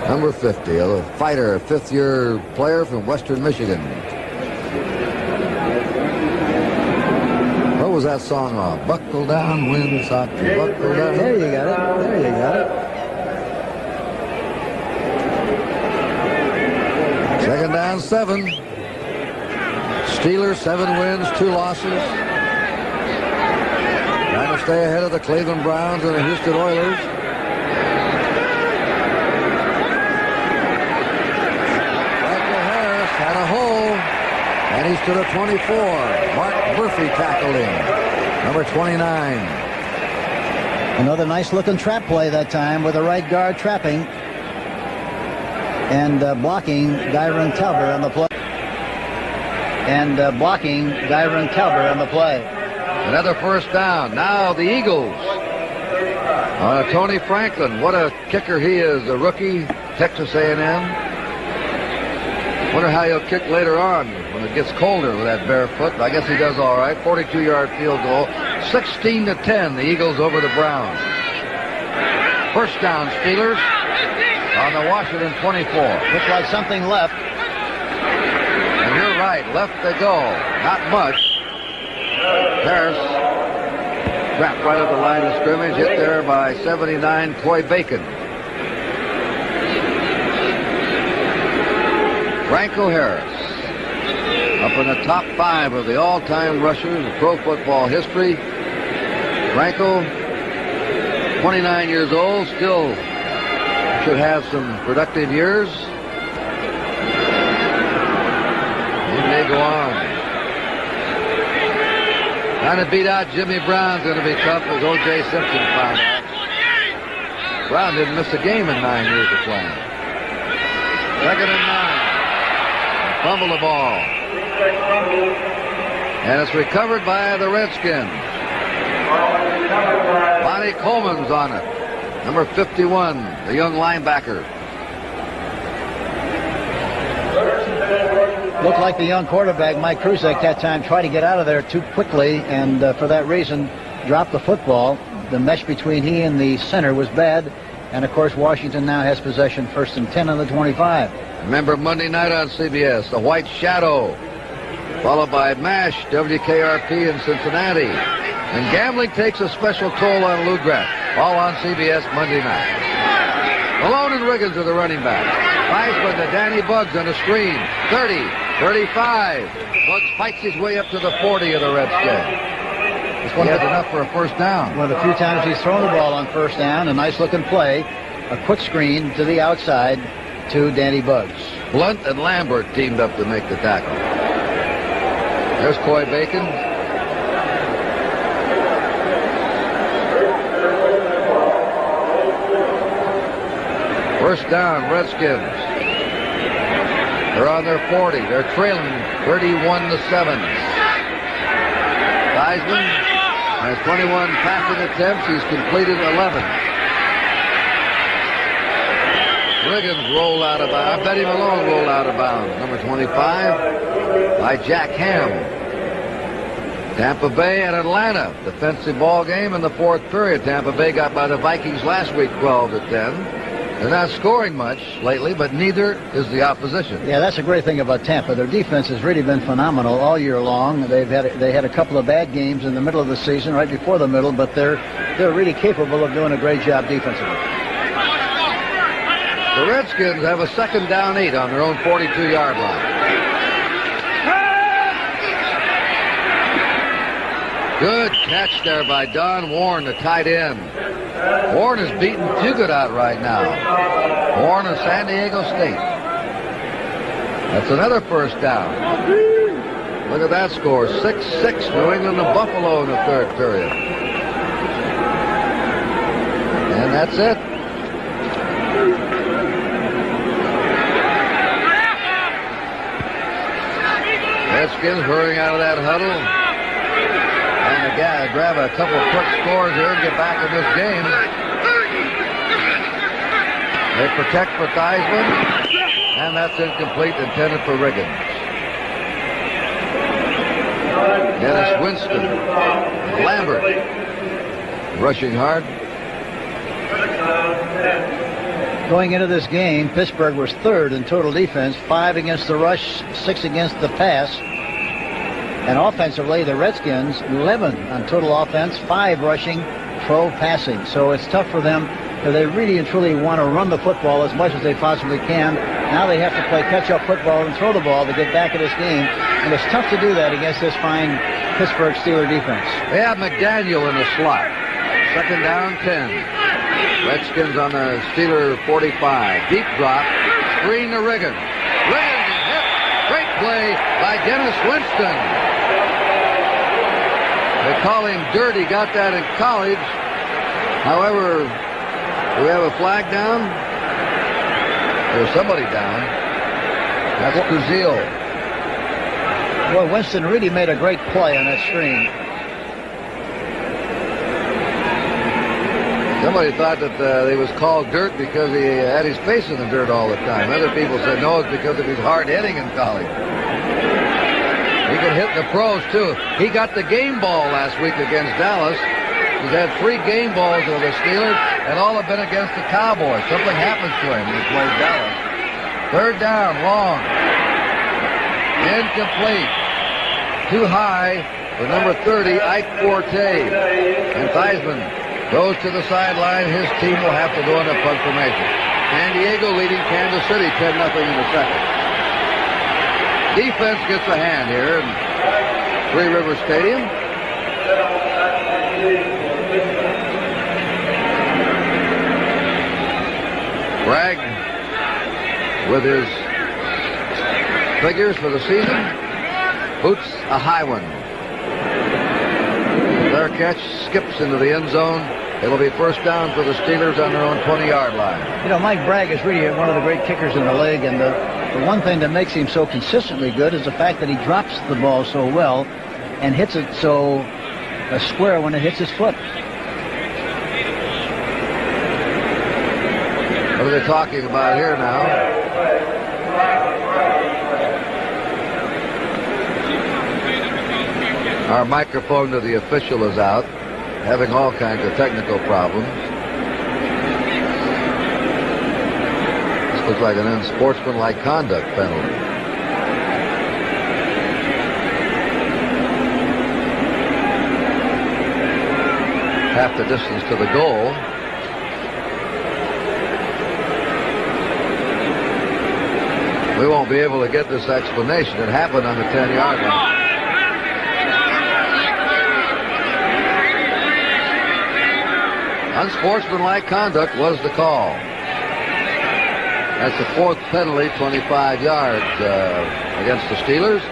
Number 50, a fighter, 5th-year player from Western Michigan. What was that song on? Buckle down, Wysocki, buckle down. There you got it. There you got it. Second down, 7. Steelers, 7 wins, 2 losses. Trying to stay ahead of the Cleveland Browns and the Houston Oilers. Michael Harris had a hole, and he stood at 24. Mark Murphy tackled him, number 29. Another nice-looking trap play that time with the right guard trapping and blocking Dyron Talbert on the play. Another first down. Now the Eagles. Tony Franklin, what a kicker he is, a rookie, Texas A&M. Wonder how he'll kick later on when it gets colder with that bare foot. I guess he does all right. 42-yard field goal. 16-10, the Eagles over the Browns. First down, Steelers on the Washington 24. Looks like something left. And you're right, left they go. Not much. Harris trapped right at the line of scrimmage, hit there by 79 Troy Bacon. Franco Harris up in the top 5 of the all-time rushers of pro football history. Franco, 29 years old, still should have some productive years. He may go on. Trying to beat out Jimmy Brown's going to be tough, as O.J. Simpson found out. Brown didn't miss a game in 9 years of playing. 2nd and 9. Fumble the ball. And it's recovered by the Redskins. Lonnie Coleman's on it. Number 51, the young linebacker. Looked like the young quarterback, Mike Kruzik, that time tried to get out of there too quickly, and for that reason, dropped the football. The mesh between he and the center was bad, and of course, Washington now has possession, 1st and 10 on the 25. Remember Monday night on CBS, The White Shadow, followed by MASH, WKRP in Cincinnati. And gambling takes a special toll on Lou Graff, all on CBS Monday night. Malone and Riggins are the running backs. Theismann to Danny Buggs on a screen. 30, 35. Buggs fights his way up to the 40 of the Redskins. He has enough for a first down. One of the few times he's thrown the ball on first down. A nice-looking play. A quick screen to the outside to Danny Buggs. Blunt and Lambert teamed up to make the tackle. There's Coy Bacon. First down, Redskins. They're on their 40. They're trailing 31-7. Theismann has 21 passing attempts. He's completed 11. Riggins rolled out of bounds. Betty Malone rolled out of bounds. Number 25 by Jack Ham. Tampa Bay and Atlanta. Defensive ball game in the fourth period. Tampa Bay got by the Vikings last week 12-10. They're not scoring much lately, but neither is the opposition. Yeah, that's a great thing about Tampa. Their defense has really been phenomenal all year long. They had a couple of bad games in the middle of the season, right before the middle, but they're really capable of doing a great job defensively. The Redskins have a 2nd down 8 on their own 42-yard line. Good catch there by Don Warren, the tight end. Warren is beating Puget out right now. Warren of San Diego State. That's another first down. Look at that score. 6-6, New England to Buffalo in the third period. And that's it. Redskins hurrying out of that huddle. And the guy grab a couple of quick scores here and get back in this game. They protect for Theismann. And that's incomplete, intended for Riggins. Dennis Winston. Lambert. Rushing hard. Going into this game, Pittsburgh was 3rd in total defense, 5 against the rush, 6 against the pass. And offensively, the Redskins, 11 on total offense, 5 rushing, 12 passing. So it's tough for them if they really and truly want to run the football as much as they possibly can. Now they have to play catch-up football and throw the ball to get back in this game. And it's tough to do that against this fine Pittsburgh Steeler defense. They have McDaniel in the slot. 2nd down 10. Redskins on the Steeler 45. Deep drop. Screen to Riggins. Riggins is hit. Great play by Dennis Winston. They call him Dirt. He got that in college. However, do we have a flag down? There's somebody down. That's Kuzil. Well, Winston really made a great play on that screen. Somebody thought that he was called Dirt because he had his face in the dirt all the time. Other people said no, it's because of his hard hitting in college. He can hit the pros, too. He got the game ball last week against Dallas. He's had 3 game balls with the Steelers, and all have been against the Cowboys. Something happens to him when he plays Dallas. 3rd down, long. Incomplete. Too high for number 30, Ike Forte. And Theismann goes to the sideline. His team will have to go into punt formation. San Diego leading Kansas City 10-0 in the second. Defense gets a hand here in Three River Stadium. Bragg with his figures for the season. Boots a high one. Their catch skips into the end zone. It'll be first down for the Steelers on their own 20-yard line. You know, Mike Bragg is really one of the great kickers in the league, and the one thing that makes him so consistently good is the fact that he drops the ball so well and hits it so square when it hits his foot. What are they talking about here now? Our microphone to the official is out, having all kinds of technical problems. This looks like an unsportsmanlike conduct penalty. Half the distance to the goal. We won't be able to get this explanation. It happened on the 10-yard line. Unsportsmanlike conduct was the call. That's the fourth penalty, 25 yards against the Steelers.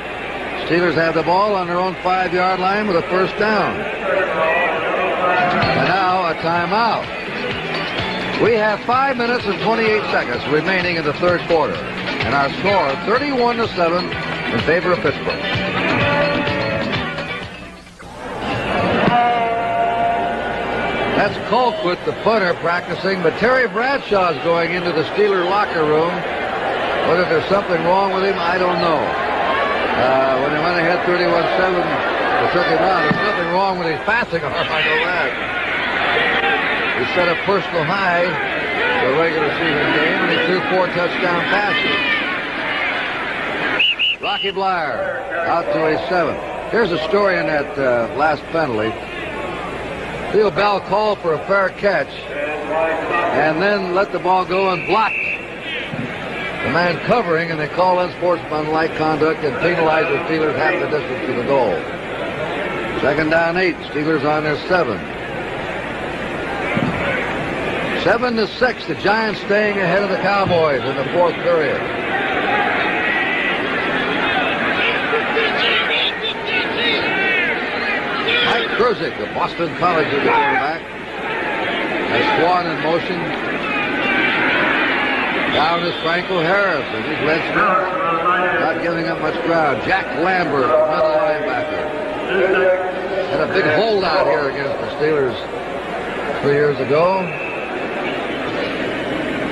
Steelers have the ball on their own 5-yard line with a first down. And now a timeout. We have 5 minutes and 28 seconds remaining in the third quarter. And our score, 31-7 in favor of Pittsburgh. That's Colquitt, the punter, practicing, but Terry Bradshaw's going into the Steeler locker room. Whether there's something wrong with him, I don't know. When they went ahead 31-7, they took him out. There's nothing wrong with his passing arm, I know that. He set a personal high for a regular season game, and he threw 4 touchdown passes. Rocky Bleier out to a 7. Here's a story in that last penalty. Theo Bell called for a fair catch and then let the ball go and blocked the man covering, and they call unsportsmanlike conduct and penalize the Steelers half the distance to the goal. 2nd down 8. Steelers on their 7. 7-6. The Giants staying ahead of the Cowboys in the fourth period. Mike Kruzik, the Boston College quarterback, has Swan in motion. Down is Franco Harris, and he's led Smith, not giving up much ground. Jack Lambert, another linebacker. Had a big holdout here against the Steelers 3 years ago.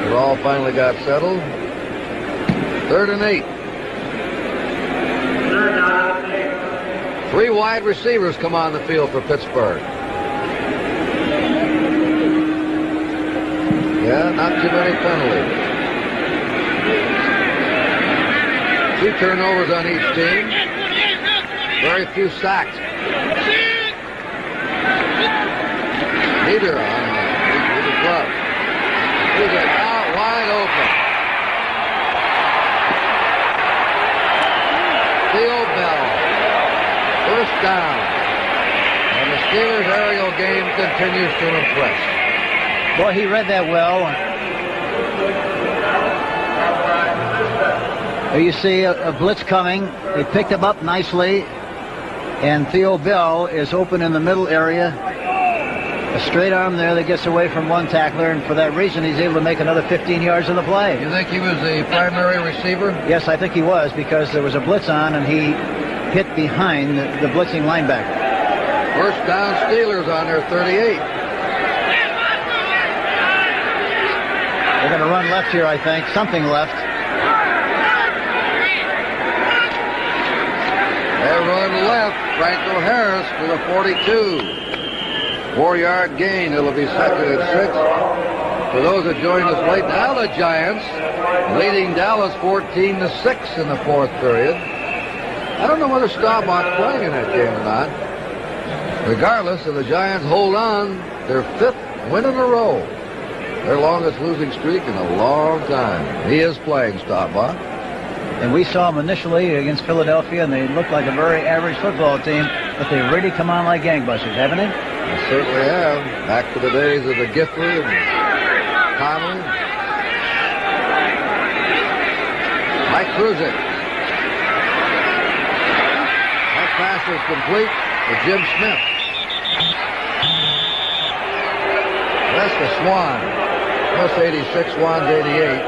It all finally got settled. 3rd and 8. 3 wide receivers come on the field for Pittsburgh. Yeah, not too many penalties. 2 turnovers on each team. Very few sacks. Neither on the club. He's out wide open. Theo Bell. First down. And the Steelers' aerial game continues to impress. Boy, he read that well. Here you see a blitz coming. They picked him up nicely. And Theo Bell is open in the middle area. A straight arm there that gets away from one tackler, and for that reason he's able to make another 15 yards in the play. You think he was the primary receiver? Yes, I think he was, because there was a blitz on and he hit behind the blitzing linebacker. First down, Steelers on their 38. They're going to run left here, I think. Something left. They run left. Franco Harris to the 42. 4-yard gain. It'll be 2nd and 6. For those that joined us late, now the Giants leading Dallas 14-6 in the fourth period. I don't know whether Staubach's playing in that game or not. Regardless, if the Giants hold on, their 5th win in a row. Their longest losing streak in a long time. He is playing, Staubach. And we saw them initially against Philadelphia, and they looked like a very average football team, but they really come on like gangbusters, haven't they? They certainly have. Back to the days of the Gifford and Connolly. Mike Kruzik. That pass is complete to Jim Smith. That's the Swan. Plus 86, Swan's 88.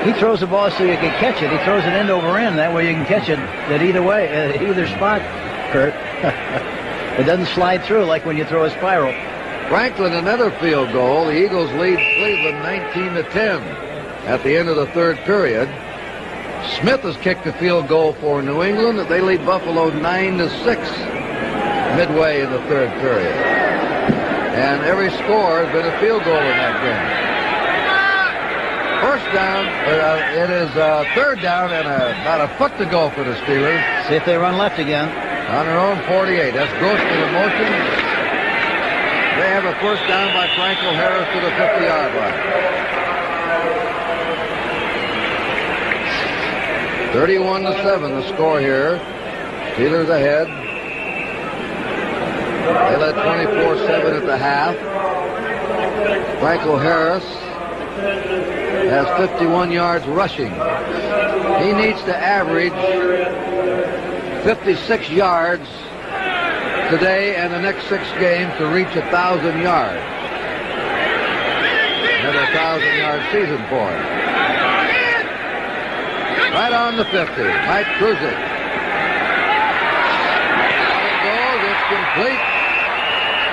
He throws the ball so you can catch it. He throws it end over end. That way you can catch it at either way, at either spot, Kurt. It doesn't slide through like when you throw a spiral. Franklin, another field goal. The Eagles lead Cleveland 19-10 at the end of the third period. Smith has kicked the field goal for New England. They lead Buffalo 9-6 midway in the third period. And every score has been a field goal in that game. First down, it is third down and about a foot to go for the Steelers. See if they run left again. On their own 48. That's Grossman in motion. They have a first down by Franco Harris to the 50-yard line. 31-7 the score here. Steelers ahead. They led 24-7 at the half. Franco Harris has 51 yards rushing. He needs to average 56 yards today and the next 6 games to reach 1,000 yards. Another 1,000-yard season for him. Right on the 50, Mike Kruzik. It goes, it's complete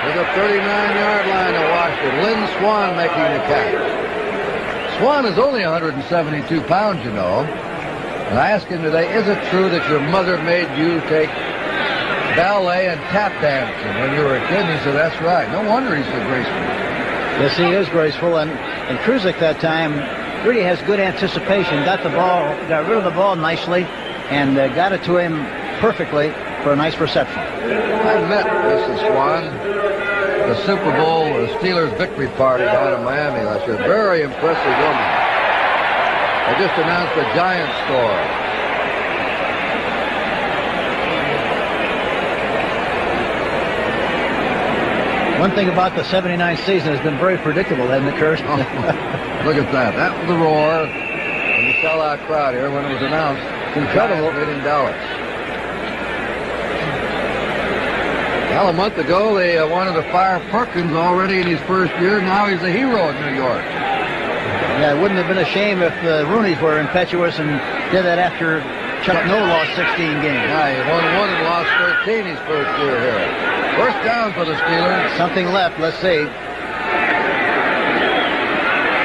to the 39-yard line of Washington. Lynn Swan making the catch. Swan is only 172 pounds, you know. And I asked him today, is it true that your mother made you take ballet and tap dancing when you were a kid? And he said, that's right. No wonder he's so graceful. Yes, he is graceful. And Kruzik that time really has good anticipation. Got rid of the ball nicely, and got it to him perfectly for a nice reception. I met Mrs. Swan, the Super Bowl, the Steelers victory party down in Miami last year. Very impressive woman. They just announced the Giants score. One thing about the 79 season has been very predictable, hasn't it, Kurt? Look at that. That was the roar and the sellout crowd here when it was announced. Incredible. Leading Dallas. Well, a month ago, they wanted to fire Perkins already in his first year. Now he's a hero in New York. Yeah, it wouldn't have been a shame if the Rooneys were impetuous and did that after Chuck Noll lost 16 games. Yeah, he won 1 and lost 13 his first year here. First down for the Steelers. Something left. Let's see.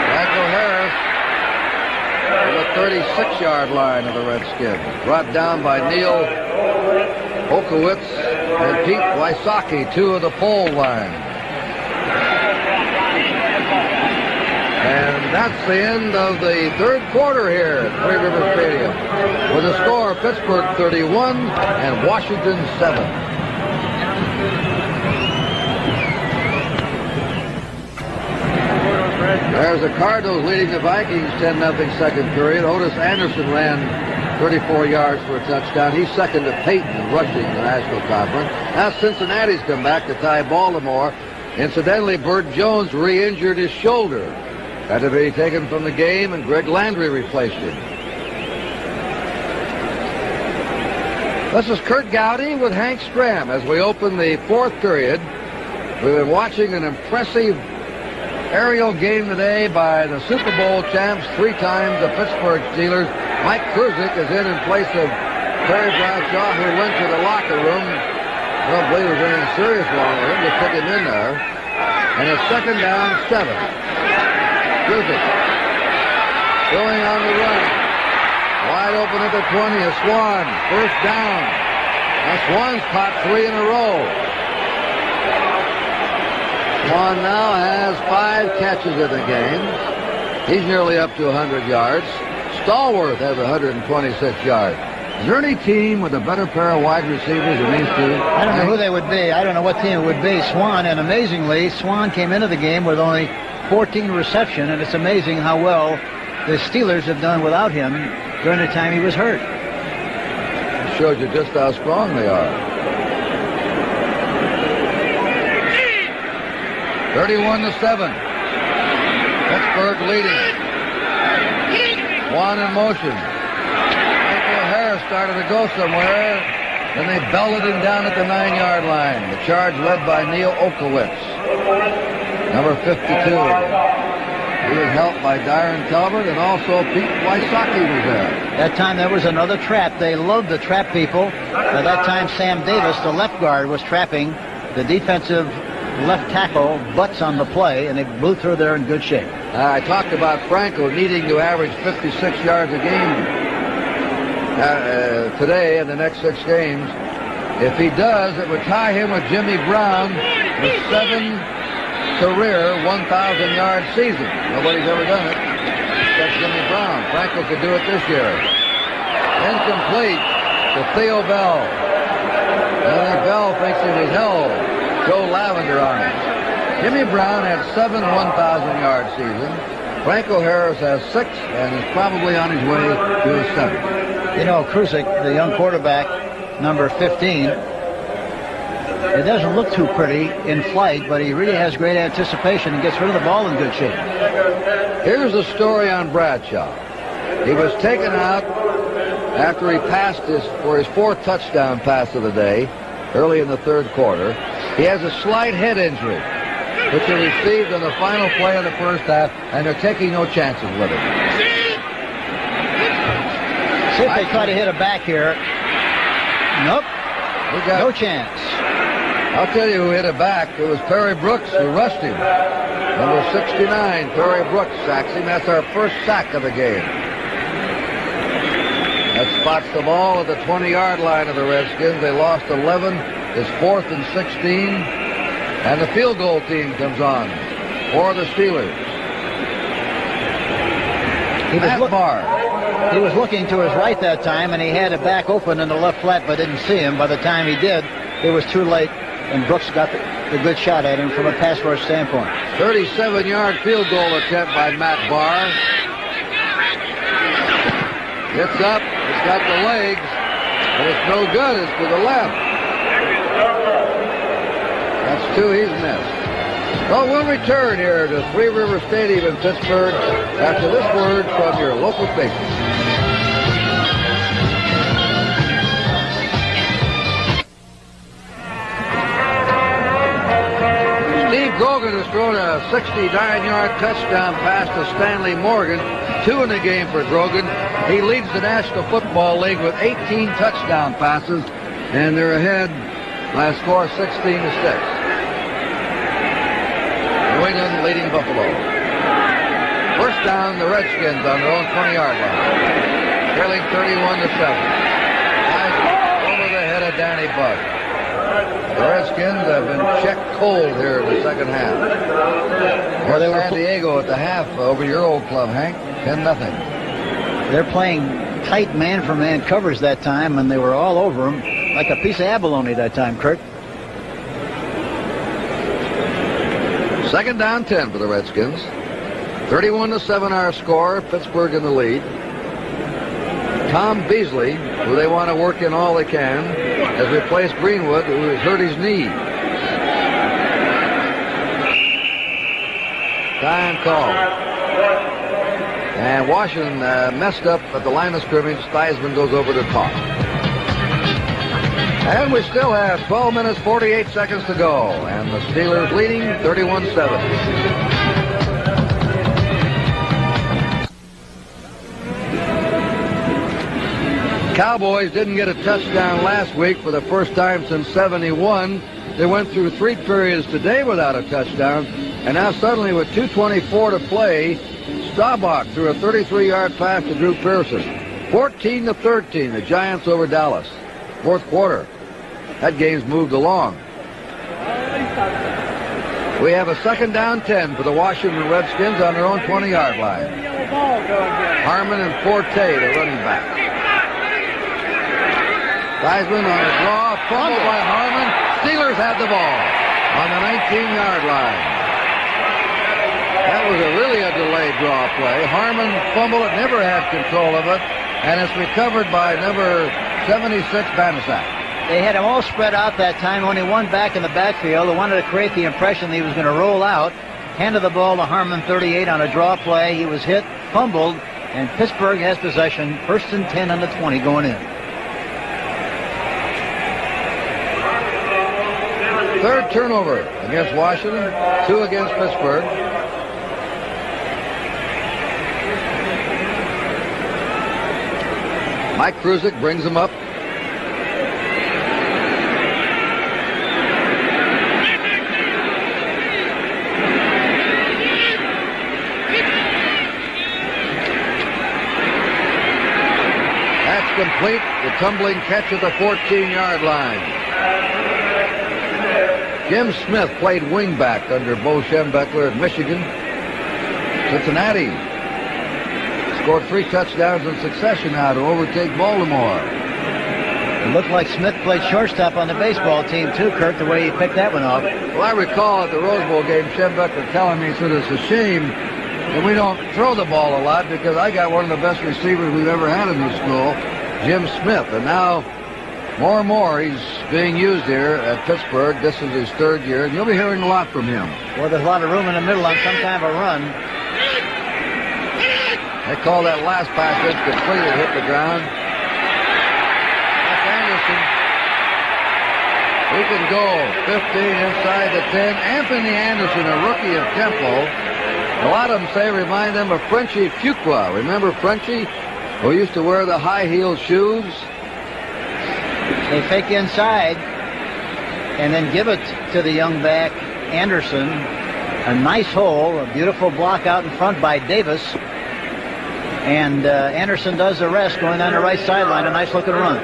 Franco Harris to the 36-yard line of the Redskins. Brought down by Neil Okowitz and Pete Wysocki, 2 of the pole line. And that's the end of the third quarter here at Three River Stadium. With a score of Pittsburgh 31 and Washington 7. There's the Cardinals leading the Vikings 10-0 second period. Otis Anderson ran 34 yards for a touchdown. He's second to Peyton in rushing in the National Conference. Now Cincinnati's come back to tie Baltimore. Incidentally, Burt Jones re-injured his shoulder. Had to be taken from the game, and Greg Landry replaced him. This is Kurt Gowdy with Hank Stram as we open the fourth period. We've been watching an impressive aerial game today by the Super Bowl champs, 3 times the Pittsburgh Steelers. Mike Kruzik is in place of Terry Bradshaw, who went to the locker room. I don't believe there's anything serious wrong with him. Just took him in there. And it's 2nd down, 7. Kruzik going on the run. Wide open at the 20 is Swan. First down. Now Swan's caught 3 in a row. Swan now has 5 catches in the game. He's nearly up to 100 yards. Stallworth has 126 yards. Is there any team with a better pair of wide receivers than these two? I don't know who they would be. I don't know what team it would be. Swan, and amazingly, Swan came into the game with only 14 reception, and it's amazing how well the Steelers have done without him during the time he was hurt. It shows you just how strong they are. 31-7. Pittsburgh leading. Swan in motion. Michael Harris started to go somewhere. Then they belted him down at the 9-yard line. The charge led by Neil Okowitz. Number 52. He was helped by Dyron Talbot, and also Pete Wysocki was there. That time there was another trap. They loved to trap people. At that time, Sam Davis, the left guard, was trapping the defensive left tackle butts on the play, and they blew through there in good shape. I talked about Franco needing to average 56 yards a game today in the next 6 games. If he does, it would tie him with Jimmy Brown with 7 career 1,000-yard season. Nobody's ever done it except Jimmy Brown. Franco could do it this year. Incomplete to Theo Bell. I think Bell thinks he was held. Joe Lavender on it. Jimmy Brown had 7 1,000-yard seasons. Franco Harris has 6 and is probably on his way to a 7th. You know, Kruzik, the young quarterback, number 15, it doesn't look too pretty in flight, but he really has great anticipation and gets rid of the ball in good shape. Here's the story on Bradshaw. He was taken out after he passed for his 4th touchdown pass of the day, early in the 3rd quarter. He has a slight head injury, which he received on the final play of the first half, and they're taking no chances with it. See if they try to hit a back here. Nope. No chance. I'll tell you who hit it back. It was Perry Brooks who rushed him. Number 69, Perry Brooks sacks him. That's our first sack of the game. That spots the ball at the 20-yard line of the Redskins. They lost 11. It's 4th and 16. And the field goal team comes on for the Steelers. Matt Barr. He was looking to his right that time, and he had it back open in the left flat, but didn't see him. By the time he did, it was too late, and Brooks got the good shot at him from a pass rush standpoint. 37-yard field goal attempt by Matt Barr. It's up. It's got the legs, but it's no good. It's to the left. That's 2 he's missed. Well, we'll return here to Three River Stadium in Pittsburgh after this word from your local station. Steve Grogan has thrown a 69-yard touchdown pass to Stanley Morgan. 2 in the game for Grogan. He leads the National Football League with 18 touchdown passes, and they're ahead by a score of 16-6. New England leading Buffalo. First down, the Redskins on their own 20-yard line. Trailing 31-7. Eyes over the head of Danny Buck. The Redskins have been checked cold here in the second half. Or they were San Diego at the half over your old club, Hank. 10-0. They're playing tight man-for-man coverage that time, and they were all over him like a piece of abalone that time, Kurt. Second down 10 for the Redskins. 31-7 our score. Pittsburgh in the lead. Tom Beasley, who they want to work in all they can, has replaced Greenwood, who has hurt his knee. Time call. And Washington messed up at the line of scrimmage. Theismann goes over to talk. And we still have 12 minutes, 48 seconds to go. And the Steelers leading 31-7. Cowboys didn't get a touchdown last week for the first time since '71. They went through 3 periods today without a touchdown. And now suddenly with 2:24 to play, Staubach threw a 33-yard pass to Drew Pearson. 14-13, the Giants over Dallas. 4th quarter. That game's moved along. We have a second down 10 for the Washington Redskins on their own 20-yard line. Harmon and Forte, the running back. Theismann on the draw, fumbled by Harmon. Steelers have the ball on the 19-yard line. That was really a delayed draw play. Harmon fumbled it, never had control of it, and it's recovered by number 76, Banaszak. They had him all spread out that time, only one back in the backfield. They wanted to create the impression that he was going to roll out. Handed the ball to Harmon, 38, on a draw play. He was hit, fumbled, and Pittsburgh has possession. 1st and 10 on the 20 going in. 3rd turnover against Washington, 2 against Pittsburgh. Mike Kruzik brings him up. That's complete. The tumbling catch at the 14-yard line. Jim Smith played wingback under Bo Schembechler at Michigan. Cincinnati scored 3 touchdowns in succession now to overtake Baltimore. It looked like Smith played shortstop on the baseball team, too, Kurt, the way he picked that one off. Well, I recall at the Rose Bowl game, Schembechler telling me, he said, it's a shame that we don't throw the ball a lot because I got one of the best receivers we've ever had in the school. Jim Smith. And now, more and more, he's being used here at Pittsburgh. This is his third year, and you'll be hearing a lot from him. Well, there's a lot of room in the middle on some kind of a run. They call that last pass incomplete. It hit the ground. That's Anderson. He can go 15 inside the 10. Anthony Anderson, a rookie of Temple. A lot of them say remind them of Frenchie Fuqua. Remember Frenchie, who used to wear the high-heeled shoes? They fake inside and then give it to the young back, Anderson. A nice hole, a beautiful block out in front by Davis. And Anderson does the rest going on the right sideline. A nice-looking run.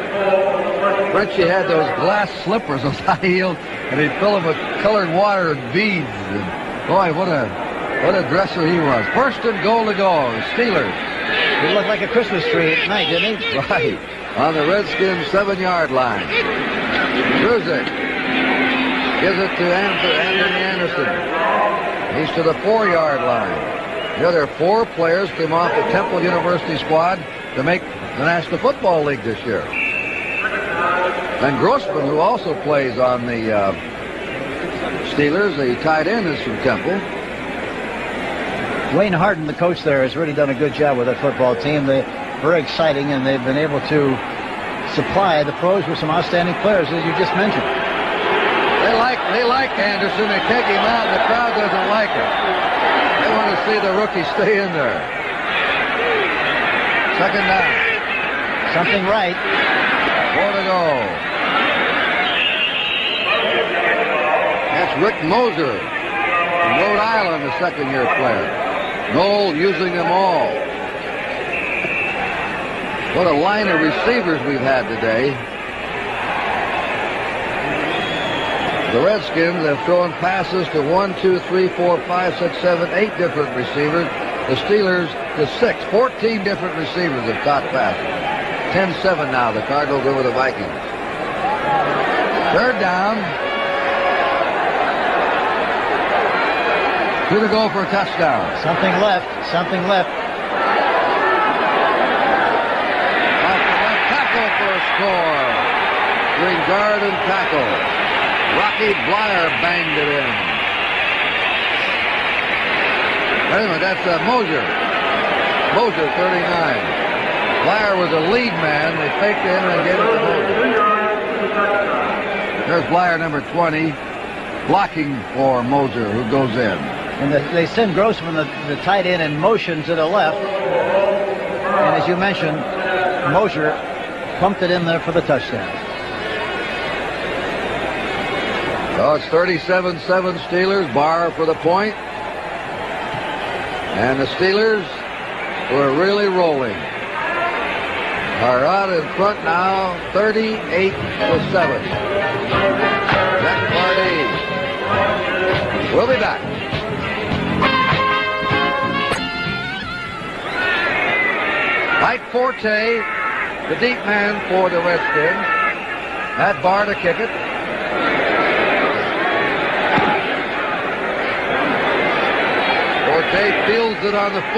Frenchie had those glass slippers, those high heels, and he'd fill them with colored water and beads. And boy, what a dresser he was. First and goal to go, Steelers. He looked like a Christmas tree at night, didn't he? Right. On the Redskins 7-yard line. Ruzick gives it to Anthony Anderson. He's to the 4-yard line. The other 4 players came off the Temple University squad to make the National Football League this year. And Grossman, who also plays on the Steelers, the tight end, is from Temple. Wayne Harden, the coach there, has really done a good job with that football team. They're very exciting, and they've been able to supply the pros with some outstanding players, as you just mentioned. They like Anderson. They take him out, and the crowd doesn't like it. They want to see the rookie stay in there. Second down. Something right. 4 to go. That's Rick Moser from Rhode Island, the second-year player. Noel using them all. What a line of receivers we've had today. The Redskins have thrown passes to 1, 2, 3, 4, 5, 6, 7, 8 different receivers. The Steelers to 6. 14 different receivers have caught passes. 10-7 now. The Cardinals over the Vikings. Third down. 2 to go for a touchdown. Something left. Something left. Off the left tackle for a score. Between guard and tackle. Rocky Blyer banged it in. Wait a minute, that's Moser. Moser, 39. Blyer was a lead man. They faked in and gave it to Moser. There's Blyer, number 20, blocking for Moser, who goes in. And they send Grossman, the tight end, in motion to the left. And as you mentioned, Moser pumped it in there for the touchdown. So it's 37-7 Steelers, Barr for the point. And the Steelers, who are really rolling, are out in front now, 38-7. Jack Pardee. We'll be back. Mike Forte, the deep man for the Redskins. Had Barr to kick it. Forte fields it on the 4.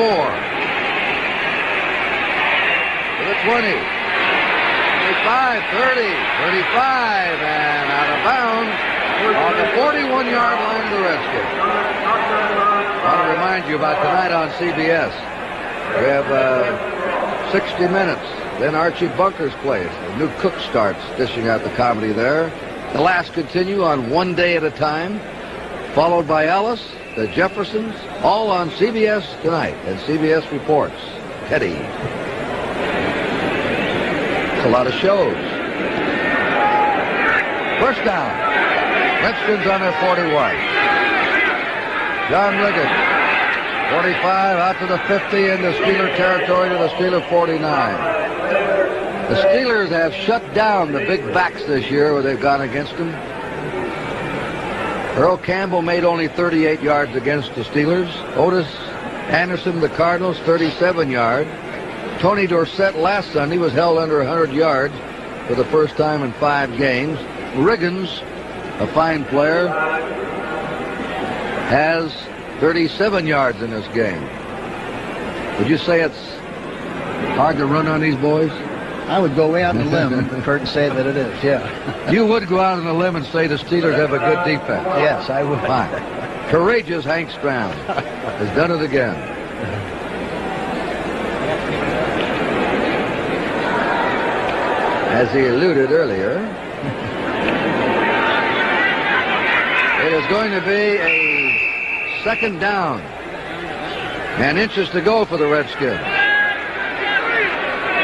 To the 20. 25, 30, 35, and out of bounds on the 41-yard line of the Redskins. I want to remind you about tonight on CBS. We have 60 Minutes. Then Archie Bunker's plays. The new Cook starts dishing out the comedy there. The Last continue on One Day at a Time, followed by Ellis, the Jeffersons, all on CBS tonight. And CBS Reports. Teddy. It's a lot of shows. First down. Redskins on their 41. John Riggins. 45 out to the 50 into Steeler territory to the Steeler 49. The Steelers have shut down the big backs this year where they've gone against them. Earl Campbell made only 38 yards against the Steelers. Otis Anderson, the Cardinals, 37 yards. Tony Dorsett last Sunday was held under 100 yards for the first time in 5 games. Riggins, a fine player, has 37 yards in this game. Would you say it's hard to run on these boys? I would go way out on a limb, Kurt, and say that it is, yeah. You would go out on a limb and say the Steelers have a good defense. Yes, I would. Fine. Courageous Hank Stram has done it again. As he alluded earlier, it is going to be a second down and inches to go for the Redskins.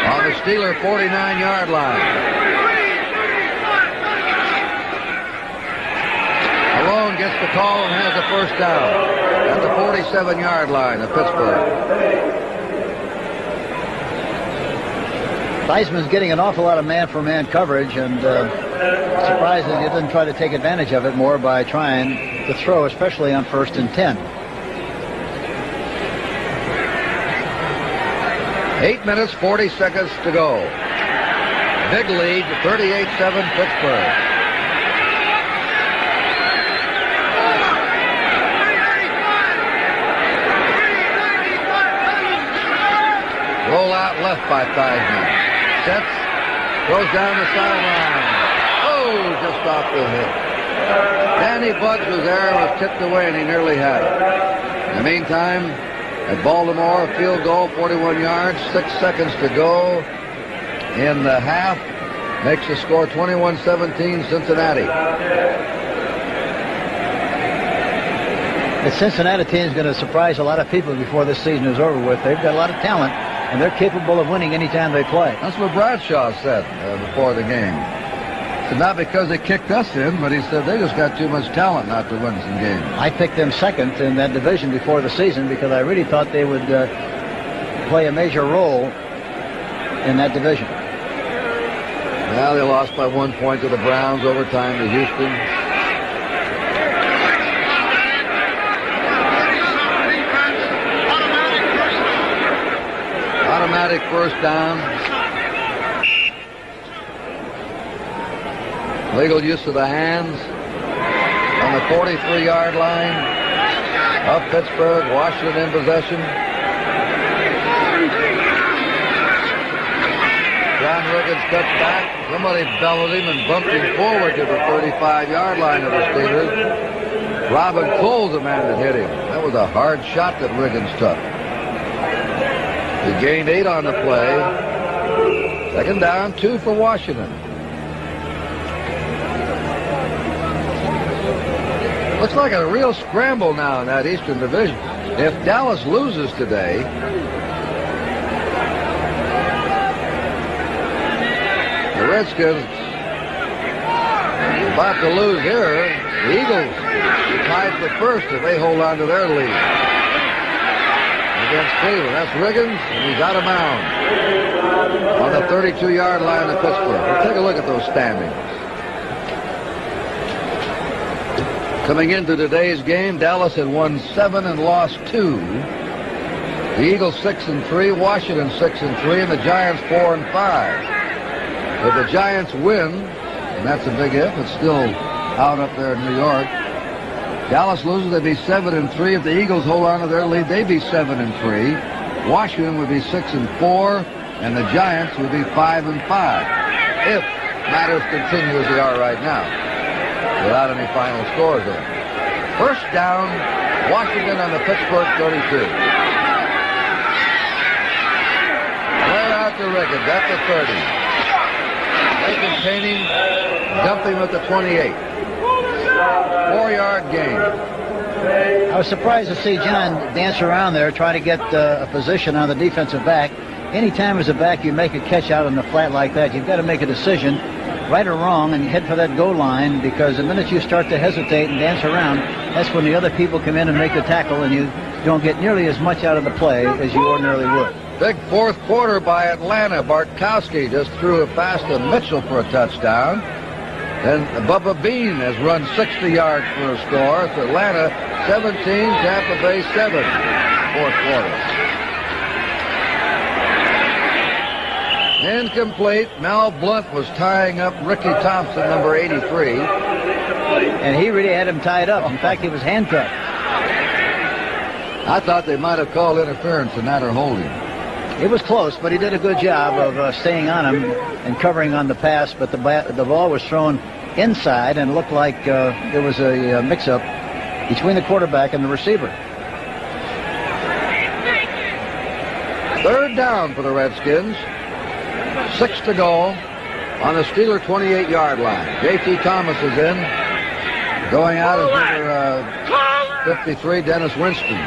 On the Steeler 49-yard line. Malone gets the call and has the first down at the 47-yard line of Pittsburgh. Theismann's getting an awful lot of man-for-man coverage, and surprised that he didn't try to take advantage of it more by trying to throw, especially on 1st and 10. 8 minutes, 40 seconds to go. Big lead, 38-7 Pittsburgh. Roll out left by Theismann. Sets, throws down the sideline. Oh, just off the hip. Danny Bugs was there, was tipped away, and he nearly had it. In the meantime, at Baltimore, field goal, 41 yards, 6 seconds to go in the half. Makes the score 21-17 Cincinnati. The Cincinnati team is going to surprise a lot of people before this season is over with. They've got a lot of talent, and they're capable of winning anytime they play. That's what Bradshaw said before the game. So not because they kicked us in, but he said they just got too much talent not to win some games. I picked them second in that division before the season because I really thought they would play a major role in that division. Now they lost by 1 point to the Browns, overtime to Houston. Automatic first down. Legal use of the hands on the 43-yard line of Pittsburgh. Washington in possession. John Riggins cuts back. Somebody bellowed him and bumped him forward to the 35-yard line of the Steelers. Robin Cole's the man that hit him. That was a hard shot that Riggins took. He gained 8 on the play. Second down, 2 for Washington. Looks like a real scramble now in that Eastern Division. If Dallas loses today, the Redskins are about to lose here. The Eagles tied for first if they hold on to their lead against Cleveland. That's Riggins, and he's out of bounds on the 32-yard line of Pittsburgh. We'll take a look at those standings. Coming into today's game, Dallas had won 7 and lost 2. The Eagles 6-3, Washington 6-3, and the Giants 4-5. If the Giants win, and that's a big if, it's still out up there in New York. Dallas loses, they'd be 7-3. If the Eagles hold on to their lead, they'd be 7-3. Washington would be 6-4, and the Giants would be 5-5. If matters continue as they are right now, without any final scores there. First down, Washington on the Pittsburgh 32. Way out to Riggins at the 30. They contain him, dump him at the 28. 4-yard gain. I was surprised to see John dance around there, try to get a position on the defensive back. Anytime as a back you make a catch out on the flat like that, you've got to make a decision, right or wrong, and head for that goal line, because the minute you start to hesitate and dance around, that's when the other people come in and make the tackle, and you don't get nearly as much out of the play as you ordinarily would. Big fourth quarter by Atlanta. Bartkowski just threw it past to Mitchell for a touchdown. Then Bubba Bean has run 60 yards for a score. It's Atlanta 17, Tampa Bay 7. Fourth quarter. Incomplete. Mel Blount was tying up Ricky Thompson, number 83. And he really had him tied up. In fact, he was handcuffed. I thought they might have called interference in that or holding. It was close, but he did a good job of staying on him and covering on the pass, but the ball was thrown inside and looked like there was a mix-up between the quarterback and the receiver. Third down for the Redskins. 6 to go on the Steeler 28-yard line. J.T. Thomas is in. Going out is number 53, Dennis Winston.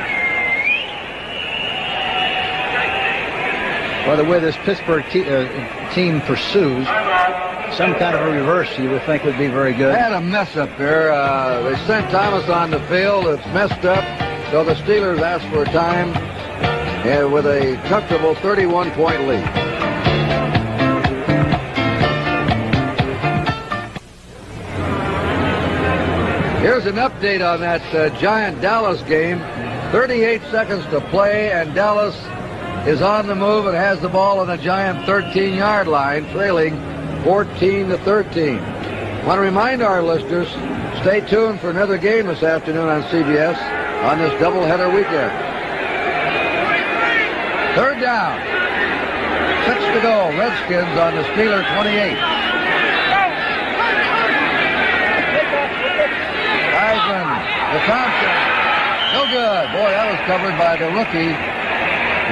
By the way, this Pittsburgh team pursues, some kind of a reverse you would think would be very good. They had a mess up there. They sent Thomas on the field. It's messed up. So the Steelers asked for a time with a comfortable 31-point lead. Here's an update on that Giant-Dallas game. 38 seconds to play, and Dallas is on the move and has the ball on the Giant 13-yard line, trailing 14-13. I want to remind our listeners, stay tuned for another game this afternoon on CBS on this doubleheader weekend. Third down. 6 to go. Redskins on the Steeler 28. Heisman to Thompson. No good. Boy, that was covered by the rookie,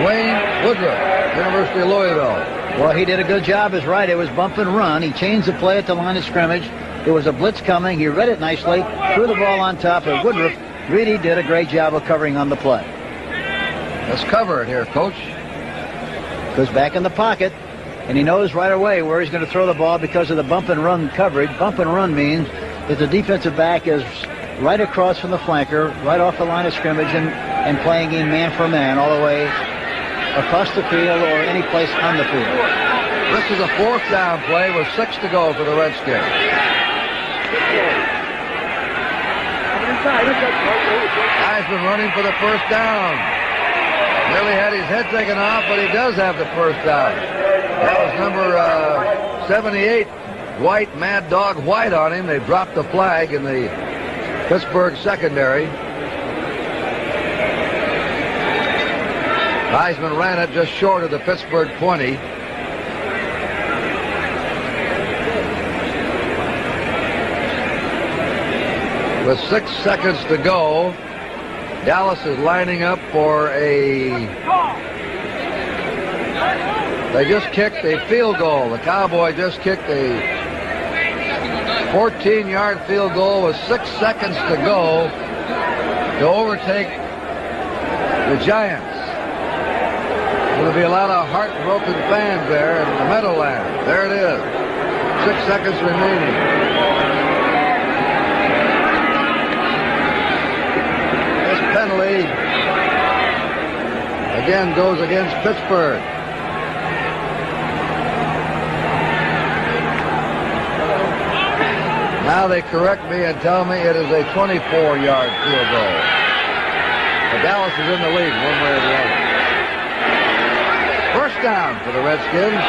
Wayne Woodruff, University of Louisville. Well, he did a good job. Is right. It was bump and run. He changed the play at the line of scrimmage. There was a blitz coming. He read it nicely, threw the ball on top, and Woodruff really did a great job of covering on the play. Let's cover it here, Coach. Goes back in the pocket, and he knows right away where he's going to throw the ball because of the bump and run coverage. Bump and run means that the defensive back is right across from the flanker, right off the line of scrimmage, and playing in man for man all the way across the field or any place on the field. This is a fourth down play with 6 to go for the Redskins. Heisman running for the first down. Nearly had his head taken off, but he does have the first down. That was number 78, White, Mad Dog White on him. They dropped the flag in the Pittsburgh secondary. Heisman ran it just short of the Pittsburgh 20. With 6 seconds to go, Dallas is lining up for they just kicked a field goal. The Cowboy just kicked a 14-yard field goal with 6 seconds to go to overtake the Giants. There's going to be a lot of heartbroken fans there in the Meadowlands. There it is. 6 seconds remaining. This penalty again goes against Pittsburgh. Now they correct me and tell me it is a 24-yard field goal. But Dallas is in the lead one way or the other. First down for the Redskins.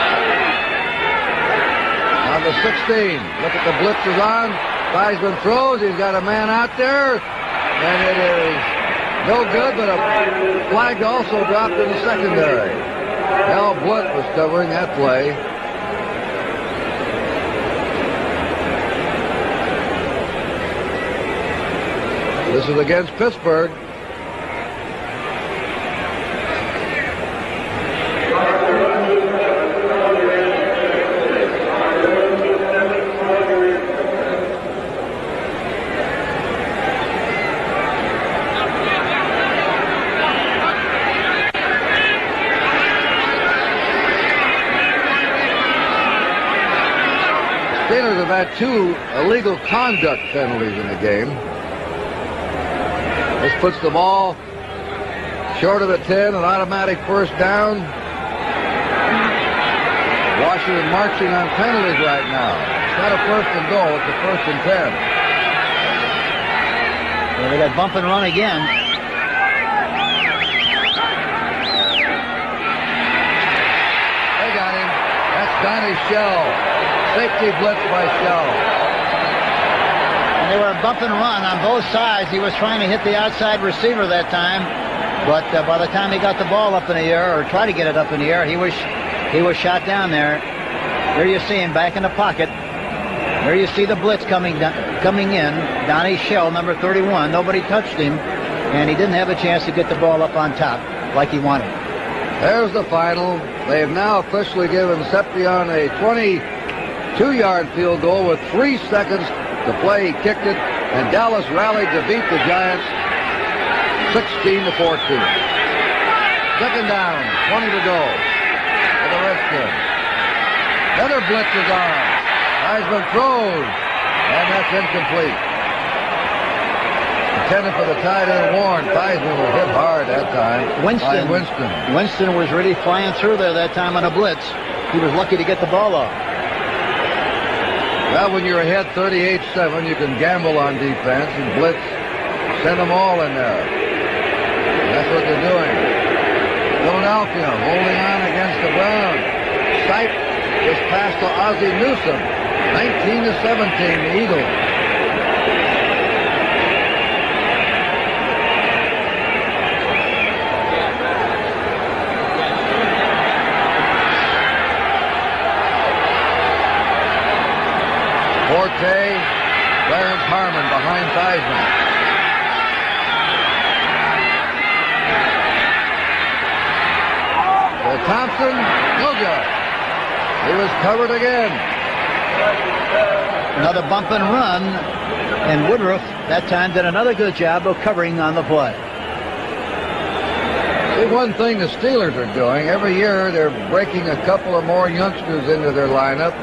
On the 16. Look at the blitz is on. Heisman throws. He's got a man out there. And it is no good, but a flag also dropped in the secondary. Al Blunt was covering that play. This is against Pittsburgh. Steelers have had 2 illegal conduct penalties in the game. This puts the ball short of the 10, an automatic first down. Washington marching on penalties right now. It's not a first and goal, it's a first and 10. Well, they got bump and run again. They got him. That's Donnie Shell. Safety blitz by Shell. And they were bump and run on both sides. He was trying to hit the outside receiver that time. But by the time he got the ball up in the air, or tried to get it up in the air, he was shot down there. There you see him back in the pocket. There you see the blitz coming in. Donnie Shell, number 31. Nobody touched him, and he didn't have a chance to get the ball up on top like he wanted. There's the final. They've now officially given Seption a 22-yard field goal with 3 seconds to play. He kicked it, and Dallas rallied to beat the Giants 16-14. Second down, 20 to go for the Redskins. Another blitz is on. Heisman throws, and that's incomplete. Intended for the tight end, Warren. Heisman was hit hard that time. Winston was really flying through there that time on a blitz. He was lucky to get the ball off. Well, when you're ahead 38-7, you can gamble on defense and blitz. Send them all in there. And that's what they're doing. Philadelphia holding on against the Browns. Sipe was passed to Ozzie Newsome. 19-17, the Eagles. Forte, Clarence Harmon behind Theismann. Thompson, no good. He was covered again. Another bump and run, and Woodruff that time did another good job of covering on the play. See, one thing the Steelers are doing, every year they're breaking a couple of more youngsters into their lineup,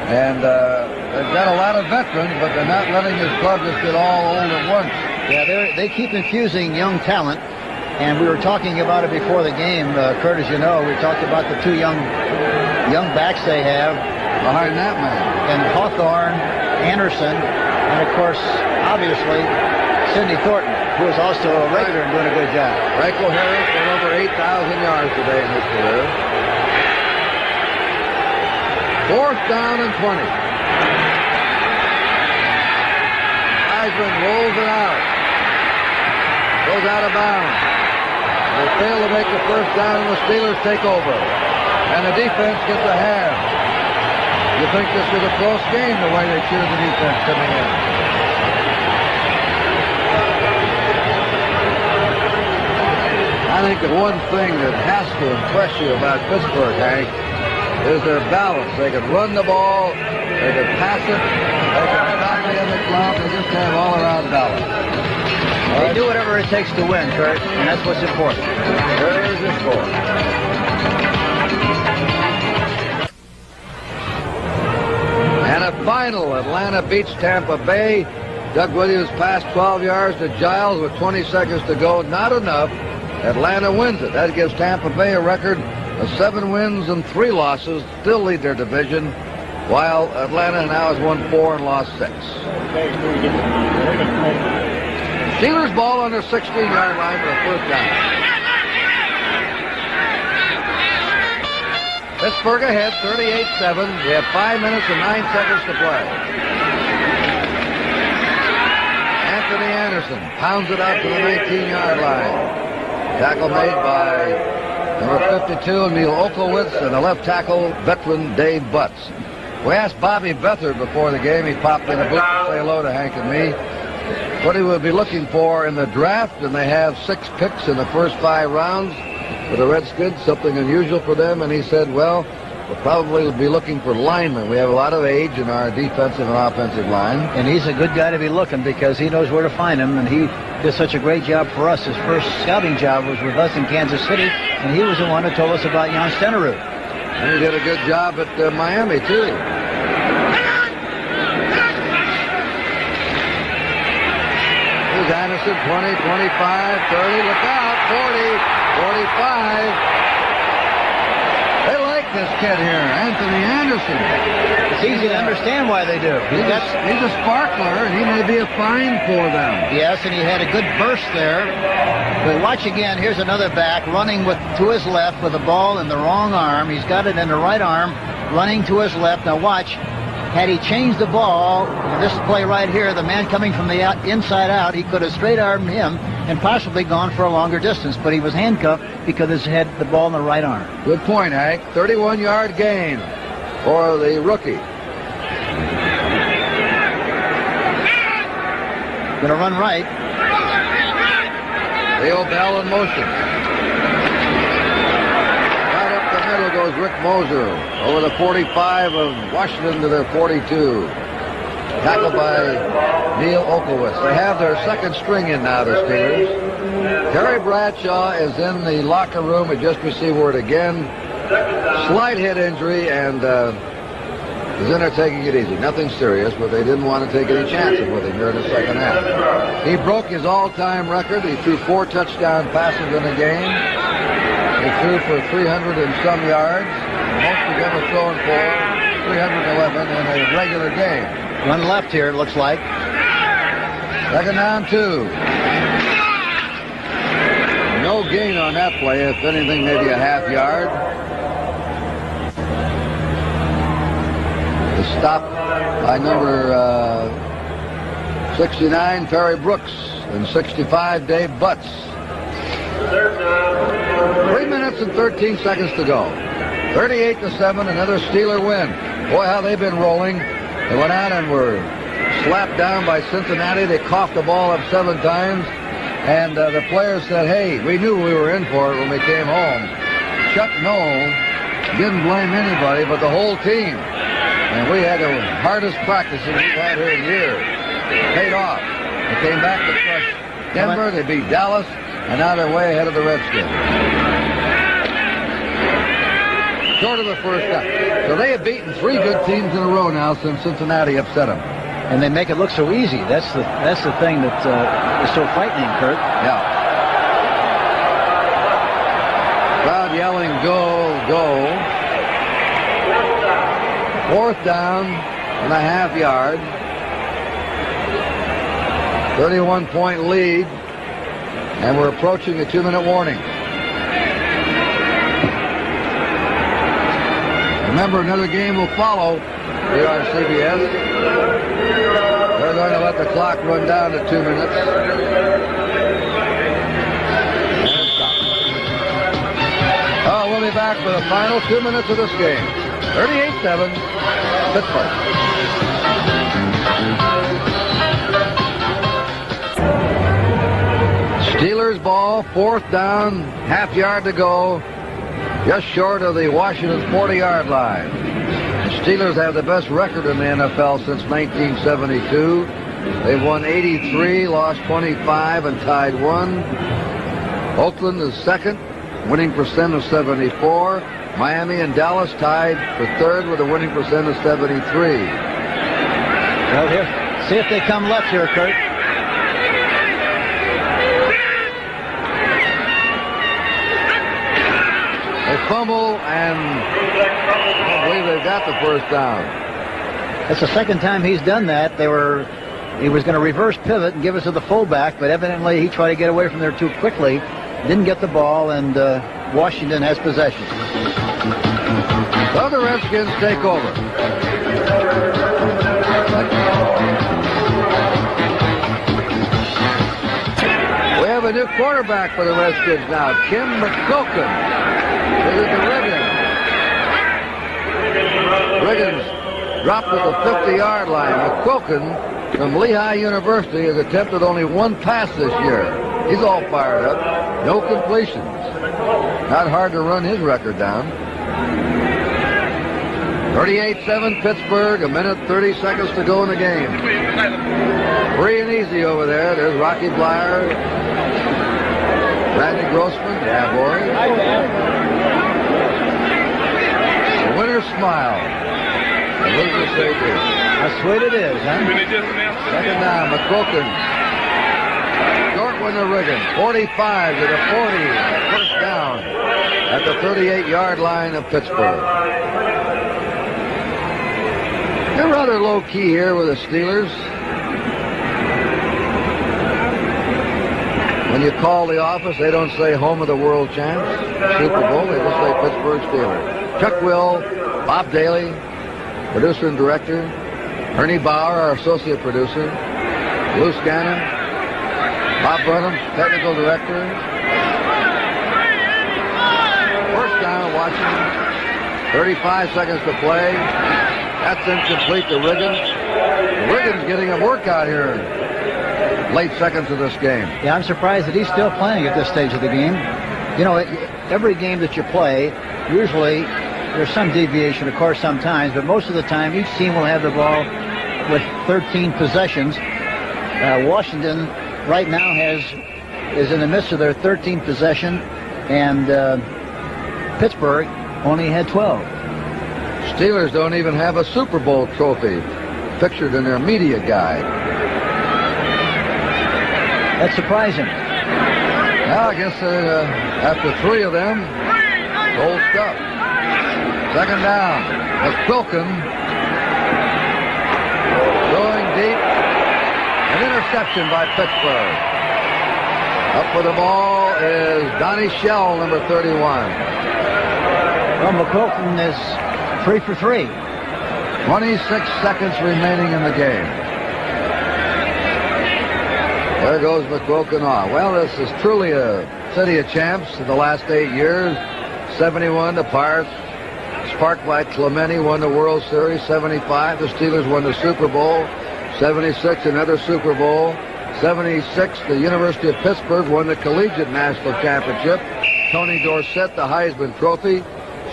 and they've got a lot of veterans, but they're not letting this club just get all old at once. Yeah, they keep infusing young talent. And we were talking about it before the game, Kurt, as you know. We talked about the two young backs they have. Behind that man. And Hawthorne, Anderson, and of course, obviously, Sidney Thornton, who is also a regular and doing a good job. Franco Harris went over 8,000 yards today in his career. 4th down and 20. Heisman rolls it out. Goes out of bounds. They fail to make the first down, and the Steelers take over. And the defense gets a hand. You think this was a close game the way they cheered the defense coming in. I think the one thing that has to impress you about Pittsburgh, Hank, is their balance. They can run the ball, they can pass it, they can stop it in the clock, they just have all-around balance. They do whatever it takes to win, Kurt, and that's what's important. There's your score. And a final, Atlanta beats Tampa Bay. Doug Williams passed 12 yards to Giles with 20 seconds to go. Not enough. Atlanta wins it. That gives Tampa Bay a record of 7 wins and 3 losses. Still lead their division, while Atlanta now has won 4 and lost 6. Steelers ball on their 16-yard line for the first down. Pittsburgh ahead, 38-7. We have 5 minutes and 9 seconds to play. Anthony Anderson pounds it out to the 19-yard line. Tackle made by number 52, Neil Oklowitz, and the left tackle, veteran Dave Butts. We asked Bobby Beathard before the game. He popped in a booth to say hello to Hank and me. What he would be looking for in the draft, and they have 6 picks in the first 5 rounds for the Redskins, something unusual for them. And he said, well, we'll probably be looking for linemen. We have a lot of age in our defensive and offensive line. And he's a good guy to be looking because he knows where to find them, and he did such a great job for us. His first scouting job was with us in Kansas City, and he was the one who told us about Jan Stenerud. And he did a good job at Miami, too. Here's Anderson, 20, 25, 30, look out, 40, 45. They like this kid here, Anthony Anderson. It's easy to understand why they do. He's a sparkler, and he may be a find for them. Yes, and he had a good burst there. But watch again, here's another back running to his left with the ball in the wrong arm. He's got it in the right arm, running to his left. Now watch. had he changed the ball, this play right here, the man coming from the inside out, he could have straight armed him and possibly gone for a longer distance, but he was handcuffed because he had the ball in the right arm. Good point, Hank. 31-yard gain for the rookie. Going to run right. Leo Bell in motion. Right up the middle goes Rick Moser over the 45 of Washington to their 42. Tackled by Neil Oklowitz. They have their second string in now, the Steelers. Terry Bradshaw is in the locker room. We just received word again. Slight head injury, and is in there taking it easy. Nothing serious, but they didn't want to take any chances with him here in the second half. He broke his all-time record. He threw 4 touchdown passes in a game. He threw for 300 and some yards. Most of them were thrown for 311 in a regular game. Run left here, it looks like. Second down 2. No gain on that play. If anything, maybe a half yard. The stop by number 69, Terry Brooks, and 65, Dave Butts. 3 minutes and 13 seconds to go. 38-7, another Steeler win. Boy, how they've been rolling. They went out and were slapped down by Cincinnati. They coughed the ball up 7 times. And the players said, hey, we knew we were in for it when we came home. Chuck Noll didn't blame anybody but the whole team. And we had the hardest practices we've had here in years. It paid off. They came back to crush Denver. They beat Dallas. And now they're way ahead of the Redskins. Short of the first half. So they have beaten 3 good teams in a row now since Cincinnati upset them. And they make it look so easy. That's the thing that is so frightening, Kurt. Yeah. Crowd yelling, go, go. 4th down and a half yard. 31-point lead. And we're approaching a 2-minute warning. Remember, another game will follow here on CBS. They're going to let the clock run down to 2 minutes. And it stops. Oh, we'll be back for the final 2 minutes of this game. 38-7, Pittsburgh. Steelers ball, 4th down, half yard to go. Just short of the Washington 40-yard line. The Steelers have the best record in the NFL since 1972. They've won 83, lost 25, and tied 1. Oakland is second, winning percent of 74. Miami and Dallas tied for 3rd with a winning percent of 73. Well, here, see if they come left here, Kurt. They fumble, and I believe they've got the first down. That's the second time he's done that. He was going to reverse pivot and give it to the fullback, but evidently he tried to get away from there too quickly. Didn't get the ball, and Washington has possession. So the Redskins take over. We have a new quarterback for the Redskins now, Kim McQuilkin. This is the Riggins dropped at the 50-yard line. McQuilkin from Lehigh University has attempted only 1 pass this year. He's all fired up. No completions. Not hard to run his record down. 38-7 Pittsburgh, 1 minute 30 seconds to go in the game. Free and easy over there. There's Rocky Blyer. Randy Grossman. Yeah, boy. The winner's smile. How sweet it is, huh? Second down, McQuilkin. Short one to Riggins. 45 to the 40. First down at the 38-yard line of Pittsburgh. They're rather low-key here with the Steelers. When you call the office, they don't say home of the world champs, Super Bowl. They just say Pittsburgh Steelers. Chuck Will, Bob Daly, producer and director. Ernie Bauer, our associate producer. Lou Scannon. Bob Burnham, technical director. First down, Washington. 35 seconds to play. That's incomplete to Riggins. Riggins getting a workout here. Late seconds of this game. Yeah, I'm surprised that he's still playing at this stage of the game. You know, every game that you play, usually there's some deviation, of course, sometimes, but most of the time each team will have the ball with 13 possessions. Washington right now is in the midst of their 13th possession, and Pittsburgh only had 12. Steelers don't even have a Super Bowl trophy pictured in their media guide. That's surprising. Now, I guess after 3 of them, old stuff. Second down. McQuilkin going deep. An interception by Pittsburgh. Up for the ball is Donnie Shell, number 31. Well, McQuilkin is 3 for 3. 26 seconds remaining in the game. There goes McQuilkin off. Well, this is truly a city of champs in the last 8 years. 71, the Pirates, sparked by Clemente, won the World Series. 75, the Steelers won the Super Bowl. 76, another Super Bowl. 76, the University of Pittsburgh won the Collegiate National Championship. Tony Dorsett, the Heisman Trophy.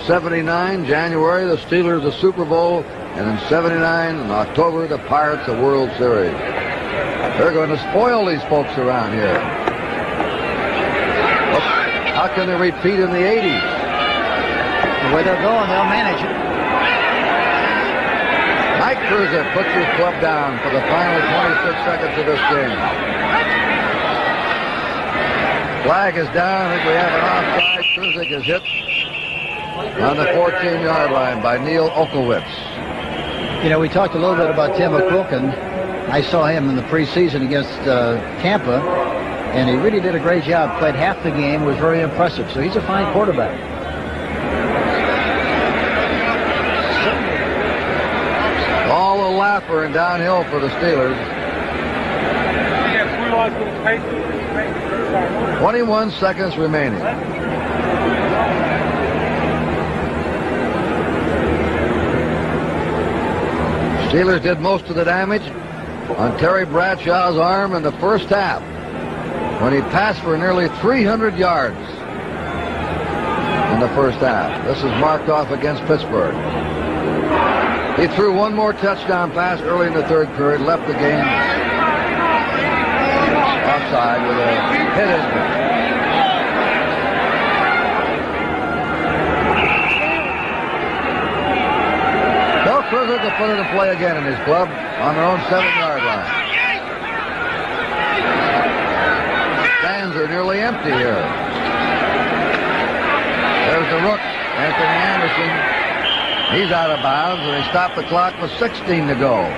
79, January, the Steelers, the Super Bowl. And in 79, in October, the Pirates, the World Series. They're going to spoil these folks around here. How can they repeat in the 80s? The way they're going, they'll manage it. Mike Krzyzek puts his club down for the final 26 seconds of this game. Flag is down. I think we have an offside. Krzyzek is hit on the 14-yard line by Neil Oklowitz. You know, we talked a little bit about Tim McQuilkin. I saw him in the preseason against Tampa, and he really did a great job. Played half the game, was very impressive. So he's a fine quarterback. All the laugher and downhill for the Steelers. 21 seconds remaining. Steelers did most of the damage on Terry Bradshaw's arm in the first half when he passed for nearly 300 yards in the first half. This is marked off against Pittsburgh. He threw one more touchdown pass early in the third period, left the game offside with a hit injury. Krzyzek will put it in play again in his club on their own 7-yard line. Stands are nearly empty here. There's the rook, Anthony Anderson. He's out of bounds, and he stopped the clock with 16 to go.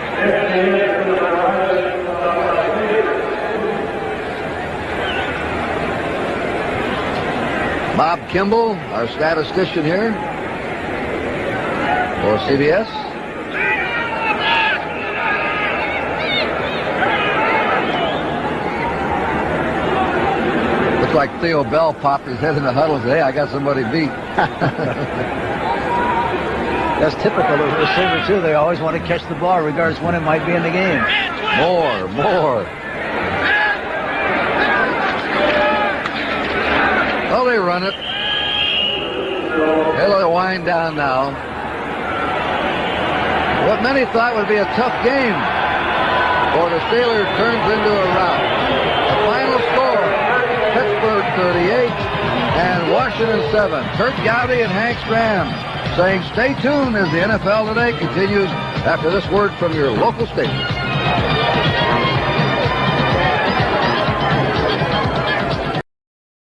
Bob Kimball, our statistician here for CBS. Like Theo Bell popped his head in the huddle and said, "Hey, I got somebody beat." That's typical of the receiver, too. They always want to catch the ball regardless when it might be in the game. More. Well, they run it. They'll wind down now. What many thought would be a tough game for the Steelers turns into a rout. The final score, Pittsburgh 38 and Washington 7. Kurt Gowdy and Hank Stram saying stay tuned as the NFL Today continues after this word from your local station.